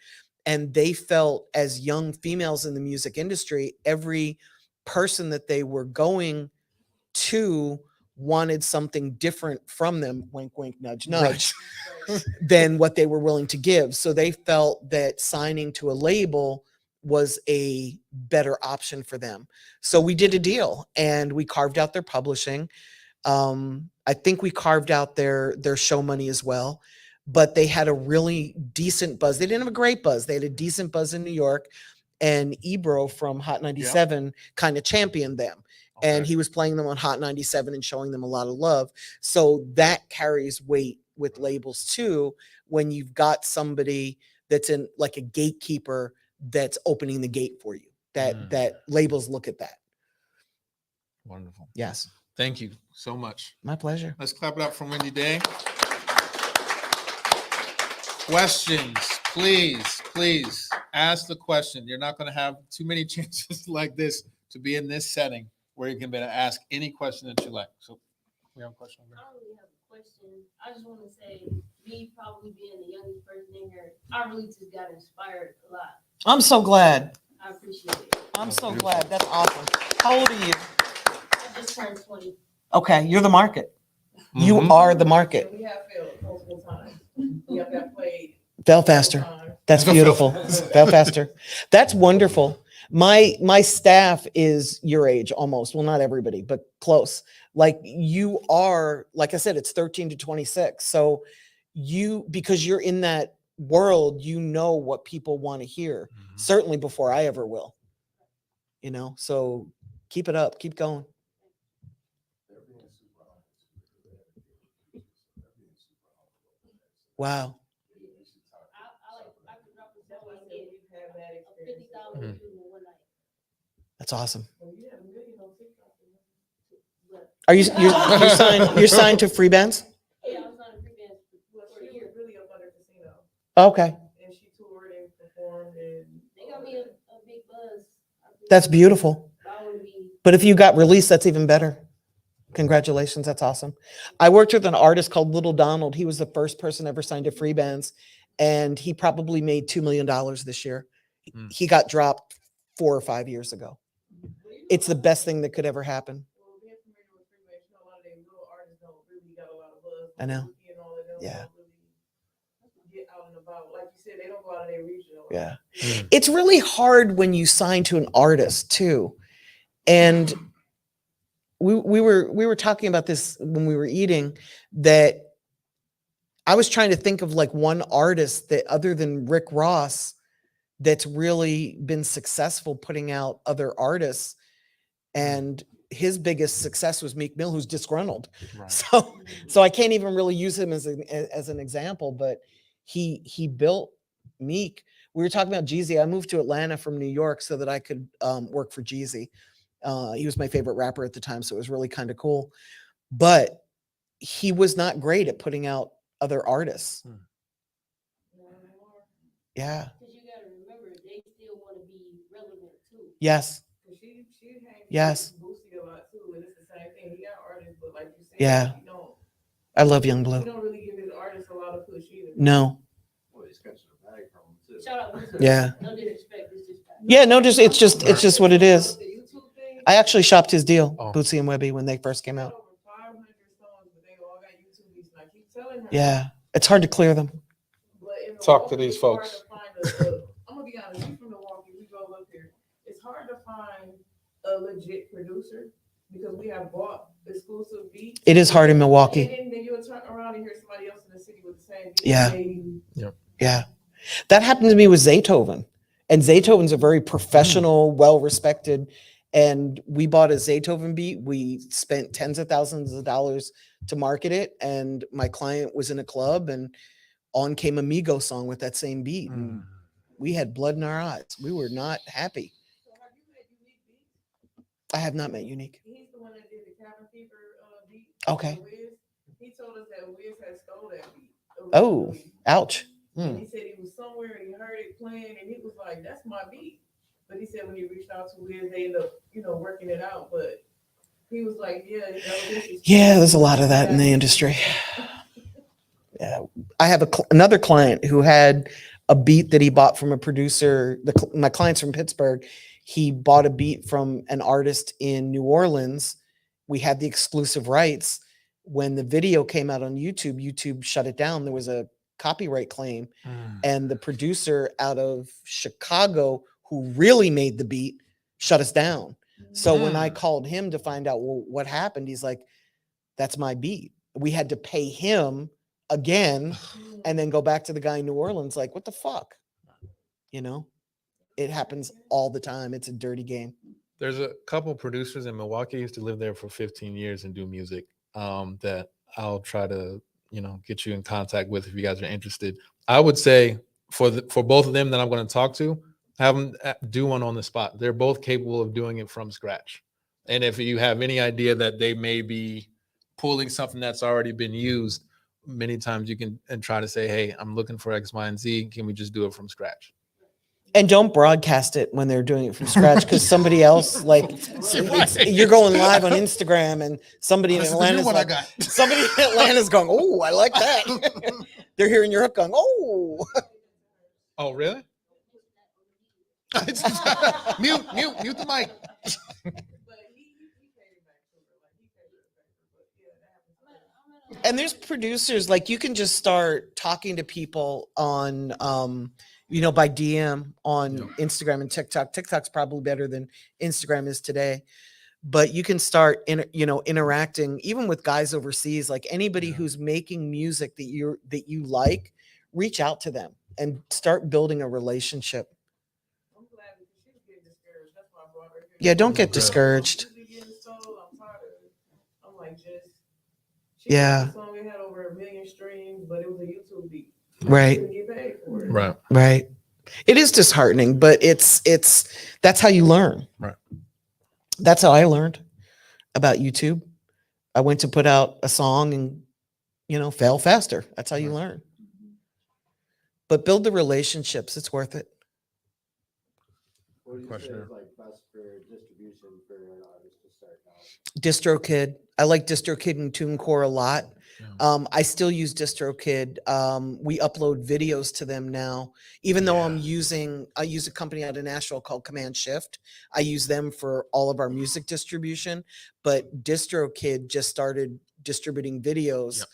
And they felt, as young females in the music industry, every person that they were going to wanted something different from them, wink, wink, nudge, nudge, than what they were willing to give. So they felt that signing to a label was a better option for them. So we did a deal and we carved out their publishing. I think we carved out their show money as well, but they had a really decent buzz. They didn't have a great buzz. They had a decent buzz in New York, and Ebro from Hot 97 kind of championed them. And he was playing them on Hot 97 and showing them a lot of love. So that carries weight with labels too, when you've got somebody that's in like a gatekeeper that's opening the gate for you, that labels look at that. Wonderful. Yes. Thank you so much. My pleasure. Let's clap it up for Wendy Day. Questions, please ask the question. You're not going to have too many chances like this to be in this setting where you can be able to ask any question that you like. So we have a question over I don't really have a question. I just want to say, me probably being the youngest person in here, I really just got inspired a lot. I'm so glad. I appreciate it. I'm so glad. That's awesome. How old are you? I just turned 20. Okay, you're the market. You are the market. We have failed multiple times. We have played. Fail faster. That's beautiful. Fail faster. That's wonderful. My staff is your age almost. Well, not everybody, but close. Like you are, like I said, it's 13 to 26. So because you're in that world, you know what people want to hear. Certainly before I ever will. So keep it up, keep going. Wow. That's awesome. Are you're signed to free bands? Yeah, I was on a free band for a year. Really up under casino. Okay. And she toured and performed and. They got me a big buzz. That's beautiful. I would be. But if you got released, that's even better. Congratulations. That's awesome. I worked with an artist called Little Donald. He was the first person ever signed to free bands, and he probably made $2 million this year. He got dropped 4 or 5 years ago. It's the best thing that could ever happen. I know. Yeah. Get out and about. Like you said, they don't go out of their regional. Yeah. It's really hard when you sign to an artist too. And we were talking about this when we were eating, that I was trying to think of like one artist that other than Rick Ross that's really been successful putting out other artists. And his biggest success was Meek Mill, who's disgruntled. Right. So I can't even really use him as an example, but he built Meek. We were talking about Jeezy. I moved to Atlanta from New York so that I could work for Jeezy. He was my favorite rapper at the time, so it was really kind of cool. But he was not great at putting out other artists. Yeah. Because you got to remember, they still want to be relevant too. Yes. She hangs Yes. with Boosie a lot too, and it's the same thing. He got artists, but like you said, Yeah. you don't. I love Young You Blue. don't really give his artists a lot of push either. No. Well, he's catching a bag from him too. Shout out. Boosie. Yeah. No disrespect. It's just fact. Yeah, no, it's just what it is. I actually shopped his deal, Bootsy and Webby, when they first came out. Over 500 songs, but they all got YouTube beats. And I keep telling her. Yeah, it's hard to clear them. But in Talk to Milwaukee, these it's hard folks. to find I'm gonna be honest. You from Milwaukee? We go up here. It's hard to find a legit producer because we have bought exclusive beats. It is hard in Milwaukee. And then you'll turn around and hear somebody else in the city with the same beat. Yeah. They- Yeah. That happened to me with Zaytoven. And Zaytoven's a very professional, well-respected. And we bought a Zaytoven beat. We spent tens of thousands of dollars to market it. And my client was in a club, and on came a Migos song with that same beat. And we had blood in our eyes. We were not happy. So have you met Unique Beats? I have not met Unique. He's the one that did the Cabin Fever beat. Okay. with Wiz. He told us that Wiz had stole that beat. Oh, originally. ouch. And he said he was somewhere and he heard it playing and he was like, "That's my beat." But he said when he reached out to Wiz, they ended up, working it out. But he was like, "Yeah, that was interesting." Yeah, there's a lot of that in the industry. Yeah, I have another client who had a beat that he bought from a producer. My client's from Pittsburgh. He bought a beat from an artist in New Orleans. We had the exclusive rights. When the video came out on YouTube, YouTube shut it down. There was a copyright claim, and the producer out of Chicago who really made the beat shut us down. So when I called him to find out what happened, he's like, "That's my beat." We had to pay him again and then go back to the guy in New Orleans like, "What the fuck?" It happens all the time. It's a dirty game. There's a couple producers in Milwaukee. I used to live there for 15 years and do music. That I'll try to get you in contact with if you guys are interested. I would say for both of them that I'm going to talk to, have them do one on the spot. They're both capable of doing it from scratch. And if you have any idea that they may be pulling something that's already been used, many times you can and try to say, hey, I'm looking for X, Y, and Z. Can we just do it from scratch? And don't broadcast it when they're doing it from scratch, because somebody else, like, you're going live on Instagram and somebody in Atlanta's like, somebody in Atlanta's going, oh, I like that. They're hearing your hook going, oh. Oh, really? mute the mic. And there's producers, like, you can just start talking to people on by DM on Instagram and TikTok. TikTok's probably better than Instagram is today. But you can start interacting even with guys overseas, like anybody who's making music that you like, reach out to them and start building a relationship. Yeah, don't get discouraged. Yeah. Song we had over 1 million streams, but it was a YouTube beat. Right. Get paid for it. Right. It is disheartening, but it's that's how you learn. Right. That's how I learned about YouTube. I went to put out a song and fail faster. That's how you learn. But build the relationships. It's worth it. What do you say is like best for distribution for an artist to start out? DistroKid. I like DistroKid and TuneCore a lot. I still use DistroKid. We upload videos to them now, even though I use a company out of Nashville called Command Shift. I use them for all of our music distribution, but DistroKid just started distributing videos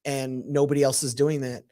and nobody else is doing that.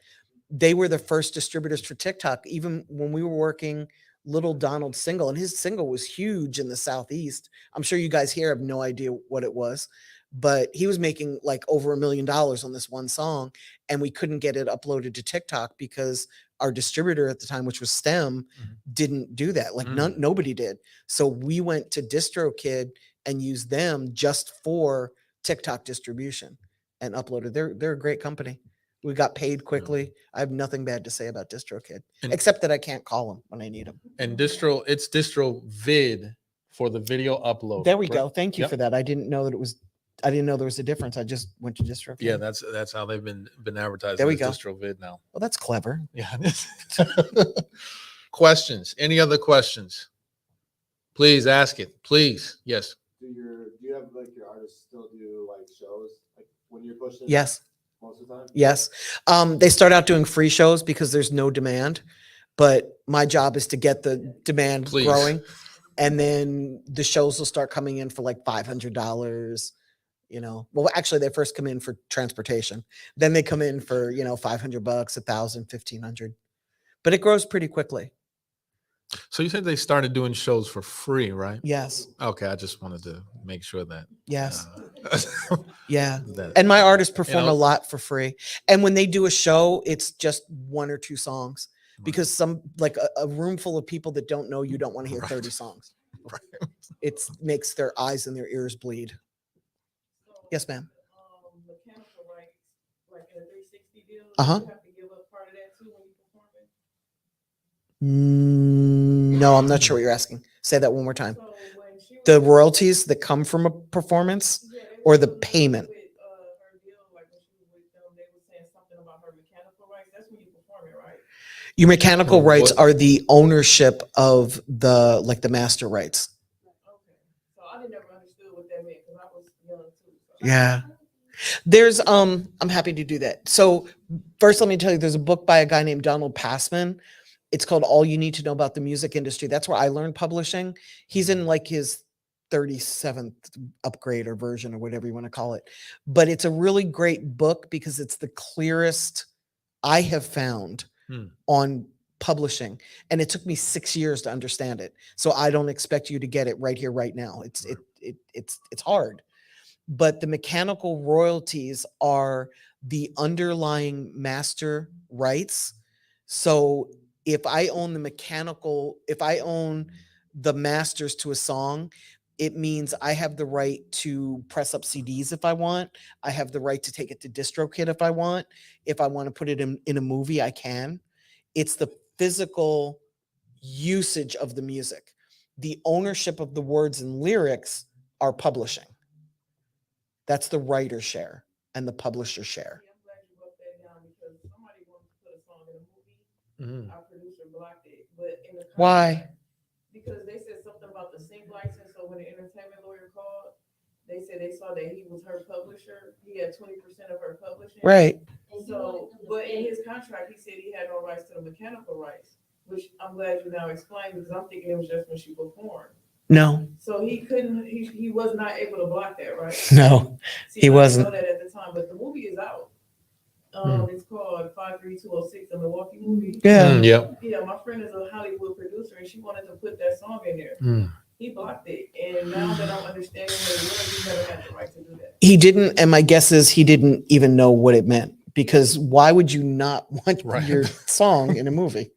They were the first distributors for TikTok. Even when we were working Little Donald's single, and his single was huge in the Southeast. I'm sure you guys here have no idea what it was, but he was making like over $1 million on this one song, and we couldn't get it uploaded to TikTok because our distributor at the time, which was STEM, didn't do that. Like nobody did. So we went to DistroKid and used them just for TikTok distribution and uploaded. They're a great company. We got paid quickly. I have nothing bad to say about DistroKid, except that I can't call them when I need them. And it's DistroVid for the video upload. There we go. Thank you for that. I didn't know there was a difference. I just went to DistroKid. Yeah, that's how they've been advertised. There we go. DistroVid now. Well, that's clever. Yeah. Questions? Any other questions? Please ask it. Please. Yes. Do you have like your artists still do like shows like when you're pushing? Yes. Most of the time? Yes. They start out doing free shows because there's no demand, but my job is to get the demand growing. And then the shows will start coming in for like $500, well, actually they first come in for transportation. Then they come in for, $500, $1,000, $1,500, but it grows pretty quickly. So you said they started doing shows for free, right? Yes. Okay. I just wanted to make sure that. Yes. Yeah. And my artists perform a lot for free. And when they do a show, it's just 1 or 2 songs because a room full of people that don't know you don't want to hear 30 songs. Right. It makes their eyes and their ears bleed. Yes, ma'am. Mechanical rights, like in a 360 deal, Uh-huh. you have to give up part of that too when you perform it. No, I'm not sure what you're asking. Say that one more time. The royalties that come from a performance or the payment? Your mechanical rights are the ownership of the master rights. So I never understood what that meant because I was young too. Yeah. There's I'm happy to do that. So first let me tell you, there's a book by a guy named Donald Passman. It's called All You Need to Know About the Music Industry. That's where I learned publishing. He's in like his 37th upgrade or version or whatever you want to call it. But it's a really great book because it's the clearest I have found on publishing. And it took me 6 years to understand it. So I don't expect you to get it right here, right now. It's hard. But the mechanical royalties are the underlying master rights. So if I own the masters to a song, It means I have the right to press up CDs if I want. I have the right to take it to DistroKid if I want. If I want to put it in a movie, I can. It's the physical usage of the music. The ownership of the words and lyrics are publishing. That's the writer share and the publisher share. I'm glad you wrote that down because somebody wanted to put a song in a movie. Our producer blocked it, but in the Why? contract, because they said something about the sync license. So when the entertainment lawyer called, they said they saw that he was her publisher. He had 20% of her publishing. Right. So, but in his contract, he said he had no rights to the mechanical rights, which I'm glad you now explained because I'm thinking it was just when she performed. No, So he couldn't, he was not able to block that, right? no, See, he I didn't wasn't. know that at the time, but the movie is out. It's called 53206, the Milwaukee movie. Yeah. Yep. Yeah, my friend is a Hollywood producer and she wanted to put that song in there. He blocked it. And now that I'm understanding what it was, he never had the right to do that. He didn't, and my guess is he didn't even know what it meant, because why would you not want Right. your song in a movie?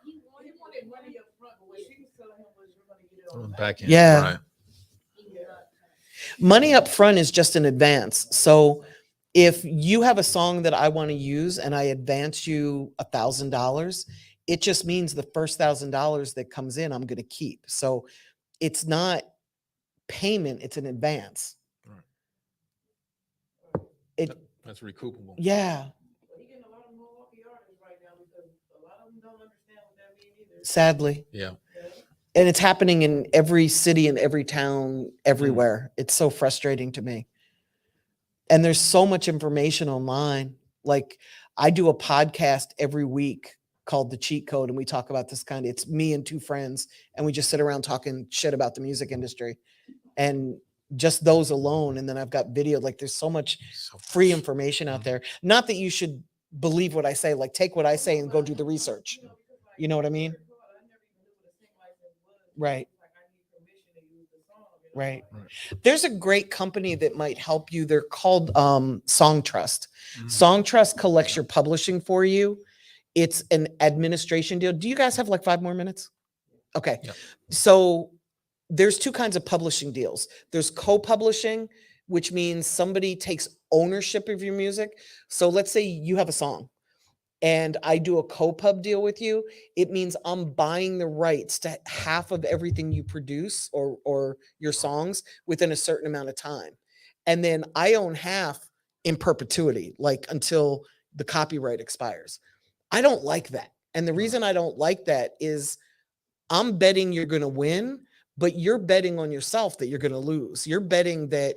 He wanted money up front, but what she was telling him was you're gonna get it on the Back end. Yeah. Right. Money up front is just an advance. So if you have a song that I want to use and I advance you $1,000, it just means the first $1,000 that comes in, I'm going to keep. So it's not payment, it's an advance. It, That's recoupable. yeah, But he getting a lot of Milwaukee artists right now because a lot of them don't understand what that means either. sadly. Yeah. And it's happening in every city and every town, everywhere. It's so frustrating to me. And there's so much information online. Like I do a podcast every week called The Cheat Code, and we talk about this kind of, it's me and two friends, and we just sit around talking shit about the music industry. And just those alone. And then I've got video, like there's so much free information out there. Not that you should believe what I say, like take what I say and go do the research. You know what I mean? Right. Right. There's a great company that might help you. They're called Song Trust. Song Trust collects your publishing for you. It's an administration deal. Do you guys have like 5 more minutes? Okay. Yeah. So there's two kinds of publishing deals. There's co-publishing, which means somebody takes ownership of your music. So let's say you have a song and I do a co-pub deal with you. It means I'm buying the rights to half of everything you produce or your songs within a certain amount of time. And then I own half in perpetuity, like until the copyright expires. I don't like that. And the reason I don't like that is I'm betting you're going to win, but you're betting on yourself that you're going to lose. You're betting that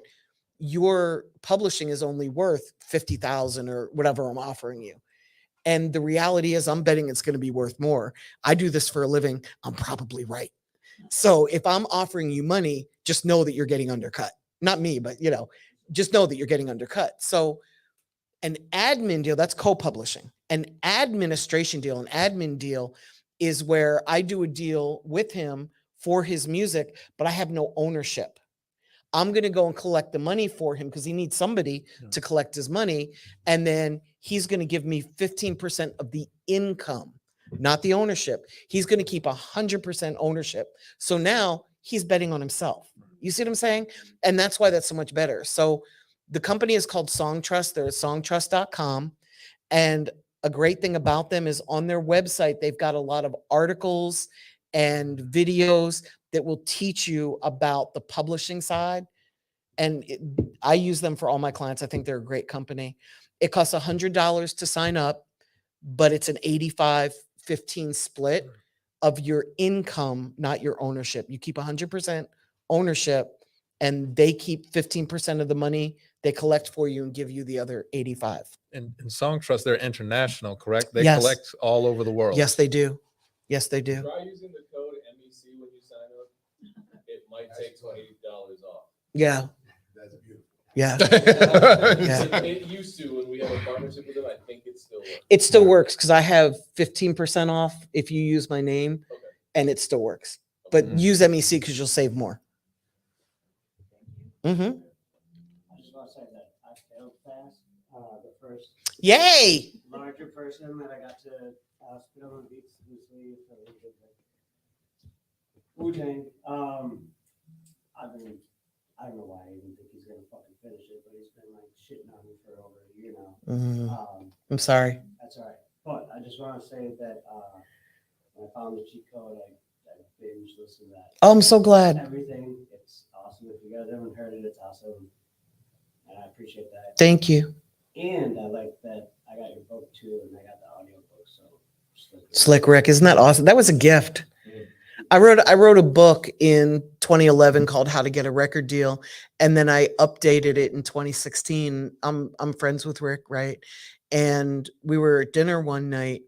your publishing is only worth 50,000 or whatever I'm offering you. And the reality is I'm betting it's going to be worth more. I do this for a living. I'm probably right. So if I'm offering you money, just know that you're getting undercut. Not me, but you know, just know that you're getting undercut. So an admin deal, that's co-publishing. An administration deal, an admin deal is where I do a deal with him for his music, but I have no ownership. I'm going to go and collect the money for him because he needs somebody to collect his money. And then he's going to give me 15% of the income, not the ownership. He's going to keep 100% ownership. So now he's betting on himself. You see what I'm saying? And that's why that's so much better. So the company is called Song Trust. They're at songtrust.com. And a great thing about them is on their website, they've got a lot of articles and videos that will teach you about the publishing side. And I use them for all my clients. I think they're a great company. It costs $100 to sign up, but it's an 85-15 split of your income, not your ownership. You keep 100% ownership and they keep 15% of the money they collect for you and give you the other 85. And Song Trust, they're international, correct? They Yes. collect all over the world. Yes, they do. Yes, they do. Try using the code MEC when you sign up. It might take $20 off. Yeah. That's beautiful. Yeah. Yeah. It used to when we had a partnership with them. I think it still works. It still works because I have 15% off if you use my name, and it still works. But use MEC because you'll save more. Mm-hmm. I just want to say that I failed fast. The first Yay! larger person that I got to spit on the beats loosely for Wu-Tang. I mean, I don't know why I even think he's gonna fucking finish it, but he's been like shitting on me for over a year now. I'm sorry. That's all right. But I just want to say that when I found the cheat code, I binge listened to that. Oh, I'm so glad. Everything, it's awesome. If you guys haven't heard it, it's awesome. And I appreciate that. Thank you. And I like that I got your book too, and I got the audio book. So Slick Rick, isn't that awesome? That was a gift. I wrote a book in 2011 called How to Get a Record Deal, and then I updated it in 2016. I'm friends with Rick, right? And we were at dinner one night,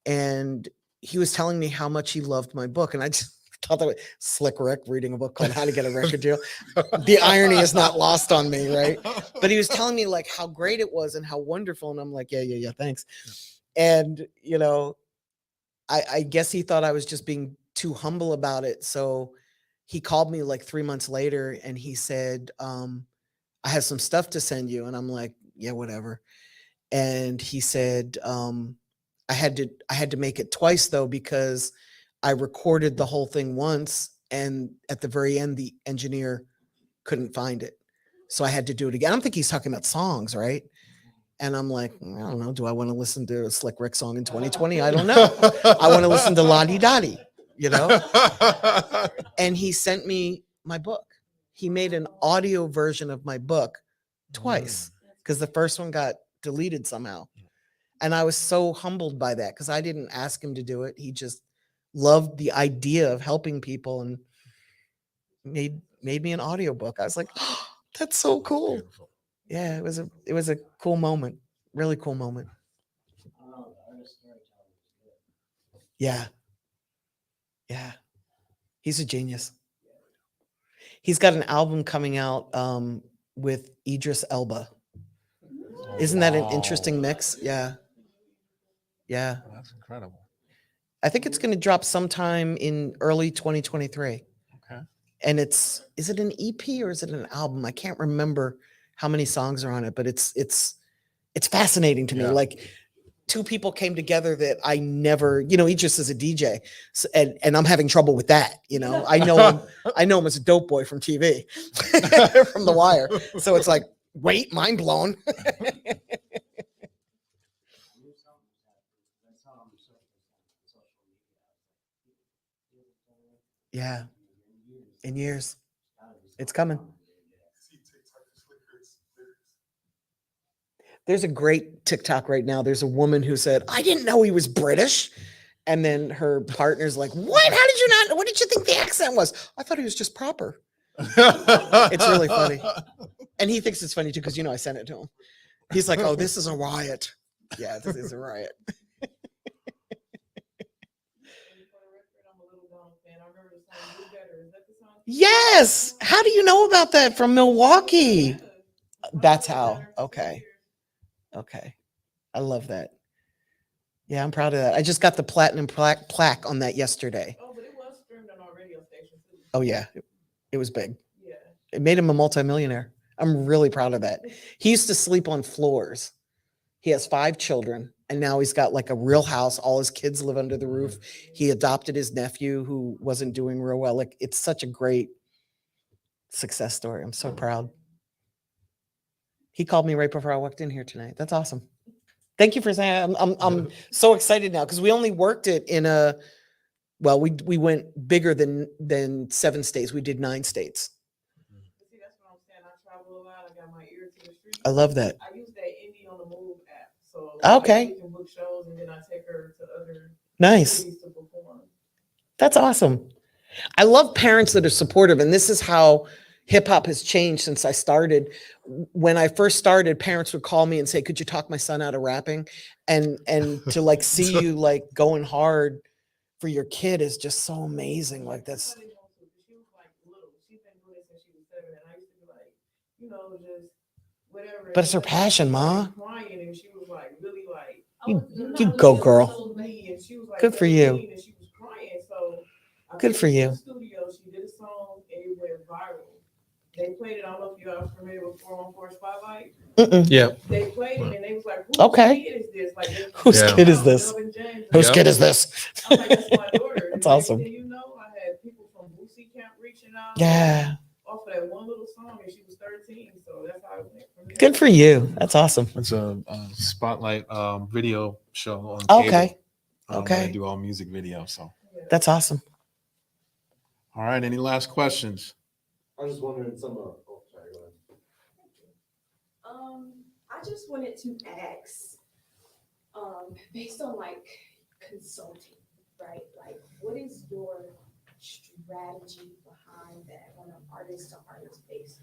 and he was telling me how much he loved my book, and I just thought that was Slick Rick reading a book called How to Get a Record Deal. The irony is not lost on me, right? But he was telling me like how great it was and how wonderful, and I'm like, yeah, thanks. And you know, I guess he thought I was just being too humble about it. So he called me like 3 months later and he said, I have some stuff to send you. And I'm like, yeah, whatever. And he said, I had to make it twice though, because I recorded the whole thing once and at the very end, the engineer couldn't find it. So I had to do it again. I don't think he's talking about songs, right? And I'm like, I don't know. Do I want to listen to a Slick Rick song in 2020? I don't know. I want to listen to La Di Da Di, you know? And he sent me my book. He made an audio version of my book twice because the first one got deleted somehow. And I was so humbled by that because I didn't ask him to do it. He just loved the idea of helping people and made me an audiobook. I was like, oh, that's so cool. Yeah, it was a cool moment. Really cool moment. Yeah. Yeah. He's a genius. He's got an album coming out with Idris Elba. Isn't that an interesting mix? Yeah. Yeah. That's incredible. I think it's going to drop sometime in early 2023. Okay. And is it an EP or is it an album? I can't remember how many songs are on it, but it's fascinating to me. Yeah. Like two people came together that I never, Idris is a DJ, so, and I'm having trouble with that. I know him as a dope boy from TV, from The Wire. So it's like, wait, mind blown. Yeah, in years, it's coming. There's a great TikTok right now. There's a woman who said, I didn't know he was British. And then her partner's like, what? What did you think the accent was? I thought he was just proper. It's really funny. And he thinks it's funny too, because, I sent it to him. He's like, oh, this is a riot. Yeah, this is a riot. Yes. How do you know about that from Milwaukee? That's how. Okay. Okay. I love that. Yeah, I'm proud of that. I just got the platinum plaque on that yesterday. Oh, but it was streamed on our radio station too. Oh, yeah. It was big. Yeah. It made him a multimillionaire. I'm really proud of that. He used to sleep on floors. He has 5 children, and now he's got like a real house. All his kids live under the roof. He adopted his nephew who wasn't doing real well. Like, it's such a great success story. I'm so proud. He called me right before I walked in here tonight. That's awesome. Thank you for saying. I'm so excited now because we only worked it in we went bigger than 7 states. We did 9 states. See, that's what I'm saying. I travel a lot. I got my ear to the street. I love that. I use that Indie on the Move app. So Okay. I can book shows and then I take her to other Nice. cities to perform. That's awesome. I love parents that are supportive, and this is how hip hop has changed since I started. When I first started, parents would call me and say, could you talk my son out of rapping? And to like see you like going hard for your kid is just so amazing. Like that's. She was like little. She's been doing it since she was 7. And I used to be like, just whatever. But it's her passion, Ma. Crying and she was like, really like. You go, girl. And she was like, Good for you. and she was crying. So I Good took for her to you. the studio. She did a song and it went viral. They played it. I don't know if you are familiar with 414 Spotlight. Yeah. They played it and they was like, whose Okay. kid is this? Like, Whose Yeah. kid is this? Melvin James. Whose kid is this? I'm like, that's my daughter. That's And awesome. next thing you know, I had people from Boosie Camp reaching out. Yeah. off of that one little song, and she was 13. So that's how it went from there. Good for you. That's awesome. It's a spotlight video show on Okay. cable. Okay. I do all music videos. So, That's awesome. all right. Any last questions? I was just wondering some of, oh, sorry, go ahead. I just wanted to ask, based on like consulting, right? Like, what is your strategy behind that on an artist to artist basis?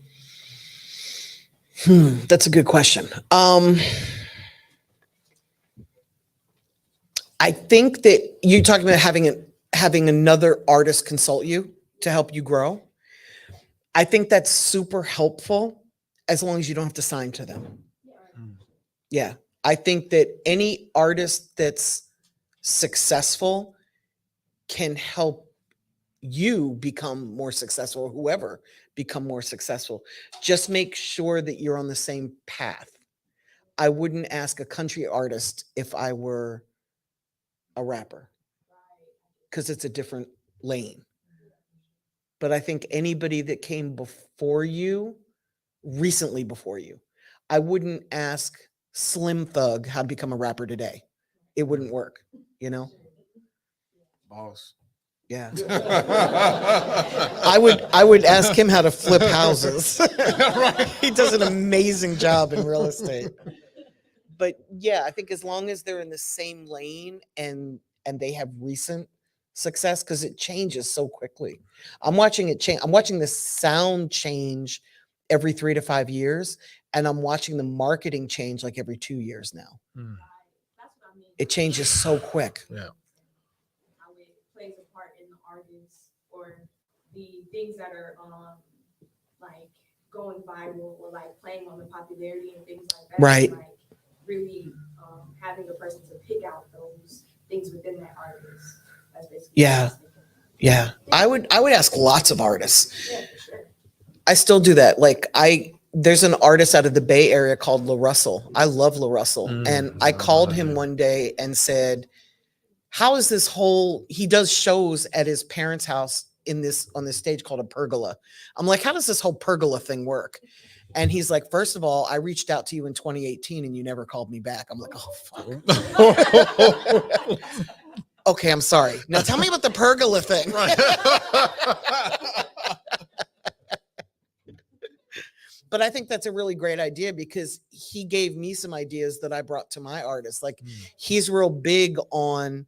That's a good question. I think that you're talking about having another artist consult you to help you grow. I think that's super helpful as long as you don't have to sign to them. Yeah. I think that any artist that's successful can help you become more successful, or whoever become more successful. Just make sure that you're on the same path. I wouldn't ask a country artist if I were a rapper, because it's a different lane. But I think anybody that came before you, recently before you, I wouldn't ask Slim Thug how to become a rapper today. It wouldn't work, you know? Boss. Yeah. I would ask him how to flip houses. He does an amazing job in real estate. But yeah, I think as long as they're in the same lane and they have recent success, because it changes so quickly. I'm watching it change. I'm watching the sound change every 3 to 5 years, and I'm watching the marketing change like every 2 years now. That's what I mean. It changes so quick. Yeah. How it plays a part in the artist or the things that are like going viral or like playing on the popularity and things like that. Right. Like really having a person to pick out those things within that artist. That's basically Yeah. Yeah. I would ask lots of artists. Yeah, for sure. I still do that. Like there's an artist out of the Bay Area called La Russell. I love La Russell. And I called him one day and said, how is this whole, he does shows at his parents' house on this stage called a pergola. I'm like, how does this whole pergola thing work? And he's like, first of all, I reached out to you in 2018 and you never called me back. I'm like, oh, fuck. Okay, I'm sorry. Now tell me about the pergola thing. But I think that's a really great idea because he gave me some ideas that I brought to my artists. Like he's real big on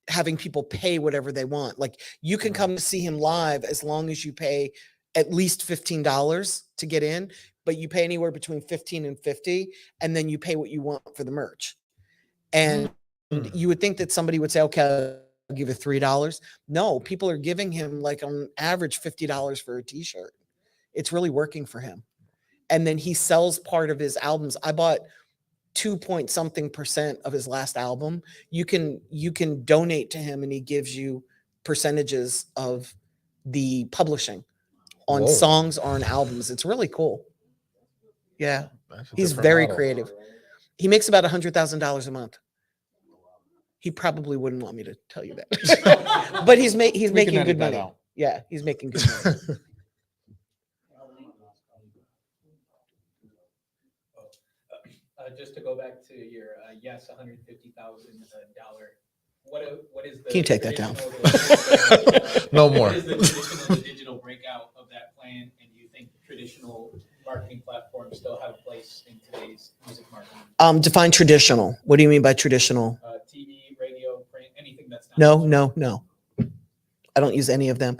having people pay whatever they want. Like you can come to see him live as long as you pay at least $15 to get in, but you pay anywhere between $15 and $50, and then you pay what you want for the merch. And you would think that somebody would say, okay, I'll give you $3. No, people are giving him like on average $50 for a t-shirt. It's really working for him. And then he sells part of his albums. I bought 2% of his last album. You can donate to him and he gives you percentages of the publishing on songs or on albums. It's really cool. Yeah. He's very creative. He makes about $100,000 a month. He probably wouldn't want me to tell you that, but he's making good money. Yeah, he's making good money. Just to go back to your yes, $150,000. What is the? Can you take that down? No more. What is the traditional digital breakout of that plan? And do you think traditional marketing platforms still have a place in today's music marketing? Define traditional. What do you mean by traditional? TV, radio, print, anything that's not. No. I don't use any of them.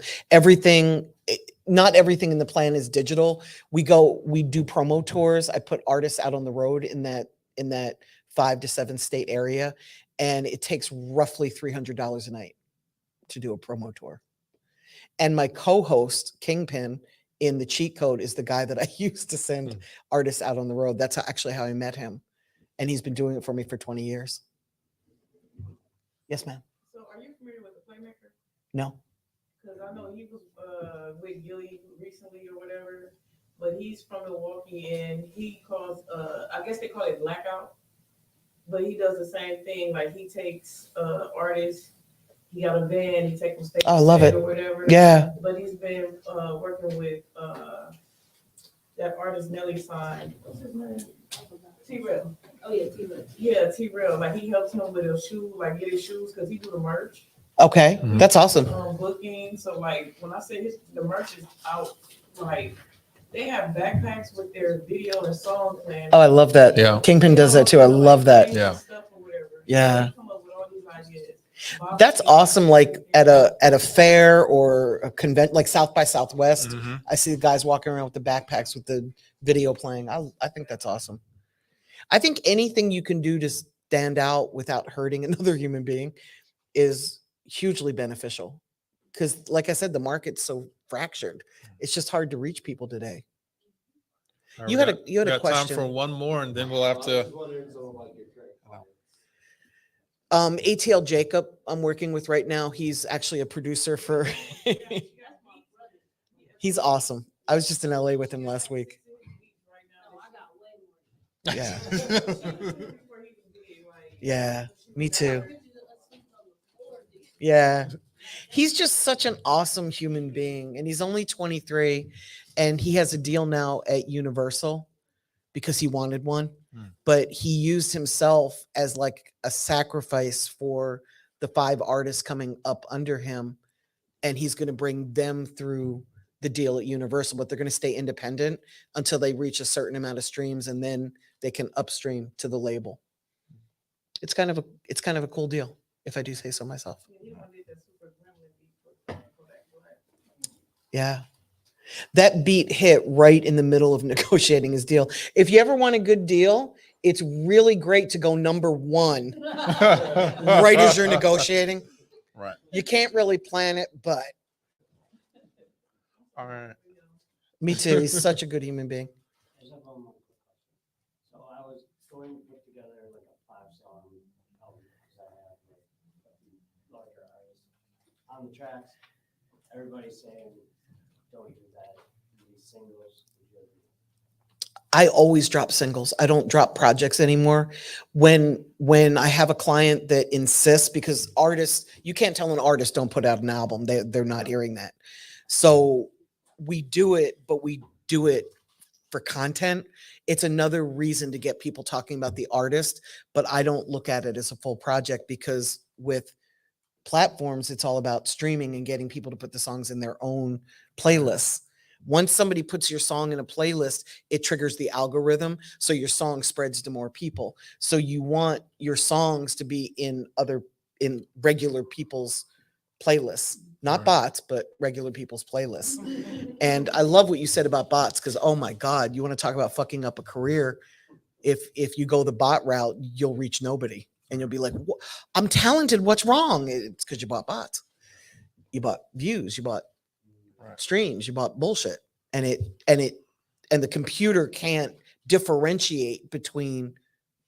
Not everything in the plan is digital. We do promo tours. I put artists out on the road in that 5 to 7 state area. And it takes roughly $300 a night to do a promo tour. And my co-host, Kingpin, in the cheat code is the guy that I used to send artists out on the road. That's actually how I met him. And he's been doing it for me for 20 years. Yes, ma'am. So are you familiar with the Playmaker? No. Because I know he was with Gilly recently or whatever, but he's from Milwaukee and he calls, I guess they call it blackout, but he does the same thing. Like he takes artists, he got a van, he take them state Oh, I to love state it. or whatever. Yeah. But he's been, working with, that artist Nelly signed, what's his name? T-Rail. Oh, yeah, T-Rail. Yeah, T-Rail, like he helps him with his shoe, like get his shoes, cause he do the merch. Okay, that's awesome. Booking, so like, when I say the merch is out, like, they have backpacks with their video and song plan. Oh, I love that. Yeah. Kingpin does that too. I love that. Yeah. Yeah. Come up with all these ideas. That's awesome. Like at a fair or a convent, like South by Southwest, Mhm. I see the guys walking around with the backpacks with the video playing. I think that's awesome. I think anything you can do to stand out without hurting another human being is hugely beneficial. Because, like I said, the market's so fractured. It's just hard to reach people today. All right, You we had a got question. time for one more, and then we'll have to. ATL Jacob, I'm working with right now. He's actually a producer for. He's awesome. I was just in LA with him last week. Yeah. Yeah, me too. Yeah. He's just such an awesome human being. And he's only 23. And he has a deal now at Universal because he wanted one. But he used himself as like a sacrifice for the 5 artists coming up under him. And he's going to bring them through the deal at Universal, but they're going to stay independent until they reach a certain amount of streams, and then they can upstream to the label. It's kind of a cool deal, if I do say so myself. Yeah. That beat hit right in the middle of negotiating his deal. If you ever want a good deal, it's really great to go number 1 right as you're negotiating. Right. You can't really plan it, but All right. me too. He's such a good human being. I just have one more quick question. So I was going to put together like a 5-song album because I have like a few larger artists on the tracks. Everybody's saying, don't do that. These singles. I always drop singles. I don't drop projects anymore. When I have a client that insists, because artists, you can't tell an artist don't put out an album. They're not hearing that. So we do it, but we do it for content. It's another reason to get people talking about the artist, but I don't look at it as a full project because with platforms, it's all about streaming and getting people to put the songs in their own playlists. Once somebody puts your song in a playlist, it triggers the algorithm. So your song spreads to more people. So you want your songs to be in regular people's playlists, not bots, but regular people's playlists. And I love what you said about bots, because, oh my God, you want to talk about fucking up a career. If you go the bot route, you'll reach nobody. And you'll be like, I'm talented. What's wrong? It's because you bought bots. You bought views. You bought streams. You bought bullshit. And the computer can't differentiate between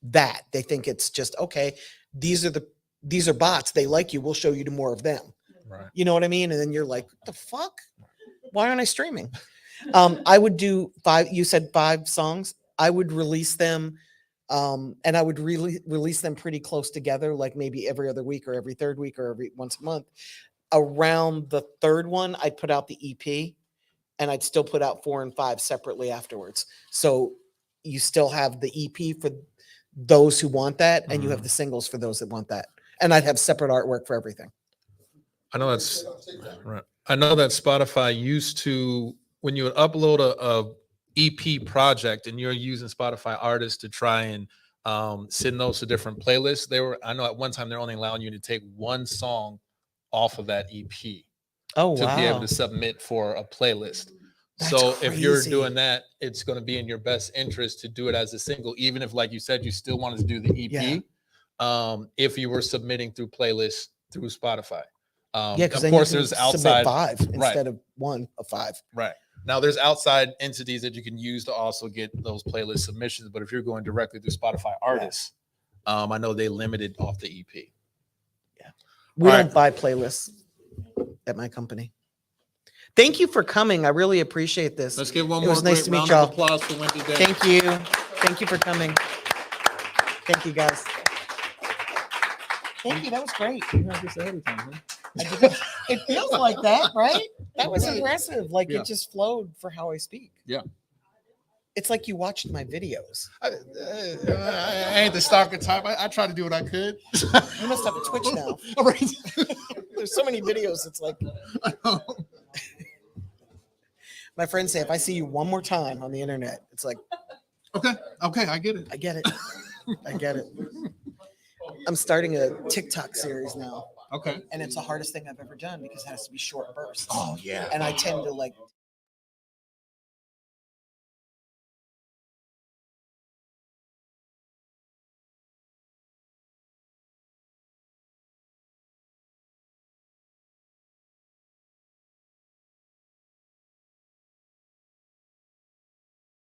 that. They think it's just, okay, these are bots. They like you. We'll show you more of them. Right. You know what I mean? And then you're like, what the fuck? Why aren't I streaming? I would do 5, you said 5 songs. I would release them. And I would really release them pretty close together, like maybe every other week or every 3rd week or every once a month. Around the 3rd one, I'd put out the EP, and I'd still put out 4 and 5 separately afterwards. So you still have the EP for those who want that, and you have the singles for those that want that. And I'd have separate artwork for everything. I know that's right. I know that Spotify used to, when you would upload a EP project and you're using Spotify artists to try and send those to different playlists, I know at one time they're only allowing you to take 1 song off of that EP. Oh, to be able wow. to submit for a playlist. That's So if you're crazy. doing that, it's going to be in your best interest to do it as a single, even if, like you said, you still wanted to do the EP. If you were submitting through playlists through Spotify. Yeah, because of then course you there's can outside submit 5 right. instead of 1 of 5. Right. Now there's outside entities that you can use to also get those playlist submissions. But if you're going directly through Spotify artists, I know they limited off the EP. Yeah. We All don't right. buy playlists at my company. Thank you for coming. I really appreciate this. Let's give one It more was nice great to meet round y'all. of applause for Wendy Day. Thank you. Thank you for coming. Thank you, guys. Thank you. That was great. You have this ahead of time, huh? It feels like that, right? That was impressive. Like Yeah. it just flowed for how I speak. Yeah. It's like you watched my videos. I ain't the stalker type. I try to do what I could. You must have a Twitch now. There's so many videos. It's like my friends say, if I see you one more time on the internet, it's like, okay, I get it. I get it. I get it. I'm starting a TikTok series now. Okay. And it's the hardest thing I've ever done because it has to be short bursts. Oh yeah. And I tend to like